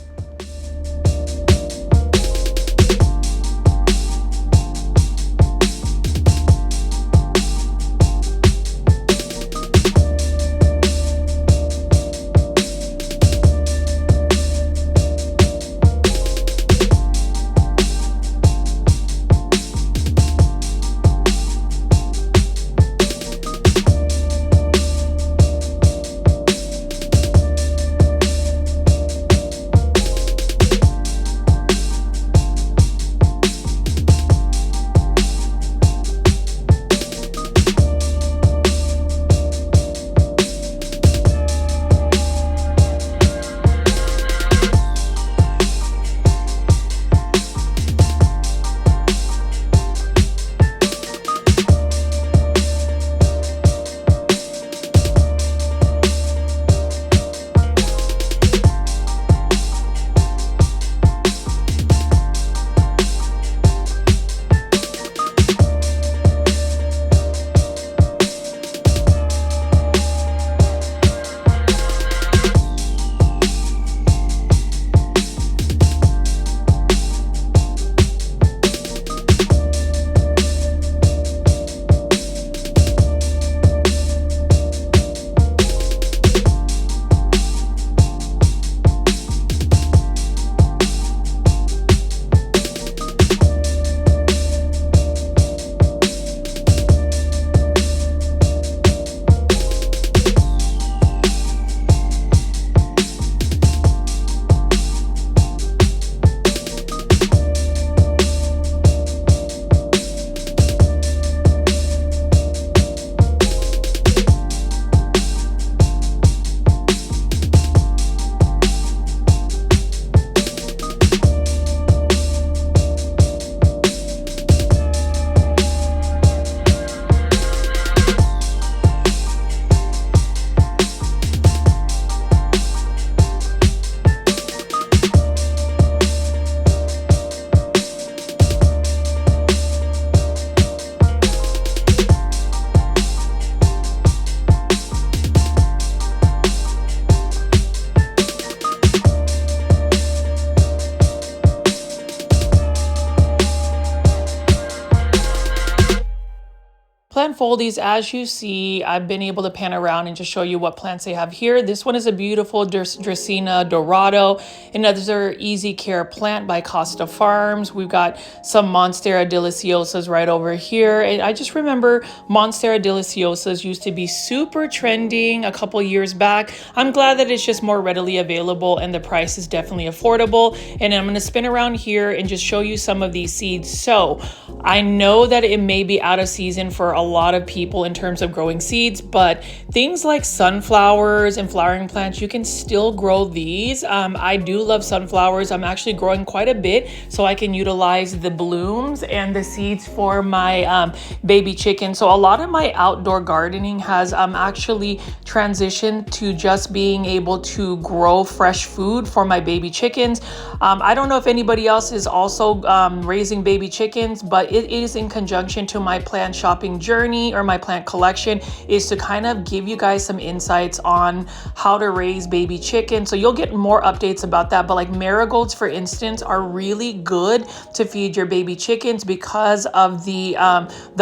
Foldies, as you see, I've been able to pan around and just show you what plants they have here. This one is a beautiful Dracaena dorado, another easy care plant by Costa Farms. We've got some Monstera deliciosas right over here. And I just remember Monstera deliciosas used to be super trending a couple years back. I'm glad that it's just more readily available and the price is definitely affordable. And I'm going to spin around here and just show you some of these seeds. So I know that it may be out of season for a lot of people in terms of growing seeds, but things like sunflowers and flowering plants, you can still grow these. I do love sunflowers. I'm actually growing quite a bit so I can utilize the blooms and the seeds for my baby chicken. So a lot of my outdoor gardening has actually transitioned to just being able to grow fresh food for my baby chickens. I don't know if anybody else is also raising baby chickens, but it is in conjunction to my plant shopping journey or my plant collection, is to kind of give you guys some insights on how to raise baby chickens. So you'll get more updates about that. But like marigolds, for instance, are really good to feed your baby chickens because of the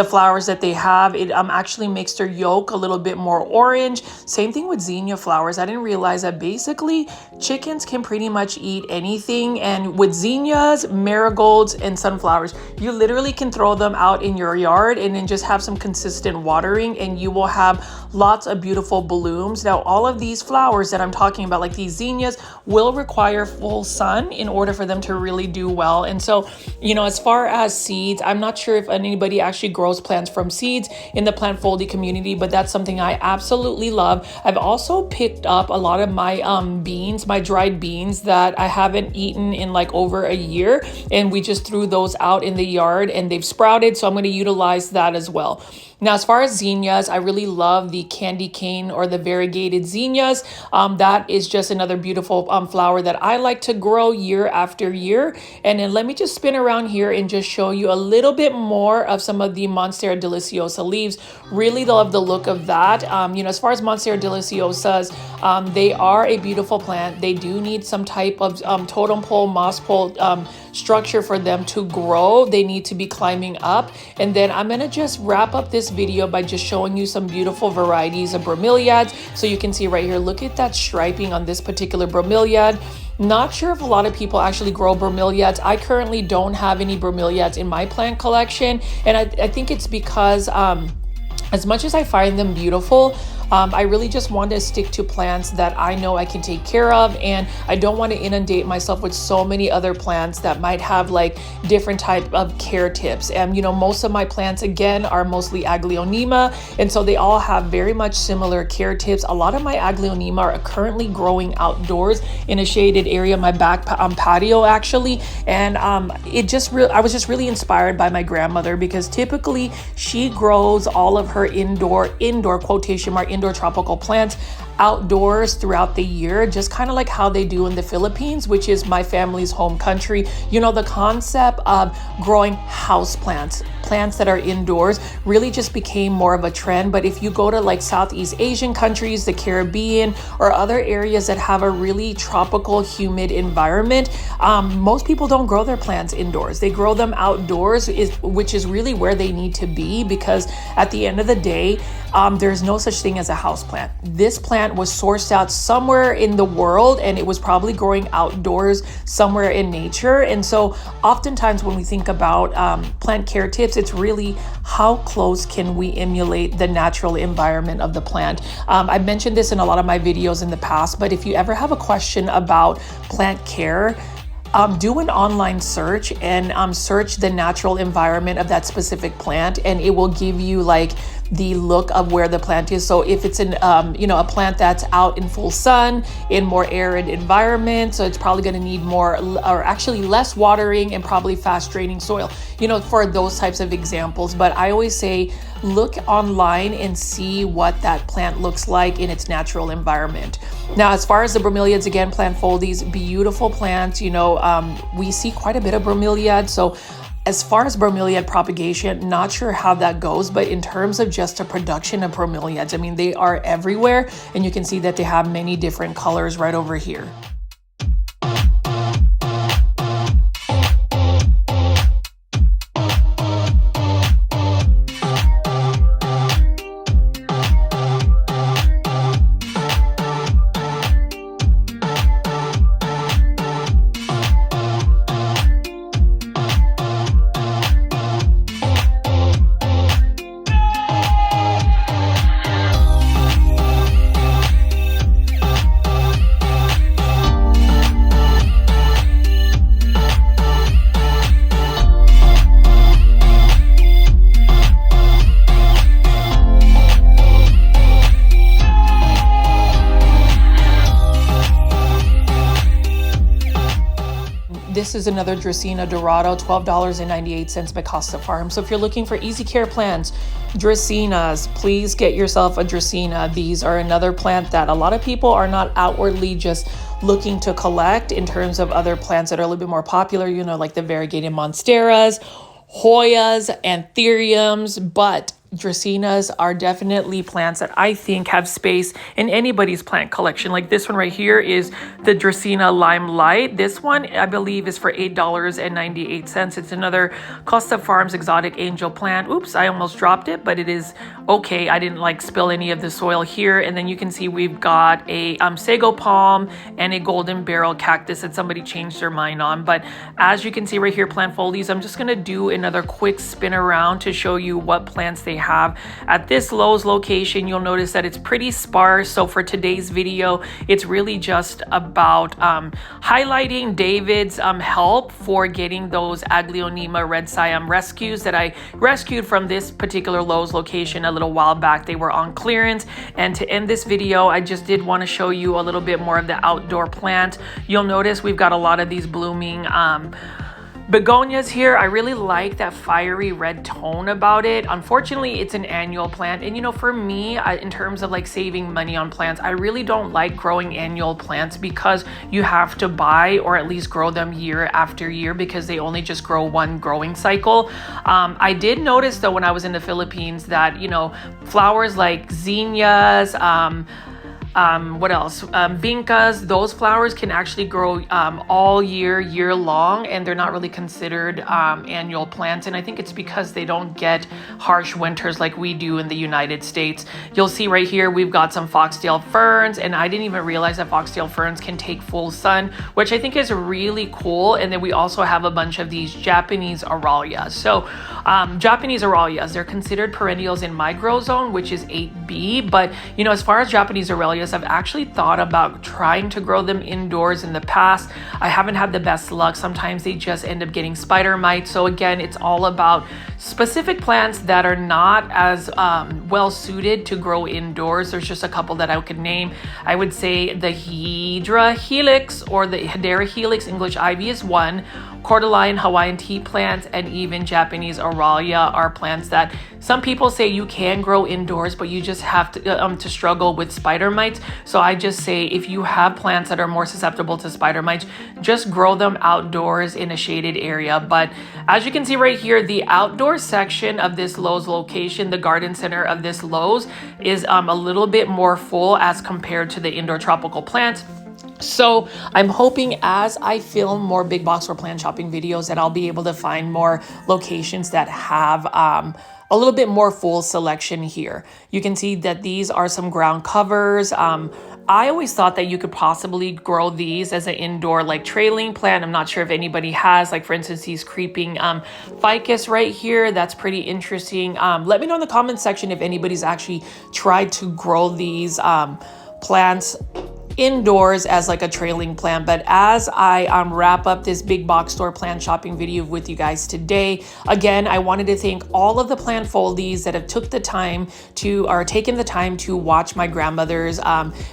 flowers that they have. It actually makes their yolk a little bit more orange. Same thing with zinnia flowers. I didn't realize that basically chickens can pretty much eat anything. And with zinnias, marigolds, and sunflowers, you literally can throw them out in your yard and then just have some consistent watering, and you will have lots of beautiful blooms. Now, all of these flowers that I'm talking about, like these zinnias, will require full sun in order for them to really do well. And so, you know, as far as seeds, I'm not sure if anybody actually grows plants from seeds in the plant foldy community, but that's something I absolutely love. I've also picked up a lot of my beans, my dried beans that I haven't eaten in like over a year, and we just threw those out in the yard and they've sprouted, so I'm going to utilize that as well. Now, as far as zinnias, I really love the candy cane or the variegated zinnias. That is just another beautiful flower that I like to grow year after year. And then let me just spin around here and just show you a little bit more of some of the Monstera deliciosa leaves. Really love the look of that. You know, as far as Monstera deliciosas, they are a beautiful plant. They do need some type of totem pole, moss pole structure for them to grow. They need to be climbing up. And then I'm gonna just wrap up this video by just showing you some beautiful varieties of bromeliads. So you can see right here, look at that striping on this particular bromeliad. Not sure if a lot of people actually grow bromeliads. I currently don't have any bromeliads in my plant collection, and I think it's because as much as I find them beautiful, I really just want to stick to plants that I know I can take care of, and I don't want to inundate myself with so many other plants that might have like different type of care tips. And you know, most of my plants again are mostly Aglaonema, and so they all have very much similar care tips. A lot of my Aglaonema are currently growing outdoors in a shaded area, my back patio actually, and I was just really inspired by my grandmother, because typically she grows all of her indoor quotation mark indoor tropical plants outdoors throughout the year, just kind of like how they do in the Philippines, which is my family's home country. You know, the concept of growing house plants that are indoors really just became more of a trend. But if you go to like Southeast Asian countries, the Caribbean, or other areas that have a really tropical, humid environment, most people don't grow their plants indoors. They grow them outdoors, which is really where they need to be, because at the end of the day, there's no such thing as a house plant. This plant was sourced out somewhere in the world, and it was probably growing outdoors somewhere in nature. And so oftentimes when we think about plant care tips, it's really how close can we emulate the natural environment of the plant. I've mentioned this in a lot of my videos in the past, but if you ever have a question about plant care, do an online search and search the natural environment of that specific plant, and it will give you like the look of where the plant is. So if it's in a plant that's out in full sun in more arid environment, so it's probably going to need more, or actually less watering, and probably fast draining soil, you know, for those types of examples. But I always say look online and see what that plant looks like in its natural environment. Now, as far as the bromeliads, again, plant foldies, beautiful plants. You know, we see quite a bit of bromeliads. So as far as bromeliad propagation, not sure how that goes, but in terms of just a production of bromeliads, I mean, they are everywhere, and you can see that they have many different colors right over here. This is another Dracaena Dorado, $12.98 by Costa Farms. So if you're looking for easy care plants, Dracaenas, please get yourself a Dracaena. These are another plant that a lot of people are not outwardly just looking to collect in terms of other plants that are a little bit more popular, you know, like the variegated monsteras, Hoyas, anthuriums, but Dracaenas are definitely plants that I think have space in anybody's plant collection. Like this one right here is the Dracaena Lime Light. This one, I believe, is for $8.98. It's another Costa Farms exotic angel plant. Oops, I almost dropped it, but it is okay. I didn't like spill any of the soil here. And then you can see we've got a sago palm and a golden barrel cactus that somebody changed their mind on. But as you can see right here, plant foldies, I'm just gonna do another quick spin around to show you what plants they have. At this Lowe's location, you'll notice that it's pretty sparse. So for today's video, it's really just about highlighting David's help for getting those Aglaonema red siam rescues that I rescued from this particular Lowe's location a little while back. They were on clearance. And to end this video, I just did want to show you a little bit more of the outdoor plant. You'll notice we've got a lot of these blooming begonias here. I really like that fiery red tone about it. Unfortunately, it's an annual plant. And you know, for me, in terms of like saving money on plants, I really don't like growing annual plants because you have to buy or at least grow them year after year because they only just grow one growing cycle. I did notice though when I was in the Philippines that, you know, flowers like zinnias, what else? Vincas, those flowers can actually grow all year long, and they're not really considered annual plants. And I think it's because they don't get harsh winters like we do in the United States. You'll see right here, we've got some foxtail ferns, and I didn't even realize that foxtail ferns can take full sun, which I think is really cool. And then we also have a bunch of these Japanese Aralias. So Japanese Aralias, they're considered perennials in my grow zone, which is 8B. But you know, as far as Japanese Aralias, I've actually thought about trying to grow them indoors in the past. I haven't had the best luck. Sometimes they just end up getting spider mites. So again, it's all about specific plants that are not as well suited to grow indoors. There's just a couple that I could name. I would say the Hydra Helix or the Hedera Helix English Ivy is one. Cordyline Hawaiian tea plants and even Japanese Aralia are plants that some people say you can grow indoors, but you just have to struggle with spider mites. So I just say if you have plants that are more susceptible to spider mites, just grow them outdoors in a shaded area. But as you can see right here, the outdoor section of this Lowe's location, the garden center of this Lowe's, is a little bit more full as compared to the indoor tropical plants. So I'm hoping as I film more big box or plant shopping videos that I'll be able to find more locations that have a little bit more full selection here. You can see that these are some ground covers. I always thought that you could possibly grow these as an indoor like trailing plant. I'm not sure if anybody has, like for instance, these creeping ficus right here. That's pretty interesting. Let me know in the comment section if anybody's actually tried to grow these plants indoors as like a trailing plant. But as I wrap up this big box store plant shopping video with you guys today, again, I wanted to thank all of the plant foldies that have taken the time to watch my grandmother's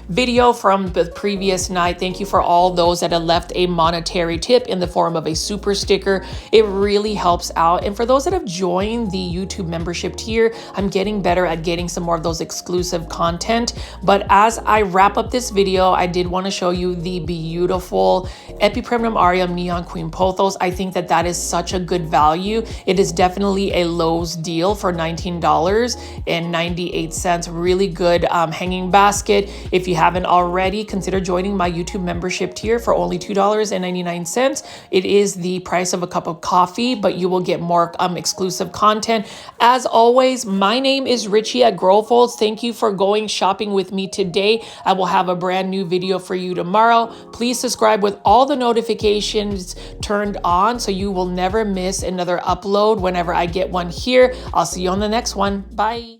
video from the previous night. Thank you for all those that have left a monetary tip in the form of a super sticker. It really helps out. And for those that have joined the YouTube membership tier, I'm getting better at getting some more of those exclusive content. But as I wrap up this video, I did want to show you the beautiful Epipremnum aureum Neon Queen Pothos. I think that that is such a good value. It is definitely a Lowe's deal for $19.98. Really good hanging basket. If you haven't already, consider joining my YouTube membership tier for only $2.99. It is the price of a cup of coffee, but you will get more exclusive content. As always, my name is Richie at Growfolds. Thank you for going shopping with me today. I will have a brand new video for you tomorrow. Please subscribe with all the notifications turned on so you will never miss another upload whenever I get one here. I'll see you on the next one. Bye.